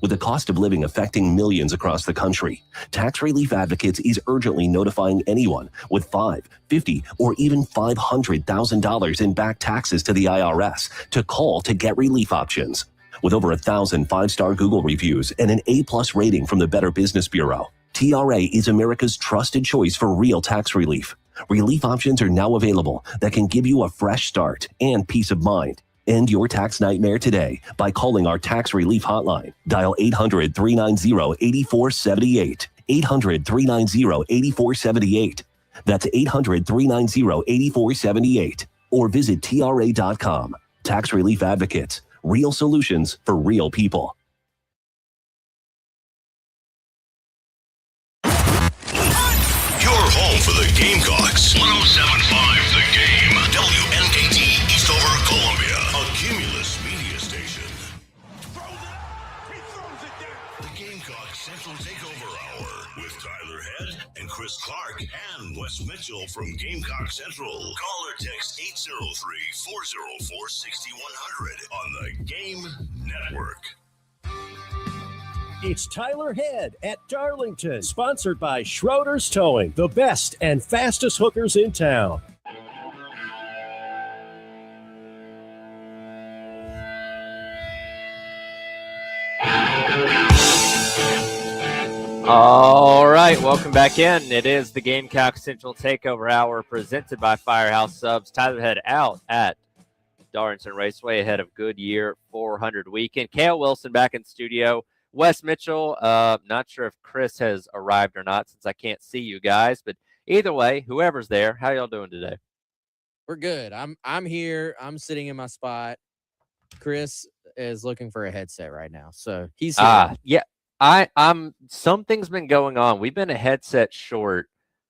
Speaker 5: With the cost of living affecting millions across the country, Tax Relief Advocates is urgently notifying anyone with $5, $50, or even $500,000 in back taxes to the IRS to call to get relief options. With over 1,000 5-star Google reviews and an A+ rating from the Better Business Bureau, TRA is America's trusted choice for real tax relief. Relief options are now available that can give you a fresh start and peace of mind. End your tax nightmare today by calling our tax relief hotline. Dial 800-390-8478. 800-390-8478. That's 800-390-8478. Or visit TRA.com. Tax Relief Advocates. Real solutions for real people.
Speaker 3: Your home for the Gamecocks. 107.5 The Game. WNKT Eastover, Columbia. A Cumulus media station. The Gamecocks Central Takeover Hour with Tyler Head and Chris Clark and Wes Mitchell from Gamecock Central. Call or text 803-404-6100 on the Game Network.
Speaker 4: It's Tyler Head at Darlington, sponsored by Schroeder's Towing, the best and fastest hookers in town.
Speaker 1: All right, welcome back in. It is the Gamecock Central Takeover Hour presented by Firehouse Subs. Tyler Head out at Darlington Raceway ahead of Goodyear 400 weekend. Kale Wilson back in studio. Wes Mitchell, not sure if Chris has arrived or not since I can't see you guys, but either way, whoever's there, how y'all doing today?
Speaker 7: We're good. I'm here. I'm sitting in my spot. Chris is looking for a headset right now, so he's here.
Speaker 1: Yeah. I'm something's been going on. We've been a headset short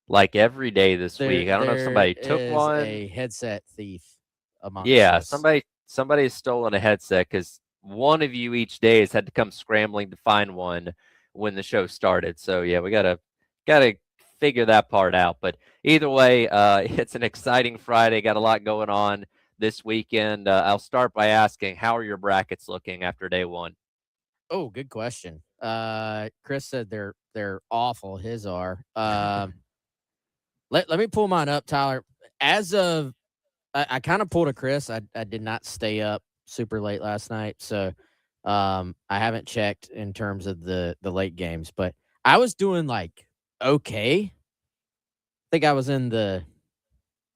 Speaker 1: like every day this week. I don't know if somebody took one.
Speaker 7: A headset thief among
Speaker 1: us.
Speaker 7: us.
Speaker 1: Somebody's stolen a headset because one of you each day has had to come scrambling to find one when the show started. So yeah, we gotta figure that part out. But either way, it's an exciting Friday. Got a lot going on this weekend. I'll start by asking, how are your brackets looking after day one?
Speaker 7: Oh, good question. Chris said they're awful. His are. Let me pull mine up, Tyler. As of I kind of pulled a Chris. I did not stay up super late last night, so I haven't checked in terms of the late games, but I was doing like okay. I think I was in the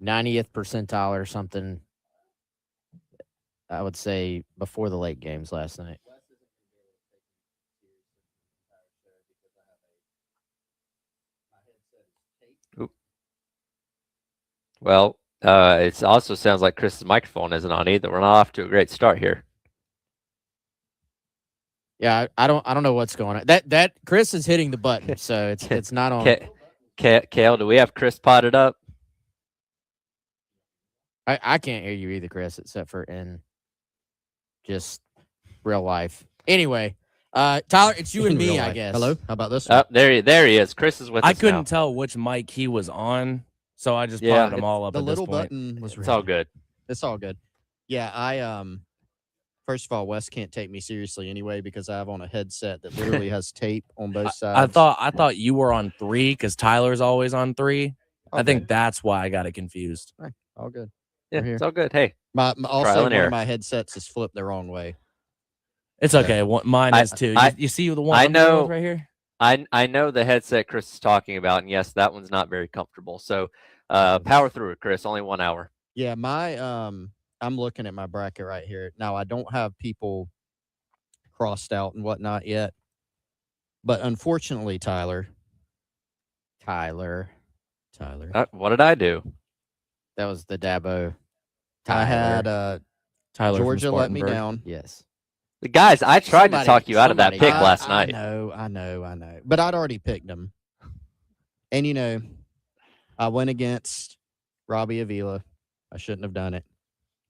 Speaker 7: 90th percentile or something, I would say, before the late games last night.
Speaker 1: Well, it also sounds like Chris's microphone isn't on either. We're not off to a great start here.
Speaker 7: Yeah, I don't know what's going on. That Chris is hitting the button, so it's not on.
Speaker 1: Kale, do we have Chris potted up?
Speaker 7: I can't hear you either, Chris, except for in just real life. Anyway, Tyler, it's you and me, I guess.
Speaker 6: Hello, how about this?
Speaker 1: There he is. Chris is with us
Speaker 6: I couldn't
Speaker 1: now.
Speaker 6: tell which mic he was on, so I just potted them all up. The at little this point. button was.
Speaker 1: It's all good.
Speaker 6: It's all good. Yeah, I First of all, Wes can't take me seriously anyway because I have on a headset that literally has tape on both sides. I thought you were on 3 because Tyler's always on 3. I think that's why I got it confused. Right, all good.
Speaker 1: Yeah, it's all good. Hey,
Speaker 6: also one of my headsets is flipped the wrong way. It's okay. Mine is too. You see the one
Speaker 1: I know
Speaker 6: right here?
Speaker 1: I know the headset Chris is talking about, and yes, that one's not very comfortable. So power through it, Chris. Only 1 hour.
Speaker 6: Yeah, I'm looking at my bracket right here. Now, I don't have people crossed out and whatnot yet. But unfortunately, Tyler.
Speaker 1: What did I do?
Speaker 7: That was the Dabo.
Speaker 6: I had
Speaker 7: Tyler
Speaker 6: Georgia let me down.
Speaker 7: Yes.
Speaker 1: Guys, I tried to talk you out of that pick last night.
Speaker 6: I know. But I'd already picked them. And, I went against Robbie Avila. I shouldn't have done it.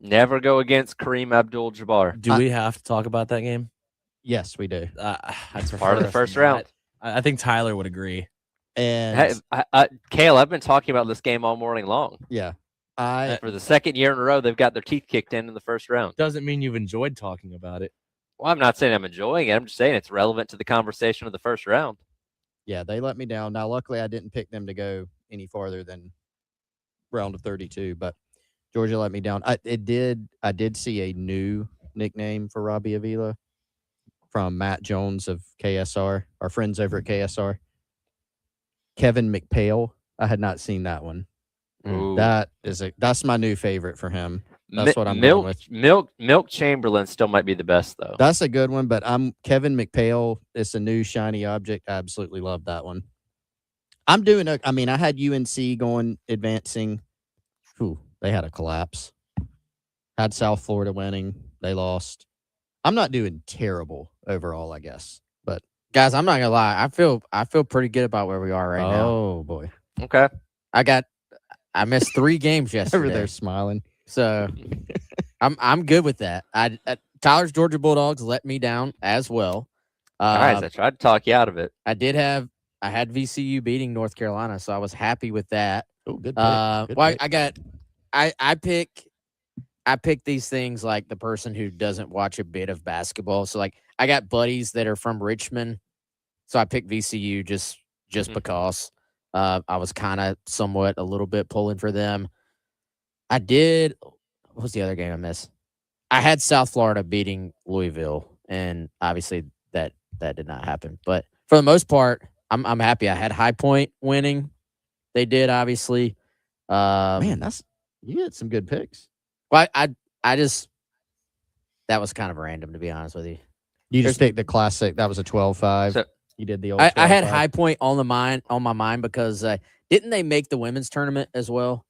Speaker 1: Never go against Kareem Abdul-Jabbar.
Speaker 7: Do we have to talk about that game?
Speaker 6: Yes, we do.
Speaker 1: That's part of the first round.
Speaker 7: I think Tyler would agree.
Speaker 6: And
Speaker 1: Kale, I've been talking about this game all morning long.
Speaker 6: Yeah.
Speaker 1: For the second year in a row, they've got their teeth kicked in the first round.
Speaker 7: Doesn't mean you've enjoyed talking about it.
Speaker 1: Well, I'm not saying I'm enjoying it. I'm just saying it's relevant to the conversation of the first round.
Speaker 6: Yeah, they let me down. Now, luckily, I didn't pick them to go any farther than round of 32, but Georgia let me down. I did see a new nickname for Robbie Avila from Matt Jones of KSR, our friends over at KSR. Kevin McPhail. I had not seen that one.
Speaker 1: Ooh.
Speaker 6: That's my new favorite for him. That's what I'm going with.
Speaker 1: Milk Chamberlain still might be the best though.
Speaker 6: That's a good one, but I'm Kevin McPhail. It's a new shiny object. I absolutely love that one. I'm doing I had UNC advancing. Ooh, they had a collapse. Had South Florida winning. They lost. I'm not doing terrible overall, I guess. But
Speaker 13: guys, I'm not gonna lie. I feel pretty good about where we are right now.
Speaker 6: Oh boy.
Speaker 1: Okay.
Speaker 13: I missed 3 games yesterday.
Speaker 6: Over there smiling.
Speaker 13: So I'm good with that. Tyler's Georgia Bulldogs let me down as well.
Speaker 1: Guys, I tried to talk you out of it.
Speaker 13: I had VCU beating North Carolina, so I was happy with that.
Speaker 6: Oh, good pick.
Speaker 13: I pick these things like the person who doesn't watch a bit of basketball. So like I got buddies that are from Richmond, so I picked VCU just because I was kind of somewhat a little bit pulling for them. What was the other game I missed? I had South Florida beating Louisville, and obviously that did not happen. But for the most part, I'm happy. I had High Point winning. They did, obviously.
Speaker 6: Man, you had some good picks.
Speaker 13: Well, I just that was kind of random, to be honest with you.
Speaker 6: You just picked the classic. That was a 12-5.
Speaker 1: So,
Speaker 6: you did the old.
Speaker 13: I had High Point on my mind because didn't they make the women's tournament as well?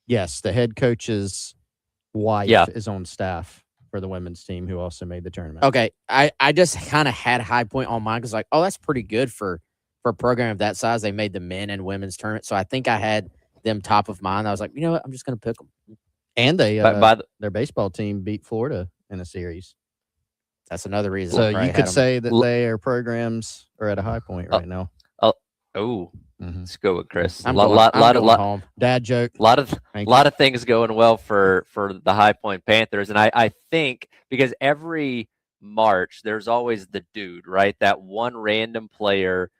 Speaker 6: Yes, the head coach's wife is on staff for the women's team, who also made the tournament.
Speaker 13: Okay, I just kind of had High Point on mine because like, oh, that's pretty good for a program of that size. They made the men and women's tournament, so I think I had them top of mind. I was like, you know what, I'm just gonna pick them.
Speaker 6: And their baseball team beat Florida in a series.
Speaker 13: That's another reason.
Speaker 6: So you could say that their programs are at a high point right now.
Speaker 1: Let's go with Chris.
Speaker 13: I'm going home.
Speaker 6: Dad joke.
Speaker 1: A lot of things going well for the High Point Panthers, and I think because every March there's always the dude, right? That one random player,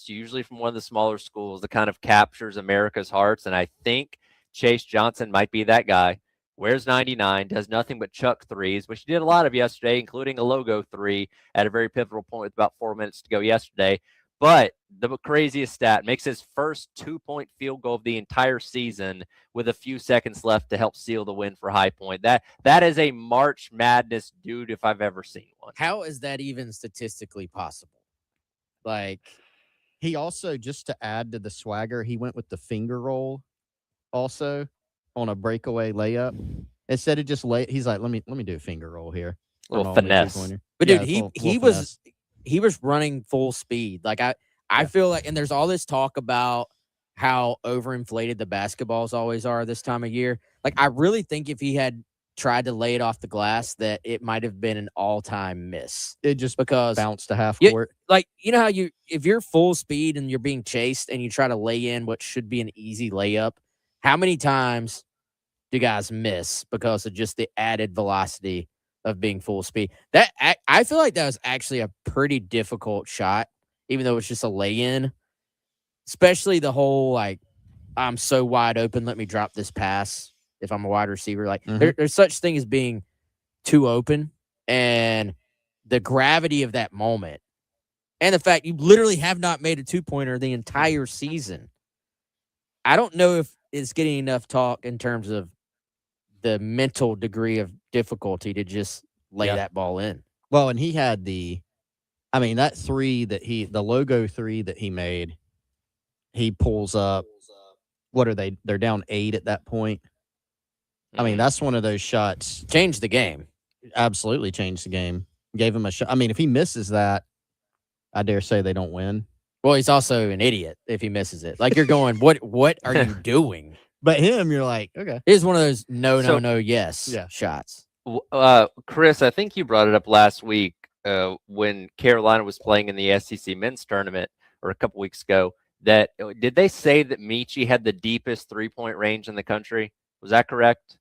Speaker 1: usually from one of the smaller schools, that kind of captures America's hearts, and I think Chase Johnson might be that guy. Wears 99, does nothing but chuck threes, which he did a lot of yesterday, including a logo 3 at a very pivotal point with about 4 minutes to go yesterday. But the craziest stat, makes his first 2-point field goal of the entire season with a few seconds left to help seal the win for High Point. That is a March Madness dude if I've ever seen one.
Speaker 13: How is that even statistically possible? Like,
Speaker 6: he also, just to add to the swagger, he went with the finger roll also on a breakaway layup. Instead of just he's like, let me do a finger roll here.
Speaker 1: A little finesse.
Speaker 13: But dude, he was running full speed. Like I feel like, and there's all this talk about how overinflated the basketballs always are this time of year. Like, I really think if he had tried to lay it off the glass, that it might have been an all-time miss.
Speaker 6: It just
Speaker 13: because
Speaker 6: bounced to half court.
Speaker 13: Like, you know how if you're full speed and you're being chased and you try to lay in what should be an easy layup, how many times do guys miss because of just the added velocity of being full speed? That I feel like that was actually a pretty difficult shot, even though it's just a lay-in. Especially the whole, like, I'm so wide open, let me drop this pass if I'm a wide receiver. Like, there's such thing as being too open, and the gravity of that moment, and the fact you literally have not made a two-pointer the entire season. I don't know if it's getting enough talk in terms of the mental degree of difficulty to just lay that ball in.
Speaker 6: Well, and he had that three the logo 3 that he made, he pulls up. What are they? They're down 8 at that point. I mean, that's one of those shots.
Speaker 13: Changed the game.
Speaker 6: Absolutely changed the game. Gave him a shot. I mean, if he misses that, I dare say they don't win.
Speaker 13: Well, he's also an idiot if he misses it. Like, you're going, what are you doing?
Speaker 6: But him, you're like, okay.
Speaker 13: Here's one of those no, yes shots.
Speaker 1: Chris, I think you brought it up last week when Carolina was playing in the SEC men's tournament, or a couple weeks ago. That did they say that Michi had the deepest 3-point range in the country? Was that correct?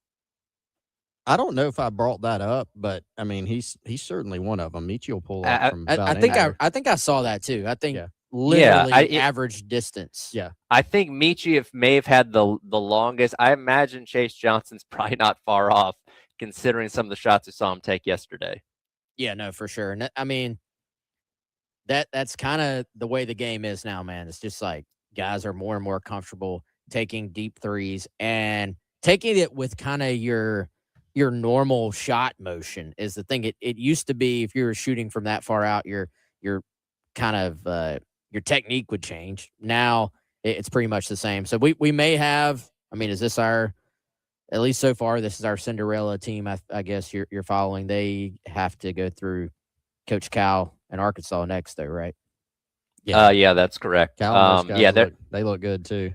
Speaker 6: I don't know if I brought that up, but I mean, he's certainly one of them. Michi will pull up from about
Speaker 13: I think I saw that too. I think literally average distance.
Speaker 6: Yeah,
Speaker 1: I think Michi may have had the longest. I imagine Chase Johnson's probably not far off, considering some of the shots we saw him take yesterday.
Speaker 13: Yeah, no, for sure. And I mean, that's kind of the way the game is now, man. It's just like guys are more and more comfortable taking deep threes and taking it with kind of your normal shot motion is the thing. It used to be if you were shooting from that far out, your kind of your technique would change. Now it's pretty much the same. So we may have. I mean, is this our? At least so far, this is our Cinderella team. I guess you're following. They have to go through Coach Cal in Arkansas next, though, right?
Speaker 1: Yeah, that's correct.
Speaker 6: They look good too.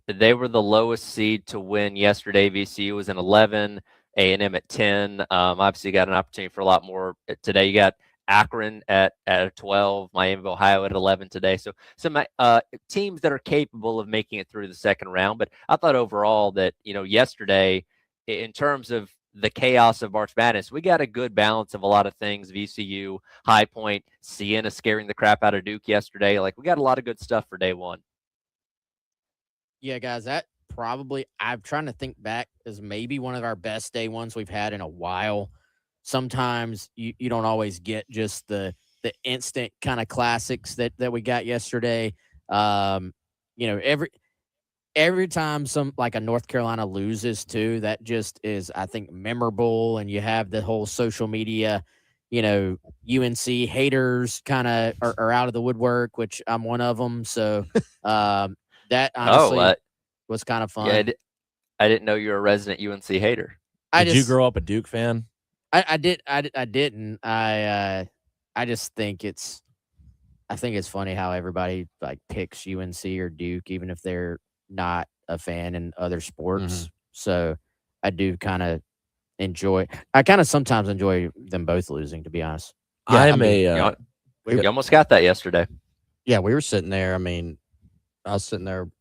Speaker 1: They were the lowest seed to win yesterday. VCU was in 11, A&M at 10. Obviously, you got an opportunity for a lot more today. You got Akron at 12, Miami of Ohio at 11 today. So some teams that are capable of making it through the second round. But I thought overall that, yesterday, in terms of the chaos of March Madness, we got a good balance of a lot of things. VCU, High Point, Siena scaring the crap out of Duke yesterday. Like, we got a lot of good stuff for day one.
Speaker 13: Yeah, guys, that probably, I'm trying to think back, is maybe one of our best day ones we've had in a while. Sometimes you don't always get just the instant kind of classics that we got yesterday. Every time some like a North Carolina loses too, that just is, I think, memorable. And you have the whole social media, UNC haters kind of are out of the woodwork, which I'm one of them. So that honestly was kind of fun.
Speaker 1: Yeah, I didn't know you were a resident UNC hater.
Speaker 7: Did you grow up a Duke fan?
Speaker 13: I didn't. I just think it's funny how everybody like picks UNC or Duke, even if they're not a fan in other sports.
Speaker 6: Mm-hmm.
Speaker 13: So I do kind of I kind of sometimes enjoy them both losing, to be honest.
Speaker 1: Yeah, you almost got that yesterday.
Speaker 6: Yeah, we were sitting there. I mean, I was sitting there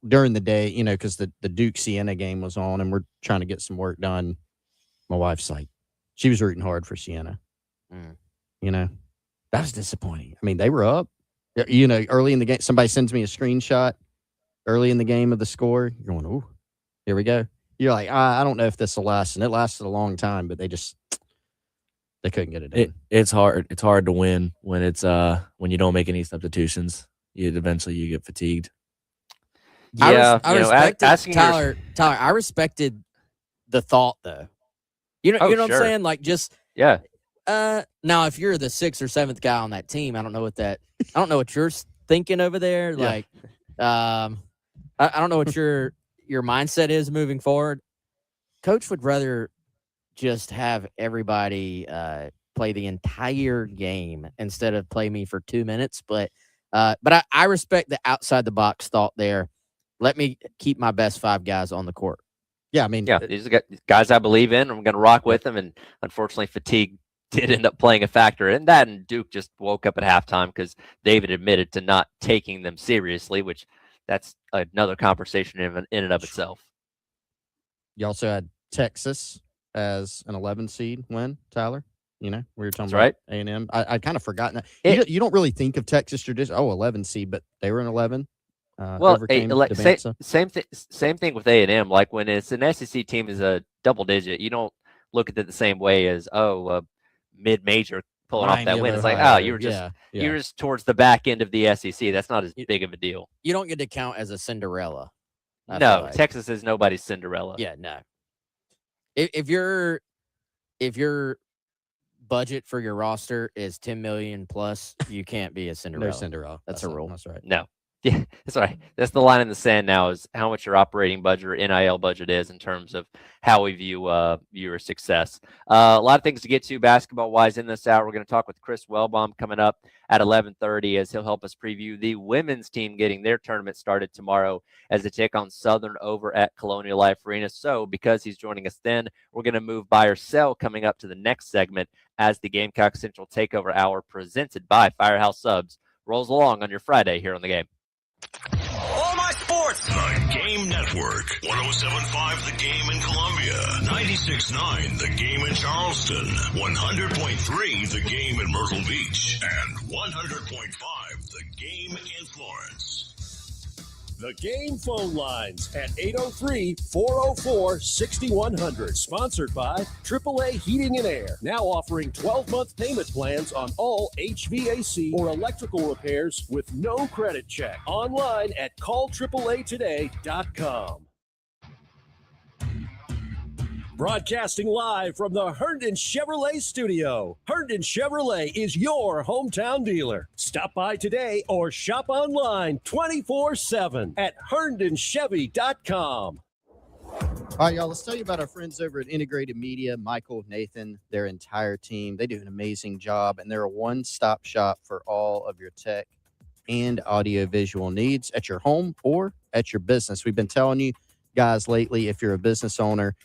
Speaker 6: during the day, because the Duke Siena game was on and we're trying to get some work done. My wife's like, she was rooting hard for Siena. That was disappointing. I mean, they were up, early in the game. Somebody sends me a screenshot early in the game of the score. You're going, ooh, here we go. You're like, I don't know if this will last. And it lasted a long time, but they couldn't get it done.
Speaker 7: It's hard. It's hard to win when it's when you don't make any substitutions. Eventually you get fatigued.
Speaker 1: Yeah,
Speaker 13: I respected Tyler. I respected the thought though. You know what I'm saying? Like just
Speaker 1: yeah.
Speaker 13: Now if you're the 6th or 7th guy on that team, I don't know what you're thinking over there. Yeah. Like, I don't know what your mindset is moving forward. Coach would rather just have everybody play the entire game instead of play me for 2 minutes. But I respect the outside the box thought there. Let me keep my best 5 guys on the court.
Speaker 6: Yeah, I mean,
Speaker 1: these are guys I believe in. I'm going to rock with them, and unfortunately, fatigue did end up playing a factor in that. And Duke just woke up at halftime because David admitted to not taking them seriously, which that's another conversation in and of itself.
Speaker 6: You also had Texas as an 11 seed win, Tyler. We were talking
Speaker 1: that's
Speaker 6: about
Speaker 1: right.
Speaker 6: A&M. I kind of forgotten that. You don't really think of Texas tradition. 11 seed, but they were an 11.
Speaker 1: Same thing with A&M. Like when it's an SEC team is a double digit, you don't look at it the same way as mid-major pulling off that win. It's like, you're just towards the back end of the SEC. That's not as big of a deal.
Speaker 13: You don't get to count as a Cinderella.
Speaker 1: No, Texas is nobody's Cinderella.
Speaker 13: Yeah, no. If your budget for your roster is $10 million plus, you can't be a Cinderella.
Speaker 6: No Cinderella.
Speaker 13: That's a rule.
Speaker 6: That's right.
Speaker 1: No. Yeah, that's right. That's the line in the sand now is how much your operating budget or NIL budget is in terms of how we view viewer success. A lot of things to get to basketball-wise in this hour. We're going to talk with Chris Wellbaum coming up at 11:30 as he'll help us preview the women's team getting their tournament started tomorrow as they take on Southern over at Colonial Life Arena. So because he's joining us then, we're going to move buy or sell coming up to the next segment as the Gamecock Central Takeover Hour presented by Firehouse Subs rolls along on your Friday here on The Game.
Speaker 3: All my sports. The Game Network. 107.5 The Game in Columbia. 96.9 The Game in Charleston. 100.3 The Game in Myrtle Beach. And 100.5 The Game in Florence.
Speaker 4: The Game phone lines at 803-404-6100. Sponsored by AAA Heating and Air. Now offering 12-month payment plans on all HVAC or electrical repairs with no credit check. Online at callAAAtoday.com. Broadcasting live from the Herndon Chevrolet studio. Herndon Chevrolet is your hometown dealer. Stop by today or shop online 24/7 at HerndonChevy.com.
Speaker 6: All right, y'all, let's tell you about our friends over at Integrated Media, Michael, Nathan, their entire team. They do an amazing job, and they're a one-stop shop for all of your tech and audiovisual needs at your home or at your business. We've been telling you guys lately, if you're a business owner,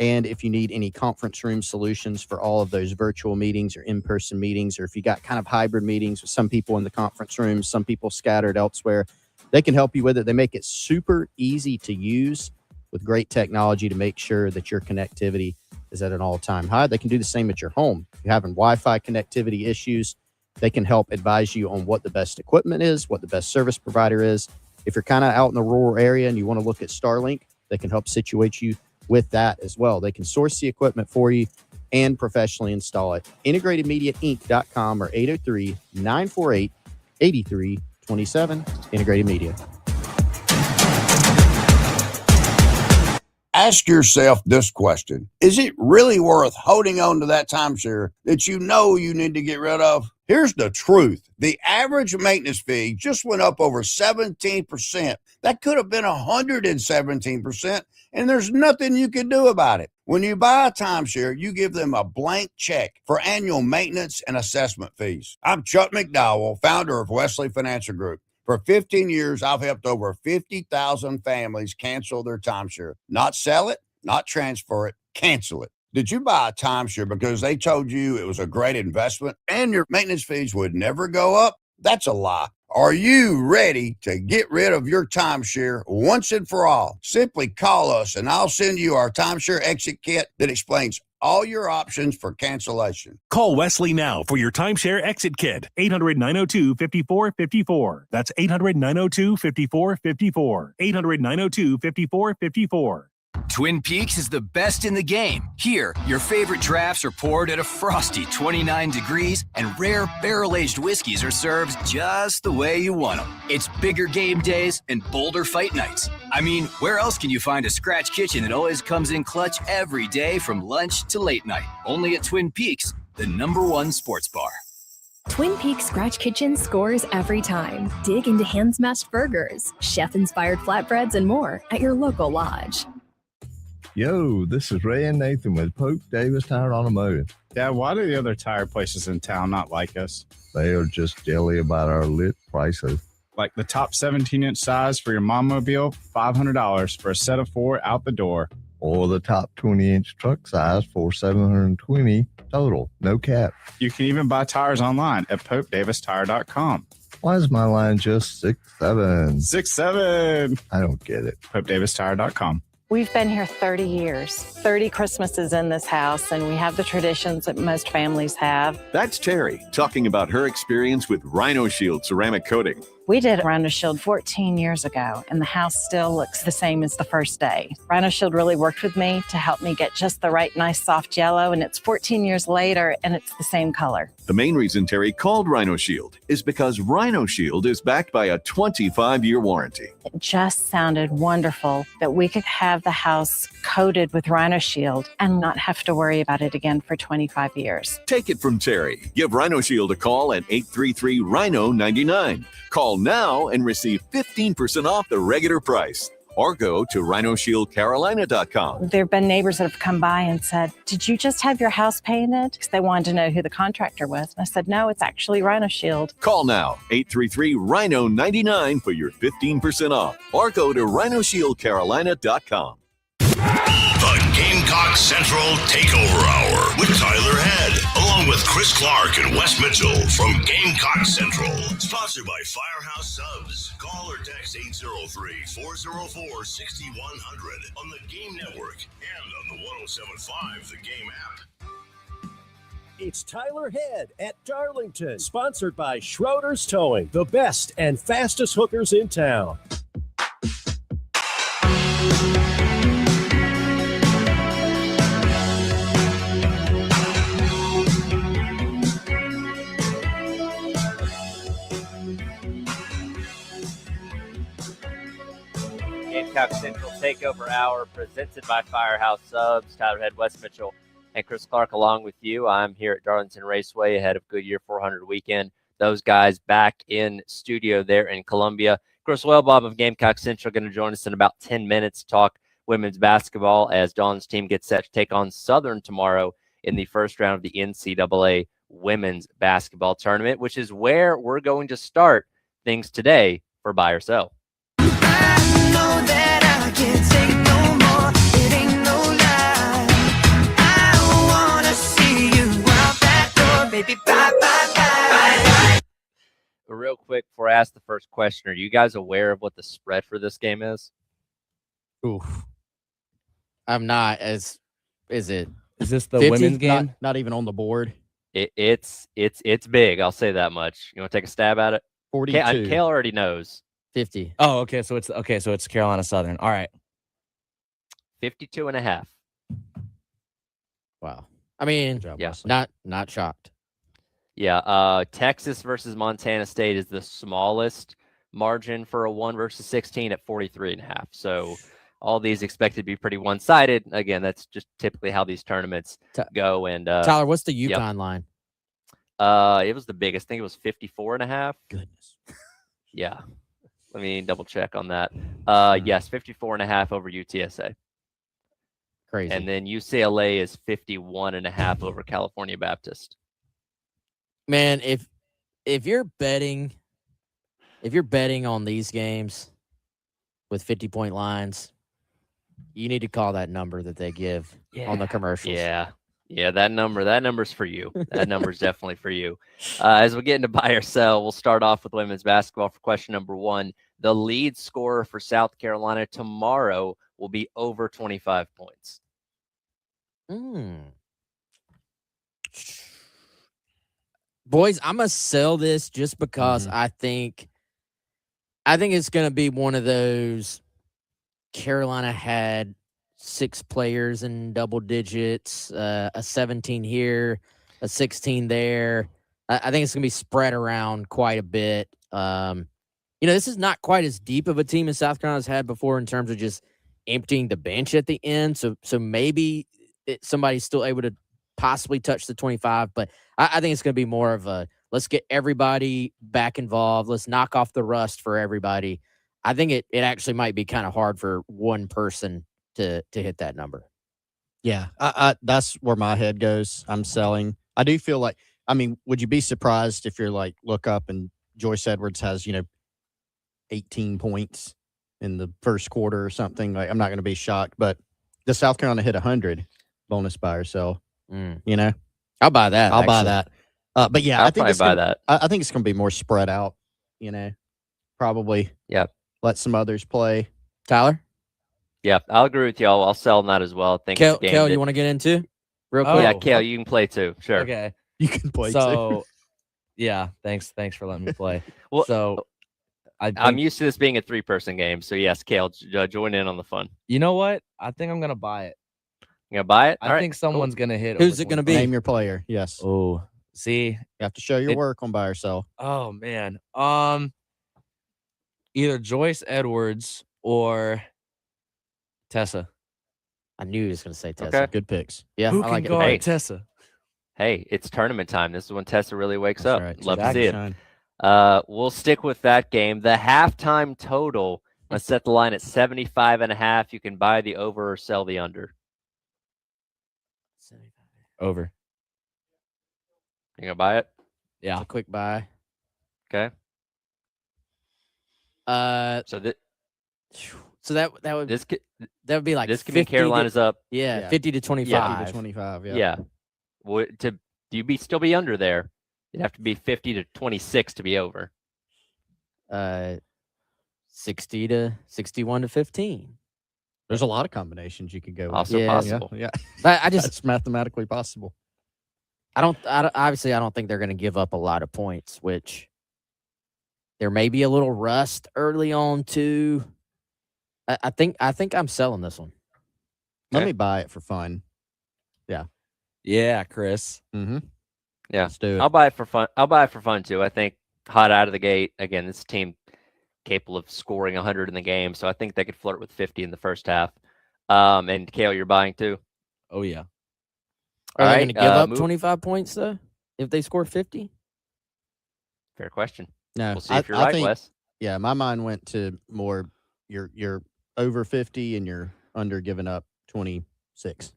Speaker 6: and if you need any conference room solutions for all of those virtual meetings or in-person meetings, or if you got kind of hybrid meetings with some people in the conference rooms, some people scattered elsewhere, they can help you with it. They make it super easy to use with great technology to make sure that your connectivity is at an all-time high. They can do the same at your home. If you're having Wi-Fi connectivity issues, they can help advise you on what the best equipment is, what the best service provider is. If you're kind of out in the rural area and you want to look at Starlink, they can help situate you with that as well. They can source the equipment for you and professionally install it. IntegratedMediaInc.com or 803-948-8327. Integrated Media.
Speaker 14: Ask yourself this question. Is it really worth holding on to that timeshare that you know you need to get rid of? Here's the truth. The average maintenance fee just went up over 17%. That could have been 117%, and there's nothing you can do about it. When you buy a timeshare, you give them a blank check for annual maintenance and assessment fees. I'm Chuck McDowell, founder of Wesley Financial Group. For 15 years, I've helped over 50,000 families cancel their timeshare. Not sell it, not transfer it, cancel it. Did you buy a timeshare because they told you it was a great investment and your maintenance fees would never go up? That's a lie. Are you ready to get rid of your timeshare once and for all? Simply call us and I'll send you our timeshare exit kit that explains all your options for cancellation.
Speaker 15: Call Wesley now for your timeshare exit kit. 800-902-5454. That's 800-902-5454. 800-902-5454.
Speaker 16: Twin Peaks is the best in the game. Here, your favorite drafts are poured at a frosty 29 degrees, and rare barrel-aged whiskeys are served just the way you want them. It's bigger game days and bolder fight nights. I mean, where else can you find a scratch kitchen that always comes in clutch every day from lunch to late night? Only at Twin Peaks, the #1 sports bar.
Speaker 17: Twin Peaks Scratch Kitchen scores every time. Dig into hand-smashed burgers, chef-inspired flatbreads, and more at your local lodge.
Speaker 9: Yo, this is Ray and Nathan with Pope Davis Tire Automotive.
Speaker 10: Dad, why do the other tire places in town not like us?
Speaker 9: They are just jelly about our lit prices.
Speaker 10: Like the top 17-inch size for your Mom-Mobile, $500 for a set of 4 out the door.
Speaker 9: Or the top 20-inch truck size for $720 total, no cap.
Speaker 10: You can even buy tires online at PopeDavisTire.com.
Speaker 9: Why is my line just 6'7"?
Speaker 10: 6'7".
Speaker 9: I don't get it.
Speaker 10: PopeDavisTire.com.
Speaker 18: We've been here 30 years, 30 Christmases in this house, and we have the traditions that most families have.
Speaker 19: That's Terry talking about her experience with Rhino Shield ceramic coating.
Speaker 18: We did Rhino Shield 14 years ago, and the house still looks the same as the first day. Rhino Shield really worked with me to help me get just the right nice soft yellow, and it's 14 years later, and it's the same color.
Speaker 19: The main reason Terry called Rhino Shield is because Rhino Shield is backed by a 25-year warranty.
Speaker 18: It just sounded wonderful that we could have the house coated with Rhino Shield and not have to worry about it again for 25 years.
Speaker 19: Take it from Terry. Give Rhino Shield a call at 833-RHINO-99. Call Call now and receive 15% off the regular price. Or go to RhinoShieldCarolina.com.
Speaker 18: There have been neighbors that have come by and said, "Did you just have your house painted?" Because they wanted to know who the contractor was. And I said, "No, it's actually Rhino Shield."
Speaker 19: Call now, 833-RHINO-99 for your 15% off. Or go to RhinoShieldCarolina.com.
Speaker 3: The Gamecock Central Takeover Hour with Tyler Head, along with Chris Clark and Wes Mitchell from Gamecock Central. Sponsored by Firehouse Subs. Call or text 803-404-6100 on the Game Network and on the 107.5 The Game app.
Speaker 4: It's Tyler Head at Darlington, sponsored by Schroeder's Towing, the best and fastest hookers in town.
Speaker 1: Gamecock Central Takeover Hour presented by Firehouse Subs. Tyler Head, Wes Mitchell, and Chris Clark along with you. I'm here at Darlington Raceway ahead of Goodyear 400 weekend. Those guys back in studio there in Columbia. Chris Wellbob of Gamecock Central going to join us in about 10 minutes to talk women's basketball as Dawn's team gets set to take on Southern tomorrow in the first round of the NCAA women's basketball tournament, which is where we're going to start things today for Buy or Sell. Real quick before I ask the first question, are you guys aware of what the spread for this game is?
Speaker 6: Oof. I'm not. Is it?
Speaker 7: Is this the
Speaker 6: 50?
Speaker 7: women's game?
Speaker 6: Not even on the board.
Speaker 1: It's big. I'll say that much. You want to take a stab at it?
Speaker 6: 42.
Speaker 1: Kale already knows.
Speaker 6: 50.
Speaker 7: Oh, okay. So it's Carolina Southern. All right.
Speaker 1: 52.5.
Speaker 6: Wow. I mean,
Speaker 1: yeah.
Speaker 6: Not shocked.
Speaker 1: Yeah. Texas versus Montana State is the smallest margin for a 1 versus 16 at 43.5. So all these expected to be pretty one-sided. Again, that's just typically how these tournaments go. And
Speaker 6: Tyler, what's the UConn line?
Speaker 1: It was the biggest. I think it was 54.5.
Speaker 6: Goodness.
Speaker 1: Yeah. Let me double check on that. Yes, 54.5 over UTSA.
Speaker 6: Crazy.
Speaker 1: And then UCLA is 51.5 over California Baptist.
Speaker 6: Man, if you're betting on these games with 50-point lines, you need to call that number that they give on the commercials.
Speaker 1: Yeah, that number's for you. That number's definitely for you. As we get into Buy or Sell, we'll start off with women's basketball for question number 1. The lead scorer for South Carolina tomorrow will be over 25 points.
Speaker 6: Boys, I'm gonna sell this just because I think it's gonna be one of those. Carolina had 6 players in double digits, a 17 here, a 16 there. I think it's gonna be spread around quite a bit. This is not quite as deep of a team as South Carolina's had before in terms of just emptying the bench at the end. So maybe somebody's still able to possibly touch the 25, but I think it's going to be more of a let's get everybody back involved. Let's knock off the rust for everybody. I think it actually might be kind of hard for one person to hit that number.
Speaker 20: Yeah, that's where my head goes. I'm selling. I do feel like, would you be surprised if you're like, look up and Joyce Edwards has, 18 points in the first quarter or something? Like, I'm not going to be shocked, but the South Carolina hit 100 bonus buy or sell.
Speaker 6: I'll buy that.
Speaker 20: I'll buy that. But yeah,
Speaker 1: I think
Speaker 20: I think it's going to be more spread out. Probably.
Speaker 1: Yep.
Speaker 20: Let some others play.
Speaker 6: Tyler.
Speaker 1: Yeah, I'll agree with y'all. I'll sell on that as well. I think
Speaker 6: Kel, you want to get into real quick?
Speaker 1: Yeah, Kel, you can play too. Sure.
Speaker 7: Okay.
Speaker 20: You can play too.
Speaker 7: So, yeah, thanks for letting me play.
Speaker 1: Well,
Speaker 7: so
Speaker 1: I'm used to this being a 3-person game. So yes, Kel, join in on the fun.
Speaker 7: You know what? I think I'm gonna buy it.
Speaker 1: You gonna buy it?
Speaker 7: I think someone's gonna hit.
Speaker 6: Who's it gonna be?
Speaker 20: Name your player. Yes.
Speaker 7: Oh, see,
Speaker 20: you have to show your work on buy or sell.
Speaker 7: Oh man. Either Joyce Edwards or Tessa.
Speaker 6: I knew he was going to say Tessa.
Speaker 1: Okay.
Speaker 20: Good picks.
Speaker 6: Yeah,
Speaker 7: Who
Speaker 6: I like
Speaker 7: can guard
Speaker 1: Hey.
Speaker 7: Tessa?
Speaker 1: Hey, it's tournament time. This is when Tessa really wakes up.
Speaker 20: right.
Speaker 1: Love to see it. We'll stick with that game. The halftime total, let's set the line at 75.5. You can buy the over or sell the under.
Speaker 7: Over.
Speaker 1: You gonna buy it?
Speaker 7: Yeah.
Speaker 13: It's a quick buy.
Speaker 1: Okay.
Speaker 13: So that would be like
Speaker 1: this could
Speaker 13: 50
Speaker 1: mean Carolina's
Speaker 13: to,
Speaker 1: up.
Speaker 13: Yeah, 50 to 25.
Speaker 20: 50 to 25. Yeah.
Speaker 1: Yeah. Do you still be under there? It'd have to be 50 to 26 to be over.
Speaker 13: 60 to 61 to 15.
Speaker 20: There's a lot of combinations you could go with.
Speaker 1: Also possible.
Speaker 20: Yeah.
Speaker 13: But I just
Speaker 20: That's mathematically possible.
Speaker 13: I don't obviously I don't think they're going to give up a lot of points, which there may be a little rust early on too. I think I'm selling this one.
Speaker 20: Let me buy it for fun. Yeah.
Speaker 7: Yeah, Chris.
Speaker 20: Mm-hmm.
Speaker 1: Yeah.
Speaker 20: Let's do it.
Speaker 1: I'll buy it for fun. I'll buy it for fun too. I think hot out of the gate. Again, this team capable of scoring 100 in the game, so I think they could flirt with 50 in the first half. And Kale, you're buying too?
Speaker 7: Oh yeah.
Speaker 13: Are they going to give up 25 points though if they score 50?
Speaker 1: Fair question.
Speaker 20: No,
Speaker 1: we'll see if you're right,
Speaker 20: think,
Speaker 1: Wes.
Speaker 20: Yeah, my mind went to more you're over 50 and you're under giving up 26.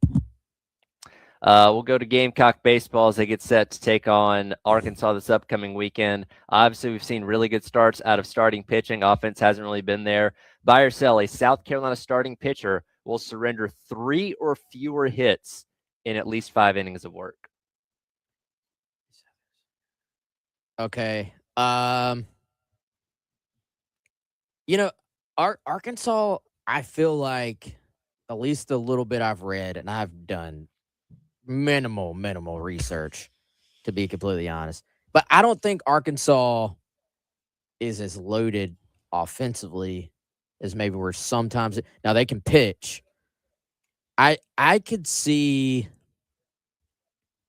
Speaker 1: We'll go to Gamecock baseball as they get set to take on Arkansas this upcoming weekend. Obviously, we've seen really good starts out of starting pitching. Offense hasn't really been there. Buy or sell, a South Carolina starting pitcher will surrender 3 or fewer hits in at least 5 innings of work.
Speaker 13: Okay. Arkansas, I feel like at least a little bit I've read, and I've done minimal research, to be completely honest. But I don't think Arkansas is as loaded offensively as maybe we're sometimes. Now they can pitch. I could see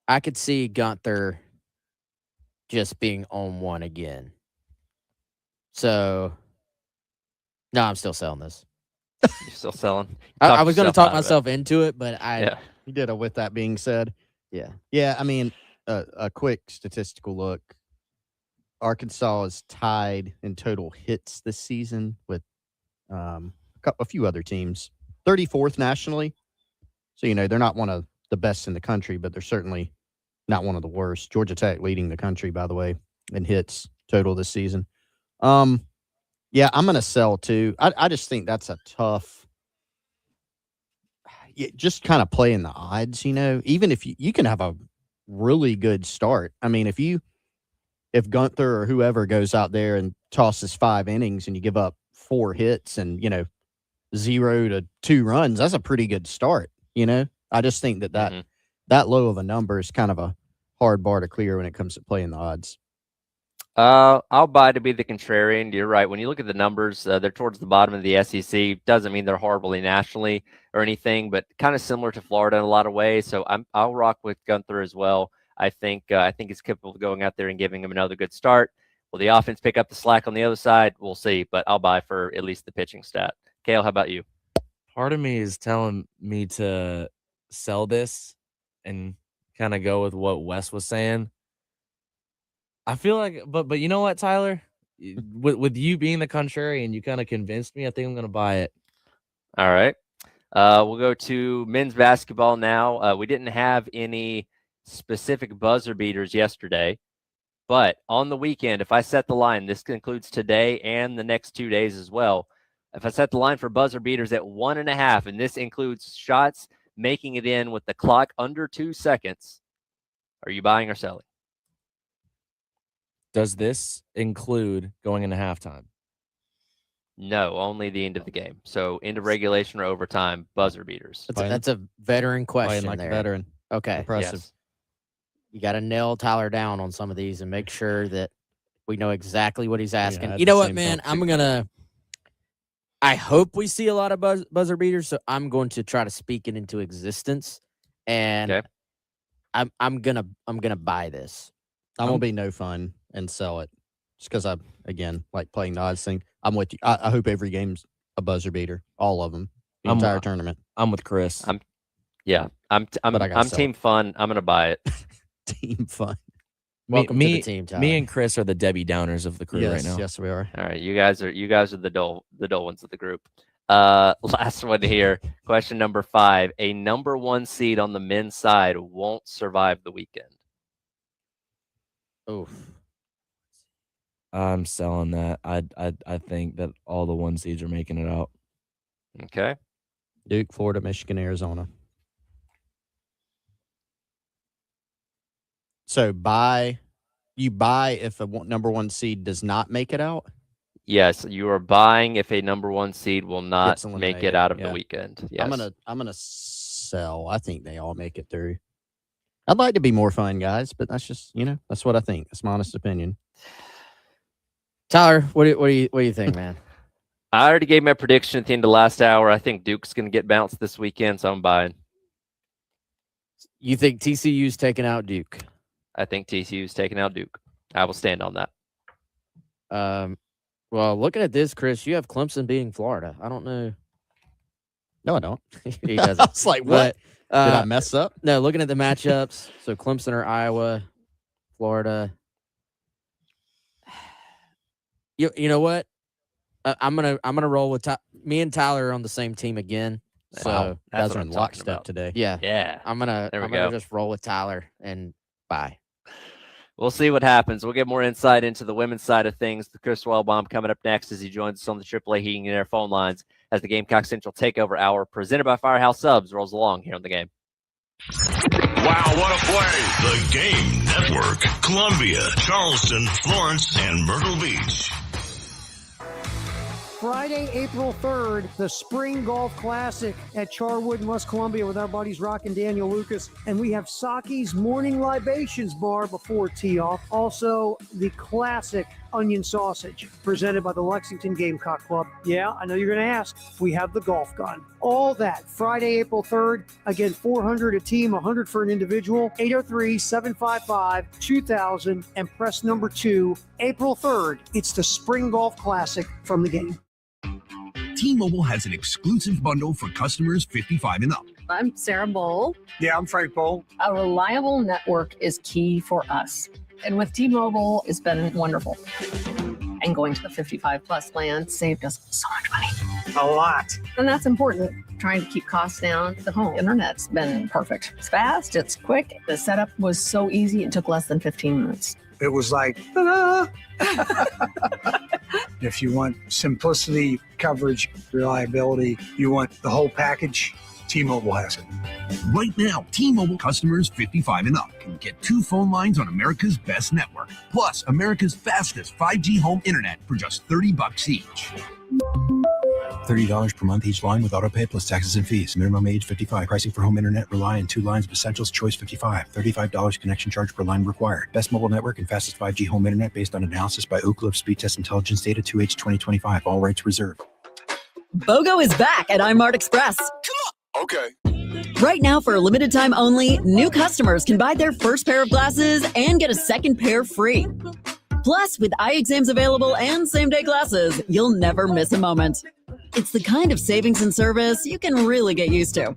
Speaker 13: Gunther just being on one again. So no, I'm still selling this.
Speaker 1: You're still selling?
Speaker 13: I was going to talk myself into it, but
Speaker 20: You did it. With that being said, yeah. I mean, a quick statistical look. Arkansas is tied in total hits this season with a few other teams. 34th nationally. So, they're not one of the best in the country, but they're certainly not one of the worst. Georgia Tech leading the country, by the way, in hits total this season. Yeah, I'm going to sell too. I just think that's a tough, just kind of playing the odds, even if you can have a really good start. I mean, if Gunther or whoever goes out there and tosses 5 innings and you give up 4 hits and, 0 to 2 runs, that's a pretty good start. I just think that low of a number is kind of a hard bar to clear when it comes to playing the odds.
Speaker 1: I'll buy to be the contrarian. You're right. When you look at the numbers, they're towards the bottom of the SEC. Doesn't mean they're horribly nationally or anything, but kind of similar to Florida in a lot of ways. So I'll rock with Gunther as well. I think he's capable of going out there and giving him another good start. Will the offense pick up the slack on the other side? We'll see, but I'll buy for at least the pitching stat. Kale, how about you?
Speaker 7: Part of me is telling me to sell this and kind of go with what Wes was saying. I feel like, but you know what, Tyler? With you being the contrarian, you kind of convinced me. I think I'm going to buy it.
Speaker 1: All right. We'll go to men's basketball now. We didn't have any specific buzzer beaters yesterday, but on the weekend, if I set the line, this includes today and the next 2 days as well. If I set the line for buzzer beaters at 1.5, and this includes shots making it in with the clock under 2 seconds, are you buying or selling?
Speaker 7: Does this include going into halftime?
Speaker 1: No, only the end of the game. So end of regulation or overtime, buzzer beaters.
Speaker 13: That's a veteran question
Speaker 20: like
Speaker 13: there.
Speaker 20: a veteran.
Speaker 13: Okay.
Speaker 20: Impressive.
Speaker 1: Yes.
Speaker 13: You got to nail Tyler down on some of these and make sure that we know exactly what he's asking.
Speaker 20: Yeah,
Speaker 13: you know what, man? I hope we see a lot of buzzer beaters, so I'm going to try to speak it into existence. And I'm gonna buy this.
Speaker 20: I'm gonna be no fun and sell it just because I like playing the odds thing. I'm with you. I hope every game's a buzzer beater, all of them, the entire tournament.
Speaker 7: I'm with Chris.
Speaker 1: I'm team fun. I'm gonna buy it.
Speaker 20: Team fun.
Speaker 13: Welcome to the team, Tyler.
Speaker 7: Me and Chris are the Debbie Downers of the crew right now.
Speaker 20: Yes, we are.
Speaker 1: All right, you guys are the dull ones of the group. Last one here. Question number 5. A number 1 seed on the men's side won't survive the weekend.
Speaker 13: Oof.
Speaker 7: I'm selling that. I think that all the 1 seeds are making it out.
Speaker 1: Okay.
Speaker 20: Duke, Florida, Michigan, Arizona. So you buy if a number 1 seed does not make it out?
Speaker 1: Yes, you are buying if a number 1 seed will not make it out of the weekend. Yes.
Speaker 20: I'm gonna sell. I think they all make it through. I'd like to be more fun, guys, but that's just that's what I think. That's my honest opinion.
Speaker 13: Tyler, what do you think, man?
Speaker 1: I already gave my prediction at the end of last hour. I think Duke's going to get bounced this weekend, so I'm buying.
Speaker 13: You think TCU's taking out Duke?
Speaker 1: I think TCU's taking out Duke. I will stand on that.
Speaker 13: Well, looking at this, Chris, you have Clemson beating Florida. I don't know.
Speaker 20: No, I don't.
Speaker 13: He doesn't.
Speaker 20: I was like, what? Did I mess up?
Speaker 13: No, looking at the matchups. So Clemson or Iowa, Florida. You know what? I'm gonna roll with me and Tyler are on the same team again. So
Speaker 20: wow, that's in lockstep today.
Speaker 13: Yeah. I'm gonna just roll with Tyler and bye.
Speaker 1: We'll see what happens. We'll get more insight into the women's side of things. The Chris Wellbaum coming up next as he joins us on the AAA Heating and Air phone lines as the Gamecock Central Takeover Hour presented by Firehouse Subs rolls along here on the game.
Speaker 3: Wow, what a play! The Game Network. Columbia, Charleston, Florence, and Myrtle Beach.
Speaker 2: Friday, April 3rd, the Spring Golf Classic at Charwood in West Columbia with our buddies Rock and Daniel Lucas. And we have Saki's Morning Libations Bar before tee-off. Also, the classic onion sausage presented by the Lexington Gamecock Club. Yeah, I know you're going to ask. We have the golf gun. All that Friday, April 3rd. Again, $400 a team, $100 for an individual. 803-755-2000 and press number 2. April 3rd. It's the Spring Golf Classic from the Game.
Speaker 21: T-Mobile has an exclusive bundle for customers 55 and up.
Speaker 22: I'm Sarah Bowl.
Speaker 23: Yeah, I'm Frank Bowl.
Speaker 22: A reliable network is key for us. And with T-Mobile, it's been wonderful. And going to the 55 plus plan saved us so much money.
Speaker 23: A lot.
Speaker 22: And that's important. Trying to keep costs down. The home internet's been perfect. It's fast, it's quick. The setup was so easy, it took less than 15 minutes.
Speaker 23: It was like, ta-da! If you want simplicity, coverage, reliability, you want the whole package, T-Mobile has it.
Speaker 21: Right now, T-Mobile customers 55 and up can get 2 phone lines on America's best network, plus America's fastest 5G home internet for just $30 each.
Speaker 24: $30 per month each line with autopay plus taxes and fees. Minimum age 55. Pricing for home internet rely on 2 lines of essentials. Choice 55. $35 connection charge per line required. Best mobile network and fastest 5G home internet based on analysis by Oak Cliff Speed Test Intelligence Data 2H 2025. All rights reserved.
Speaker 26: BOGO is back at iMart Express.
Speaker 21: Okay.
Speaker 26: Right now, for a limited time only, new customers can buy their first pair of glasses and get a second pair free. Plus, with eye exams available and same-day glasses, you'll never miss a moment. It's the kind of savings and service you can really get used to.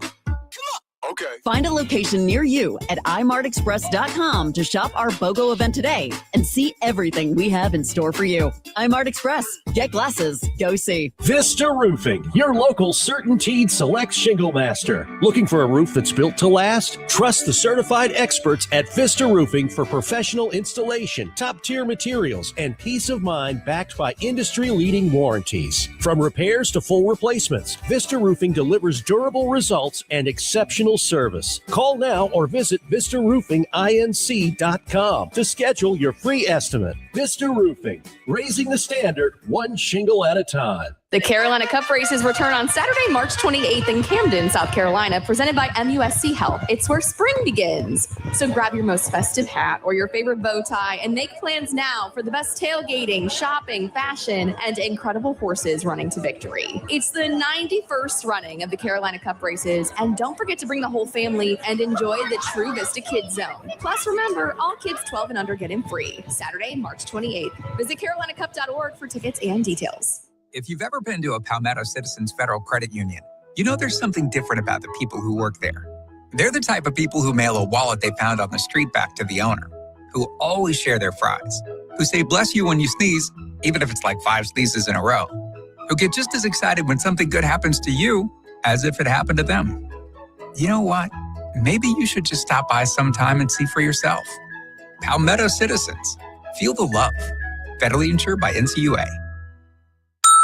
Speaker 21: Okay.
Speaker 26: Find a location near you at imartexpress.com to shop our BOGO event today and see everything we have in store for you. iMart Express. Get glasses. Go see.
Speaker 4: Vista Roofing, your local CertainTeed Select Shingle Master. Looking for a roof that's built to last? Trust the certified experts at Vista Roofing for professional installation, top-tier materials, and peace of mind backed by industry-leading warranties. From repairs to full replacements, Vista Roofing delivers durable results and exceptional service. Call now or visit VistaRoofingINC.com to schedule your free estimate. Vista Roofing, raising the standard one shingle at a time.
Speaker 27: The Carolina Cup races return on Saturday, March 28th in Camden, South Carolina, presented by MUSC Health. It's where spring begins. So grab your most festive hat or your favorite bow tie and make plans now for the best tailgating, shopping, fashion, and incredible horses running to victory. It's the 91st running of the Carolina Cup races, and don't forget to bring the whole family and enjoy the True Vista Kids Zone. Plus, remember, all kids 12 and under get in free. Saturday, March 28th. Visit carolinacup.org for tickets and details.
Speaker 28: If you've ever been to a Palmetto Citizens Federal Credit Union, you know there's something different about the people who work there. They're the type of people who mail a wallet they found on the street back to the owner, who always share their fries, who say bless you when you sneeze, even if it's like 5 sneezes in a row, who get just as excited when something good happens to you as if it happened to them. You know what? Maybe you should just stop by sometime and see for yourself. Palmetto Citizens. Feel the love. Federally insured by NCUA.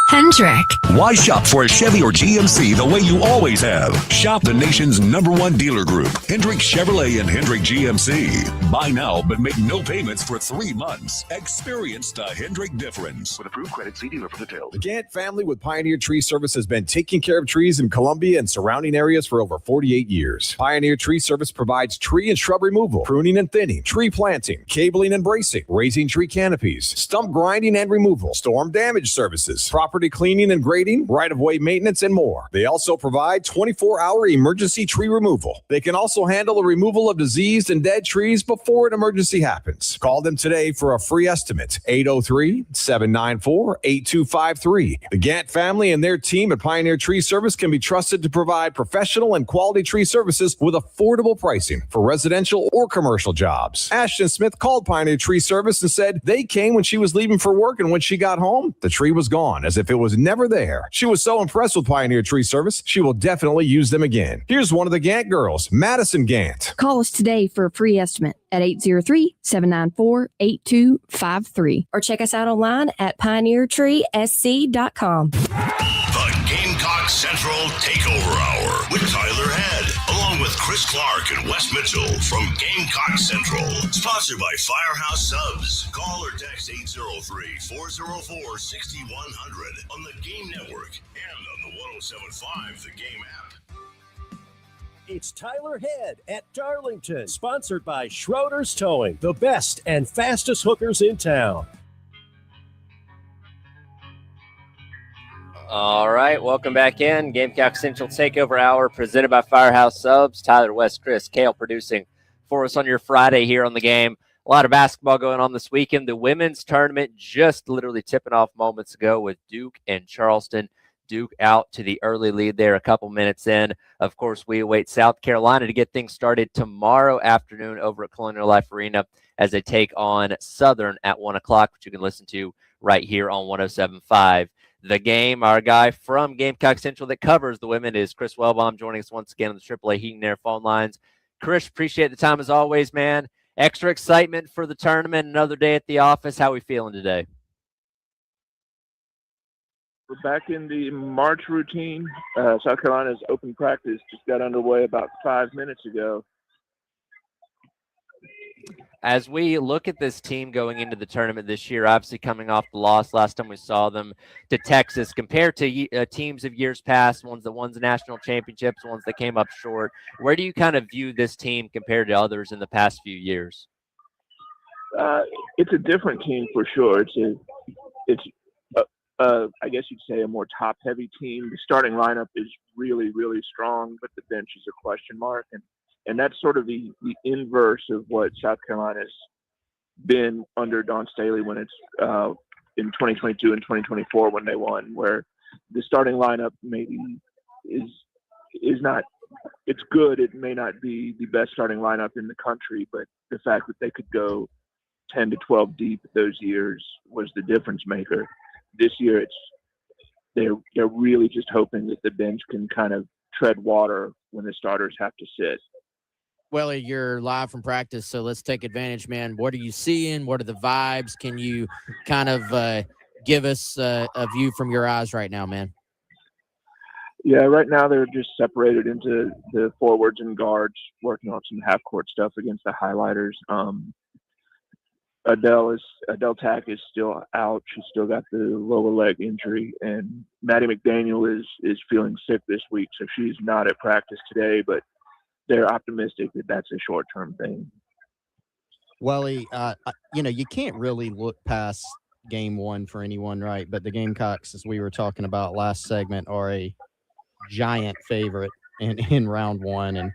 Speaker 17: Hendrick.
Speaker 3: Why shop for a Chevy or GMC the way you always have? Shop the nation's #1 dealer group, Hendrick Chevrolet and Hendrick GMC. Buy now, but make no payments for 3 months. Experience the Hendrick difference. With approved credit, see dealer for details.
Speaker 5: The Gant family with Pioneer Tree Service has been taking care of trees in Columbia and surrounding areas for over 48 years. Pioneer Tree Service provides tree and shrub removal, pruning and thinning, tree planting, cabling and bracing, raising tree canopies, stump grinding and removal, storm damage services, property cleaning and grading, right-of-way maintenance, and more. They also provide 24-hour emergency tree removal. They can also handle the removal of diseased and dead trees before an emergency happens. Call them today for a free estimate. 803-794-8253. The Gant family and their team at Pioneer Tree Service can be trusted to provide professional and quality tree services with affordable pricing for residential or commercial jobs. Ashton Smith called Pioneer Tree Service and said they came when she was leaving for work, and when she got home, the tree was gone, as if it was never there. She was so impressed with Pioneer Tree Service, she will definitely use them again. Here's one of the Gant girls, Madison Gant.
Speaker 8: Call us today for a free estimate at 803-794-8253 or check us out online at pioneertreesc.com.
Speaker 3: The Gamecock Central Takeover Hour with Tyler Head, along with Chris Clark and Wes Mitchell from Gamecock Central. Sponsored by Firehouse Subs. Call or text 803-404-6100 on the Game Network and on the 107.5 The Game app.
Speaker 4: It's Tyler Head at Darlington, sponsored by Schroeder's Towing, the best and fastest hookers in town.
Speaker 1: All right, welcome back in. Gamecock Central Takeover Hour presented by Firehouse Subs. Tyler, Wes, Chris, Kale producing for us on your Friday here on the game. A lot of basketball going on this weekend. The women's tournament just literally tipping off moments ago with Duke and Charleston. Duke out to the early lead there a couple minutes in. Of course, we await South Carolina to get things started tomorrow afternoon over at Colonial Life Arena as they take on Southern at 1 o'clock, which you can listen to right here on 107.5. The Game. Our guy from Gamecock Central that covers the women is Chris Wellbaum, joining us once again on the AAA Heating and Air phone lines. Chris, appreciate the time as always, man. Extra excitement for the tournament, another day at the office. How are we feeling today?
Speaker 11: We're back in the March routine. South Carolina's open practice just got underway about 5 minutes ago.
Speaker 1: As we look at this team going into the tournament this year, obviously coming off the loss last time we saw them to Texas, compared to teams of years past, ones that won the national championships, ones that came up short, where do you kind of view this team compared to others in the past few years?
Speaker 11: It's a different team for sure. It's I guess you'd say a more top-heavy team. The starting lineup is really, really strong, but the bench is a question mark. And that's sort of the inverse of what South Carolina's been under Dawn Staley when it's in 2022 and 2024 when they won, where the starting lineup maybe is not – it's good. It may not be the best starting lineup in the country, but the fact that they could go 10 to 12 deep those years was the difference maker. This year, they're really just hoping that the bench can kind of tread water when the starters have to sit.
Speaker 13: Well, you're live from practice, so let's take advantage, man. What are you seeing? What are the vibes? Can you kind of give us a view from your eyes right now, man?
Speaker 11: Yeah, right now they're just separated into the forwards and guards, working on some half-court stuff against the highlighters. Adele Tack is still out. She's still got the lower leg injury, and Maddie McDaniel is feeling sick this week, so she's not at practice today, but they're optimistic that that's a short-term thing.
Speaker 20: Welly, you can't really look past game one for anyone, right? But the Gamecocks, as we were talking about last segment, are a giant favorite in round one, and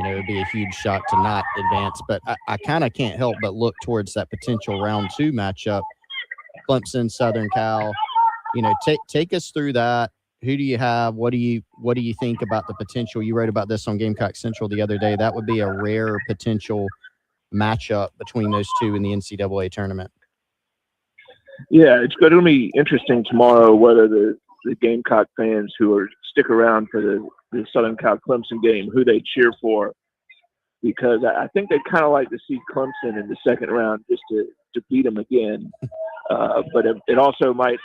Speaker 20: it'd be a huge shock to not advance. But I kind of can't help but look towards that potential round two matchup, Clemson, Southern Cal. Take us through that. Who do you have? What do you think about the potential? You wrote about this on Gamecock Central the other day. That would be a rare potential matchup between those two in the NCAA tournament.
Speaker 11: Yeah, it's going to be interesting tomorrow whether the Gamecock fans who stick around for the Southern Cal Clemson game, who they cheer for, because I think they kind of like to see Clemson in the second round just to beat them again. But it also might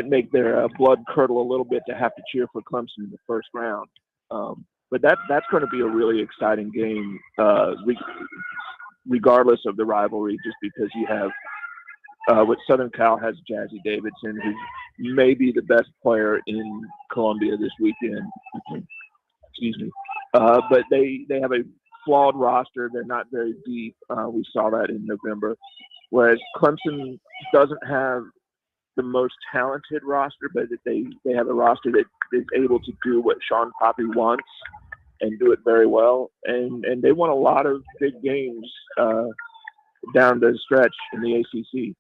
Speaker 11: make their blood curdle a little bit to have to cheer for Clemson in the first round. But that's going to be a really exciting game, regardless of the rivalry, just because you have what Southern Cal has Jazzy Davidson, who may be the best player in Columbia this weekend. Excuse me. But they have a flawed roster. They're not very deep. We saw that in November. Whereas Clemson doesn't have the most talented roster, but they have a roster that is able to do what Sean Poppy wants and do it very well. And they won a lot of big games down the stretch in the ACC.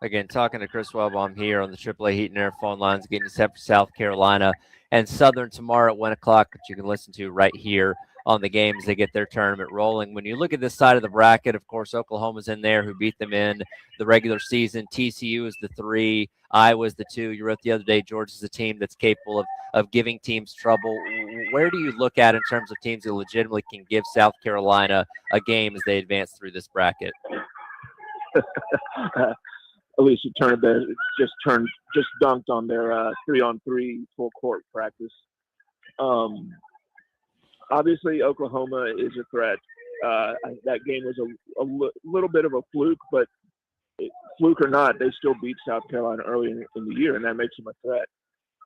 Speaker 1: Again, talking to Chris Wellbaum here on the AAA Heat and Air phone lines, getting set for South Carolina and Southern tomorrow at 1 o'clock, which you can listen to right here on the game as they get their tournament rolling. When you look at this side of the bracket, of course, Oklahoma's in there, who beat them in the regular season. TCU is the 3, Iowa's the 2. You wrote the other day, Georgia's a team that's capable of giving teams trouble. Where do you look at in terms of teams that legitimately can give South Carolina a game as they advance through this bracket?
Speaker 11: Alicia Turner just dunked on their 3-on-3 full court practice. Obviously, Oklahoma is a threat. That game was a little bit of a fluke, but fluke or not, they still beat South Carolina early in the year, and that makes them a threat.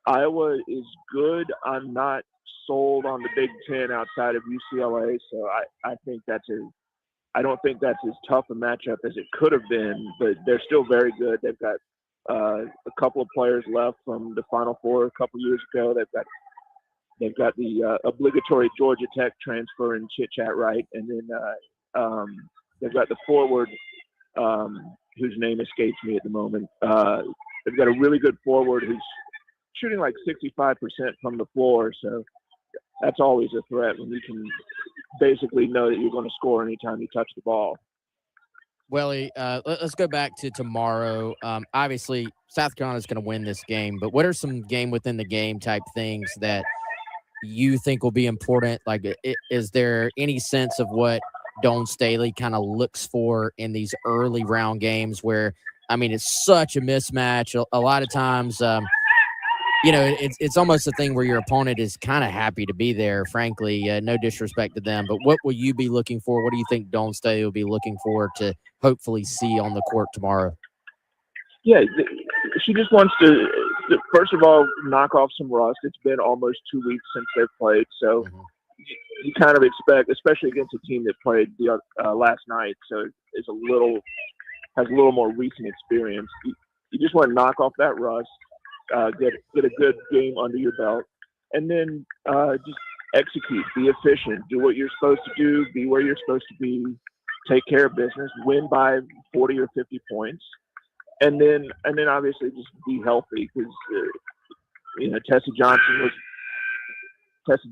Speaker 11: Iowa is good. I'm not sold on the Big Ten outside of UCLA, so I think I don't think that's as tough a matchup as it could have been, but they're still very good. They've got a couple of players left from the Final Four a couple years ago. They've got the obligatory Georgia Tech transfer in Chit Chat Wright, and then they've got the forward whose name escapes me at the moment. They've got a really good forward who's shooting like 65% from the floor, so that's always a threat when you can basically know that you're going to score anytime you touch the ball.
Speaker 13: Welly, let's go back to tomorrow. Obviously, South Carolina's going to win this game, but what are some game within the game type things that you think will be important? Like, is there any sense of what Dawn Staley kind of looks for in these early round games where, I mean, it's such a mismatch. A lot of times, it's almost a thing where your opponent is kind of happy to be there, frankly. No disrespect to them, but what will you be looking for? What do you think Dawn Staley will be looking for to hopefully see on the court tomorrow?
Speaker 11: Yeah, she just wants to, first of all, knock off some rust. It's been almost 2 weeks since they've played, so you kind of expect, especially against a team that played last night, so has a little more recent experience. You just want to knock off that rust. Get a good game under your belt, and then just execute, be efficient, do what you're supposed to do, be where you're supposed to be, take care of business, win by 40 or 50 points, and then obviously just be healthy because Tessa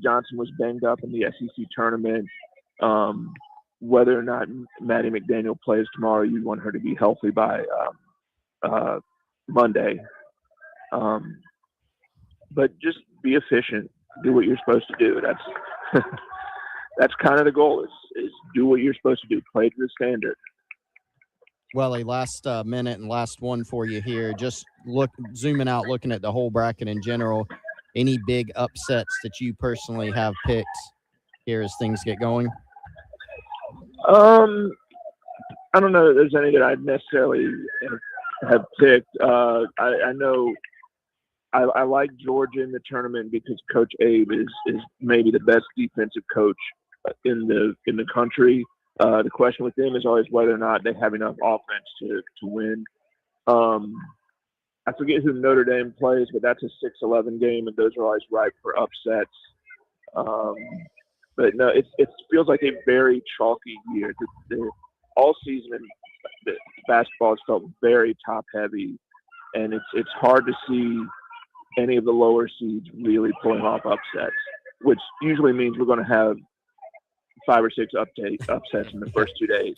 Speaker 11: Johnson was banged up in the SEC tournament. Whether or not Maddie McDaniel plays tomorrow, you want her to be healthy by Monday. But just be efficient, do what you're supposed to do. That's kind of the goal is do what you're supposed to do, play to the standard.
Speaker 20: Well, a last minute and last one for you here. Just zooming out, looking at the whole bracket in general. Any big upsets that you personally have picked here as things get going?
Speaker 11: I don't know that there's any that I'd necessarily have picked. I know I like Georgia in the tournament because Coach Abe is maybe the best defensive coach in the country. The question with them is always whether or not they have enough offense to win. I forget who Notre Dame plays, but that's a 6-11 game, and those are always ripe for upsets. But no, it feels like a very chalky year. All season, the basketball has felt very top heavy, and it's hard to see any of the lower seeds really pulling off upsets, which usually means we're going to have 5 or 6 upsets in the first 2 days.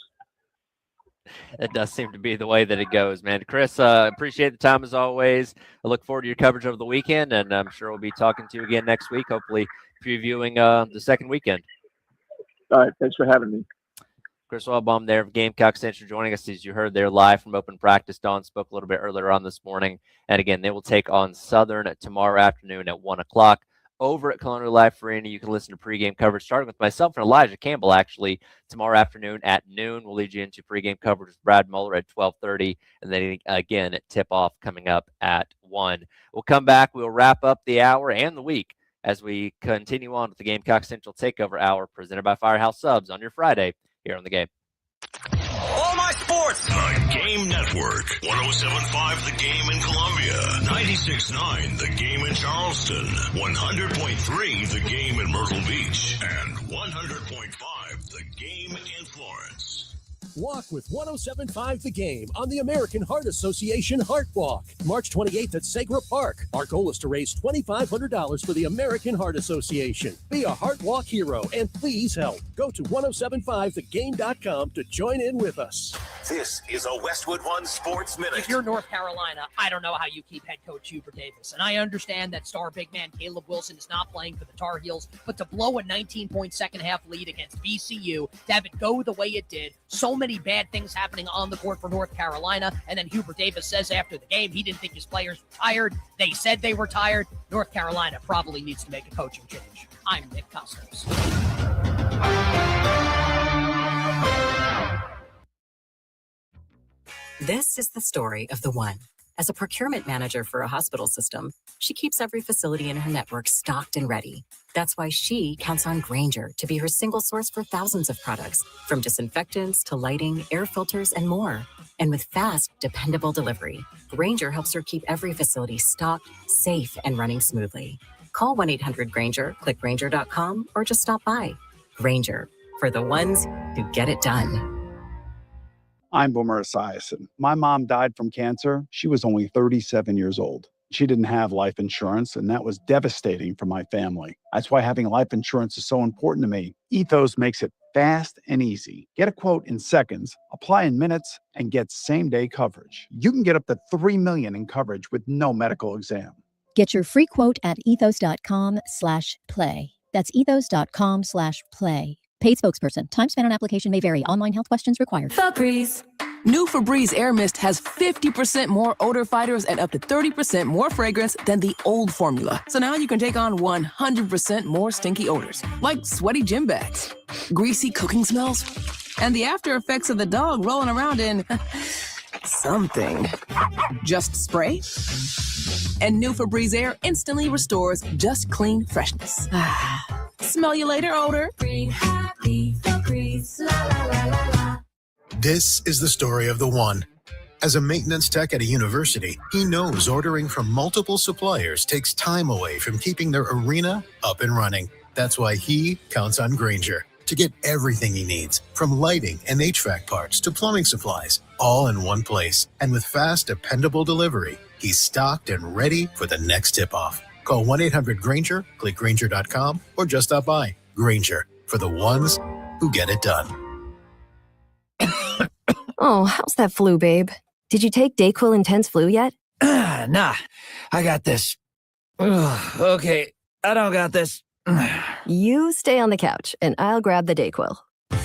Speaker 1: It does seem to be the way that it goes, man. Chris, appreciate the time as always. I look forward to your coverage over the weekend, and I'm sure we'll be talking to you again next week, hopefully previewing the second weekend.
Speaker 11: All right. Thanks for having me.
Speaker 1: Chris Wellbaum there of Gamecock Central joining us, as you heard there live from open practice. Dawn spoke a little bit earlier on this morning. And again, they will take on Southern tomorrow afternoon at 1 o'clock. Over at Colonial Life Arena, you can listen to pregame coverage starting with myself and Elijah Campbell, actually, tomorrow afternoon at noon. We'll lead you into pregame coverage with Brad Muller at 12:30, and then again at tip-off coming up at 1. We'll come back. We'll wrap up the hour and the week as we continue on with the Gamecock Central Takeover Hour presented by Firehouse Subs on your Friday here on The Game.
Speaker 3: All my sports. The Game Network. 107.5 The Game in Columbia. 96.9 The Game in Charleston. 100.3 The Game in Myrtle Beach. And 100.5 The Game in Florence.
Speaker 4: Walk with 107.5 The Game on the American Heart Association Heart Walk, March 28th at Sagra Park. Our goal is to raise $2,500 for the American Heart Association. Be a Heart Walk hero and please help. Go to 1075thegame.com to join in with us.
Speaker 3: This is a Westwood One Sports Minute.
Speaker 9: If you're North Carolina, I don't know how you keep head coach Hubert Davis. And I understand that star big man Caleb Wilson is not playing for the Tar Heels, but to blow a 19-point second-half lead against VCU, to have it go the way it did, so many bad things happening on the court for North Carolina, and then Hubert Davis says after the game he didn't think his players were tired. They said they were tired. North Carolina probably needs to make a coaching change. I'm Nick Costos.
Speaker 10: This is the story of the one. As a procurement manager for a hospital system, she keeps every facility in her network stocked and ready. That's why she counts on Grainger to be her single source for thousands of products, from disinfectants to lighting, air filters, and more. And with fast, dependable delivery, Grainger helps her keep every facility stocked, safe, and running smoothly. Call 1-800-GRAINGER, click Grainger.com, or just stop by. Grainger, for the ones who get it done.
Speaker 12: I'm Boomer Esiason. My mom died from cancer. She was only 37 years old. She didn't have life insurance, and that was devastating for my family. That's why having life insurance is so important to me. Ethos makes it fast and easy. Get a quote in seconds, apply in minutes, and get same-day coverage. You can get up to $3 million in coverage with no medical exam.
Speaker 14: Get your free quote at ethos.com/play. That's ethos.com/play. Paid spokesperson. Time spent on application may vary. Online health questions required.
Speaker 15: Febreze. New Febreze Air Mist has 50% more odor fighters and up to 30% more fragrance than the old formula. So now you can take on 100% more stinky odors, like sweaty gym bags, greasy cooking smells, and the after effects of the dog rolling around in something. Just spray, and new Febreze Air instantly restores just clean freshness. Smell you later, odor.
Speaker 16: Green, happy, Febreze, la la la la la.
Speaker 21: This is the story of the one. As a maintenance tech at a university, he knows ordering from multiple suppliers takes time away from keeping their arena up and running. That's why he counts on Grainger to get everything he needs, from lighting and HVAC parts to plumbing supplies, all in one place. And with fast, dependable delivery, he's stocked and ready for the next tip-off. Call 1-800-GRAINGER, click Grainger.com, or just stop by. Grainger, for the ones who get it done.
Speaker 8: Oh, how's that flu, babe? Did you take DayQuil Intense Flu yet?
Speaker 18: Nah, I got this. Ugh, okay, I don't got this.
Speaker 8: You stay on the couch, and I'll grab the DayQuil.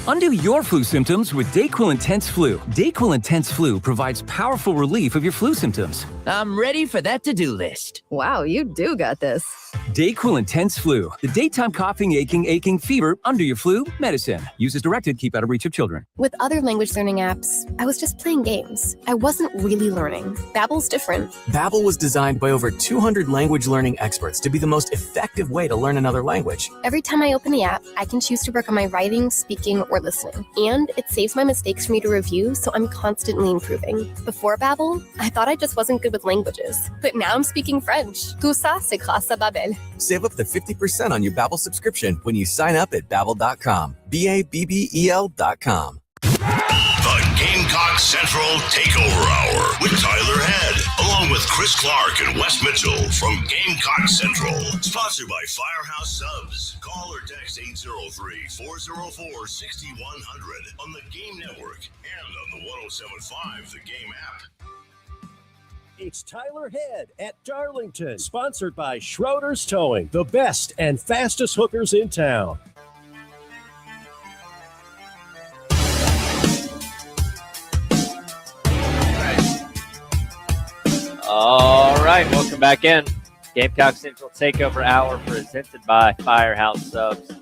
Speaker 25: Undo your flu symptoms with DayQuil Intense Flu. DayQuil Intense Flu provides powerful relief of your flu symptoms.
Speaker 18: I'm ready for that to-do list.
Speaker 8: Wow, you do got this.
Speaker 25: DayQuil Intense Flu. The daytime coughing, aching, fever, under your flu, medicine. Use as directed, keep out of reach of children.
Speaker 29: With other language learning apps, I was just playing games. I wasn't really learning. Babbel's different.
Speaker 30: Babbel was designed by over 200 language learning experts to be the most effective way to learn another language.
Speaker 29: Every time I open the app, I can choose to work on my writing, speaking, or listening. And it saves my mistakes for me to review, so I'm constantly improving. Before Babbel, I thought I just wasn't good with languages. But now I'm speaking French. Tout ça, c'est grâce à Babbel.
Speaker 30: Save up to 50% on your Babbel subscription when you sign up at Babbel.com. Babbel.com.
Speaker 3: The Gamecock Central Takeover Hour with Tyler Head, along with Chris Chris Clark and Wes Mitchell from Gamecock Central. Sponsored by Firehouse Subs. Call or text 803-404-6100 on the Game Network and on the 107.5 The Game app.
Speaker 4: It's Tyler Head at Darlington, sponsored by Schroeder's Towing, the best and fastest hookers in town.
Speaker 1: All right, welcome back in. Gamecock Central Takeover Hour presented by Firehouse Subs.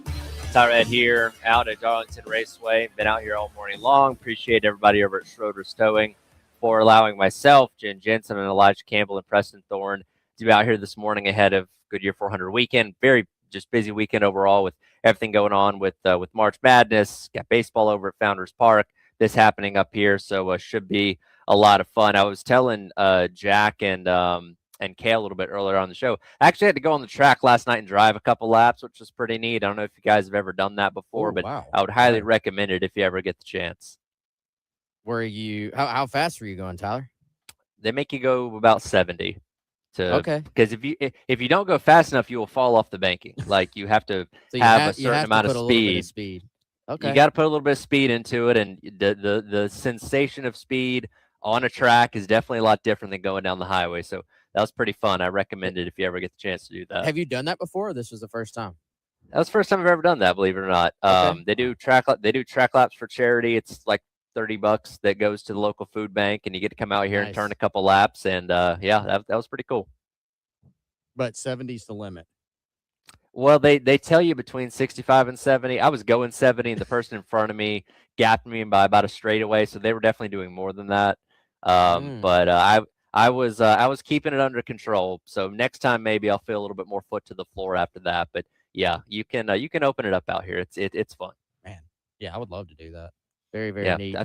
Speaker 1: Tyler Ed here, out at Darlington Raceway. Been out here all morning long. Appreciate everybody over at Schroeder's Towing for allowing myself, Jen Jensen, and Elijah Campbell and Preston Thorne to be out here this morning ahead of Goodyear 400 weekend. Very just busy weekend overall with everything going on with March Madness. Got baseball over at Founders Park. This happening up here, so should be a lot of fun. I was telling Jack and Kale a little bit earlier on the show. I actually had to go on the track last night and drive a couple laps, which was pretty neat. I don't know if you guys have ever done that before, but
Speaker 13: wow.
Speaker 1: I would highly recommend it if you ever get the chance.
Speaker 13: Were you? How fast were you going, Tyler?
Speaker 1: They make you go about 70.
Speaker 13: Okay.
Speaker 1: Because if you don't go fast enough, you will fall off the banking. Like you have to have a certain amount of speed.
Speaker 13: Okay.
Speaker 1: You got to put a little bit of speed into it, and the sensation of speed on a track is definitely a lot different than going down the highway. So that was pretty fun. I recommend it if you ever get the chance to do that.
Speaker 13: Have you done that before, or this was the first time?
Speaker 1: That was the first time I've ever done that, believe it or not.
Speaker 13: Okay.
Speaker 1: They do track laps for charity. It's like $30 that goes to the local food bank, and you get to come out here and turn a couple laps. And that was pretty cool.
Speaker 20: But 70's the limit.
Speaker 1: Well, they tell you between 65 and 70. I was going 70, and the person in front of me gapped me by about a straightaway, so they were definitely doing more than that. But I was keeping it under control. So next time maybe I'll feel a little bit more foot to the floor after that. But yeah, you can open it up out here. It's fun.
Speaker 20: Man, yeah, I would love to do that.
Speaker 13: Very, very neat.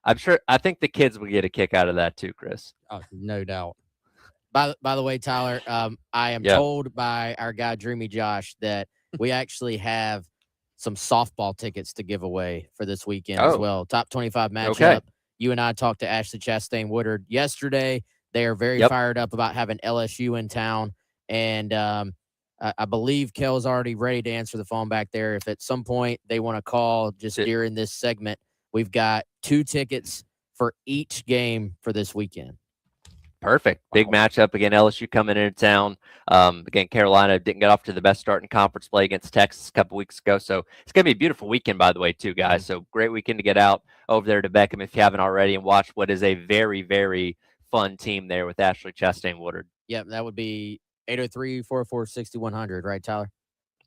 Speaker 1: I'm sure. I think the kids will get a kick out of that too, Chris.
Speaker 20: Oh, no doubt.
Speaker 13: By the way, Tyler, I am told by our guy Dreamy Josh that we actually have some softball tickets to give away for this weekend as well. Top 25 matchup.
Speaker 1: Okay.
Speaker 13: You and I talked to Ashley Chastain Woodard yesterday. They are very fired up about having LSU in town, and I believe Kel's already ready to answer the phone back there. If at some point they want to call just during this segment, we've got 2 tickets for each game for this weekend.
Speaker 1: Perfect. Big matchup. Again, LSU coming into town. Again, Carolina didn't get off to the best start in conference play against Texas a couple weeks ago. So it's going to be a beautiful weekend, by the way, too, guys. So great weekend to get out over there to Beckham if you haven't already and watch what is a very, very fun team there with Ashley Chastain Woodard.
Speaker 13: Yep, that would be 803-446-100, right, Tyler?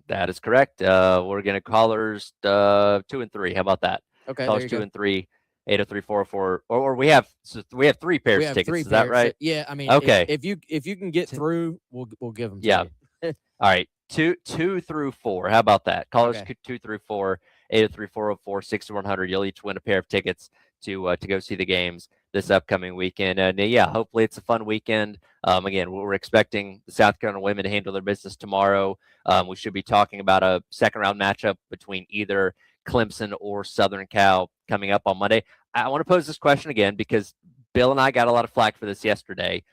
Speaker 1: That is correct. We're going to callers 2 and 3. How about that?
Speaker 13: Okay,
Speaker 1: callers 2 and 3. 803-404, or we have 3 pairs of tickets. Is that right?
Speaker 13: Yeah, I mean,
Speaker 1: okay.
Speaker 13: If you can get through, we'll give them to you.
Speaker 1: All right, 2 through 4. How about that? Callers 2 through 4, 803-404-6100. You'll each win a pair of tickets to go see the games this upcoming weekend. And hopefully it's a fun weekend. Again, we're expecting the South Carolina women to handle their business tomorrow. We should be talking about a second round matchup between either Clemson or Southern Cal coming up on Monday. I want to pose this question again because Bill and I got a lot of flack for this yesterday.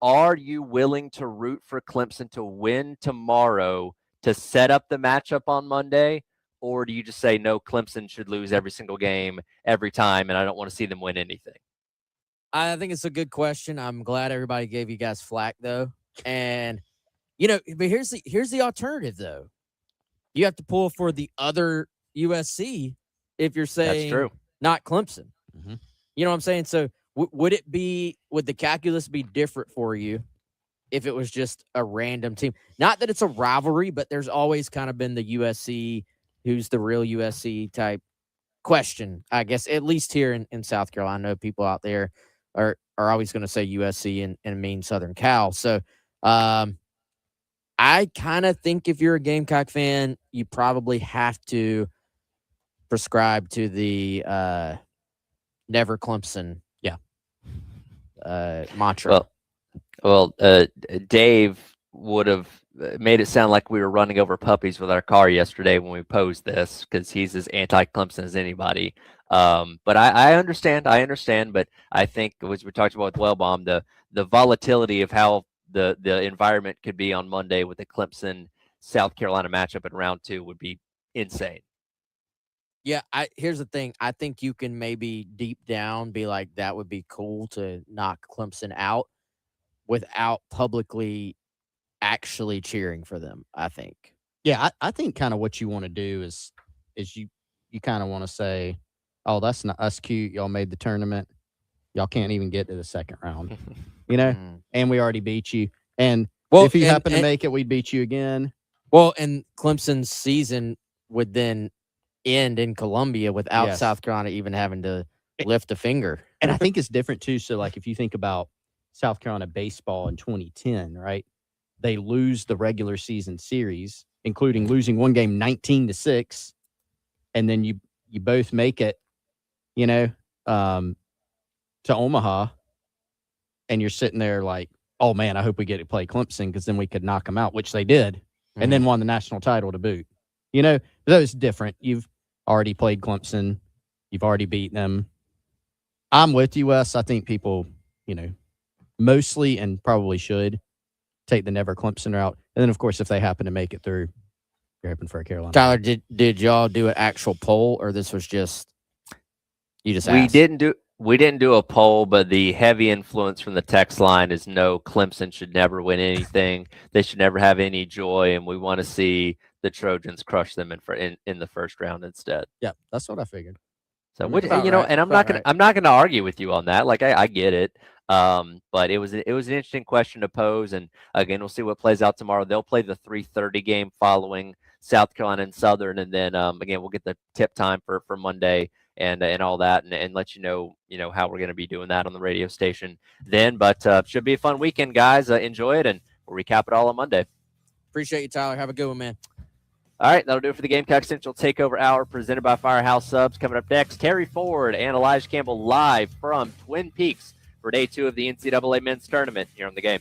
Speaker 1: Are you willing to root for Clemson to win tomorrow to set up the matchup on Monday? Or do you just say, no, Clemson should lose every single game every time, and I don't want to see them win anything?
Speaker 13: I think it's a good question. I'm glad everybody gave you guys flack, though. And, but here's the alternative, though. You have to pull for the other USC if you're saying
Speaker 1: that's true.
Speaker 13: Not Clemson. Mm-hmm. You know what I'm saying? So would the calculus be different for you if it was just a random team? Not that it's a rivalry, but there's always kind of been the USC, who's the real USC type question, I guess, at least here in South Carolina. I know people out there are always going to say USC and mean Southern Cal. So I kind of think if you're a Gamecock fan, you probably have to prescribe to the never Clemson mantra.
Speaker 1: Well, Dave would have made it sound like we were running over puppies with our car yesterday when we posed this because he's as anti-Clemson as anybody. But I understand, but I think as we talked about with Wellbaum, the volatility of how the environment could be on Monday with the Clemson South Carolina matchup in round 2 would be insane.
Speaker 13: Yeah, here's the thing. I think you can maybe deep down be like, that would be cool to knock Clemson out without publicly actually cheering for them, I think.
Speaker 20: Yeah, I think kind of what you want to do is you kind of want to say, oh, that's not us cute. Y'all made the tournament. Y'all can't even get to the second round, and we already beat you. And if you happen to make it, we beat you again.
Speaker 13: Well, and Clemson's season would then end in Columbia without South Carolina even having to lift a finger.
Speaker 20: And I think it's different too. So like if you think about South Carolina baseball in 2010, right? They lose the regular season series, including losing one game 19-6, and then you both make it, to Omaha, and you're sitting there like, oh man, I hope we get to play Clemson because then we could knock them out, which they did, and then won the national title to boot. That was different. You've already played Clemson. You've already beaten them. I'm with you, Wes. I think people, mostly and probably should take the never Clemson route. And then, of course, if they happen to make it through, you're hoping for a Carolina.
Speaker 13: Tyler, did y'all do an actual poll, or this was just you just asked?
Speaker 1: We didn't do a poll, but the heavy influence from the text line is no, Clemson should never win anything. They should never have any joy, and we want to see the Trojans crush them in the first round instead.
Speaker 20: Yeah, that's what I figured.
Speaker 1: So and I'm not gonna argue with you on that. Like I get it. But it was an interesting question to pose, and again, we'll see what plays out tomorrow. They'll play the 3:30 game following South Carolina and Southern, and then again, we'll get the tip time for Monday and all that, and let you know how we're going to be doing that on the radio station then. But should be a fun weekend, guys. Enjoy it, and we'll recap it all on Monday.
Speaker 13: Appreciate you, Tyler. Have a good one, man.
Speaker 1: All right, that'll do it for the Gamecock Central Takeover Hour presented by Firehouse Subs. Coming up next, Terry Ford and Elijah Campbell live from Twin Peaks for day 2 of the NCAA men's tournament here on the Game.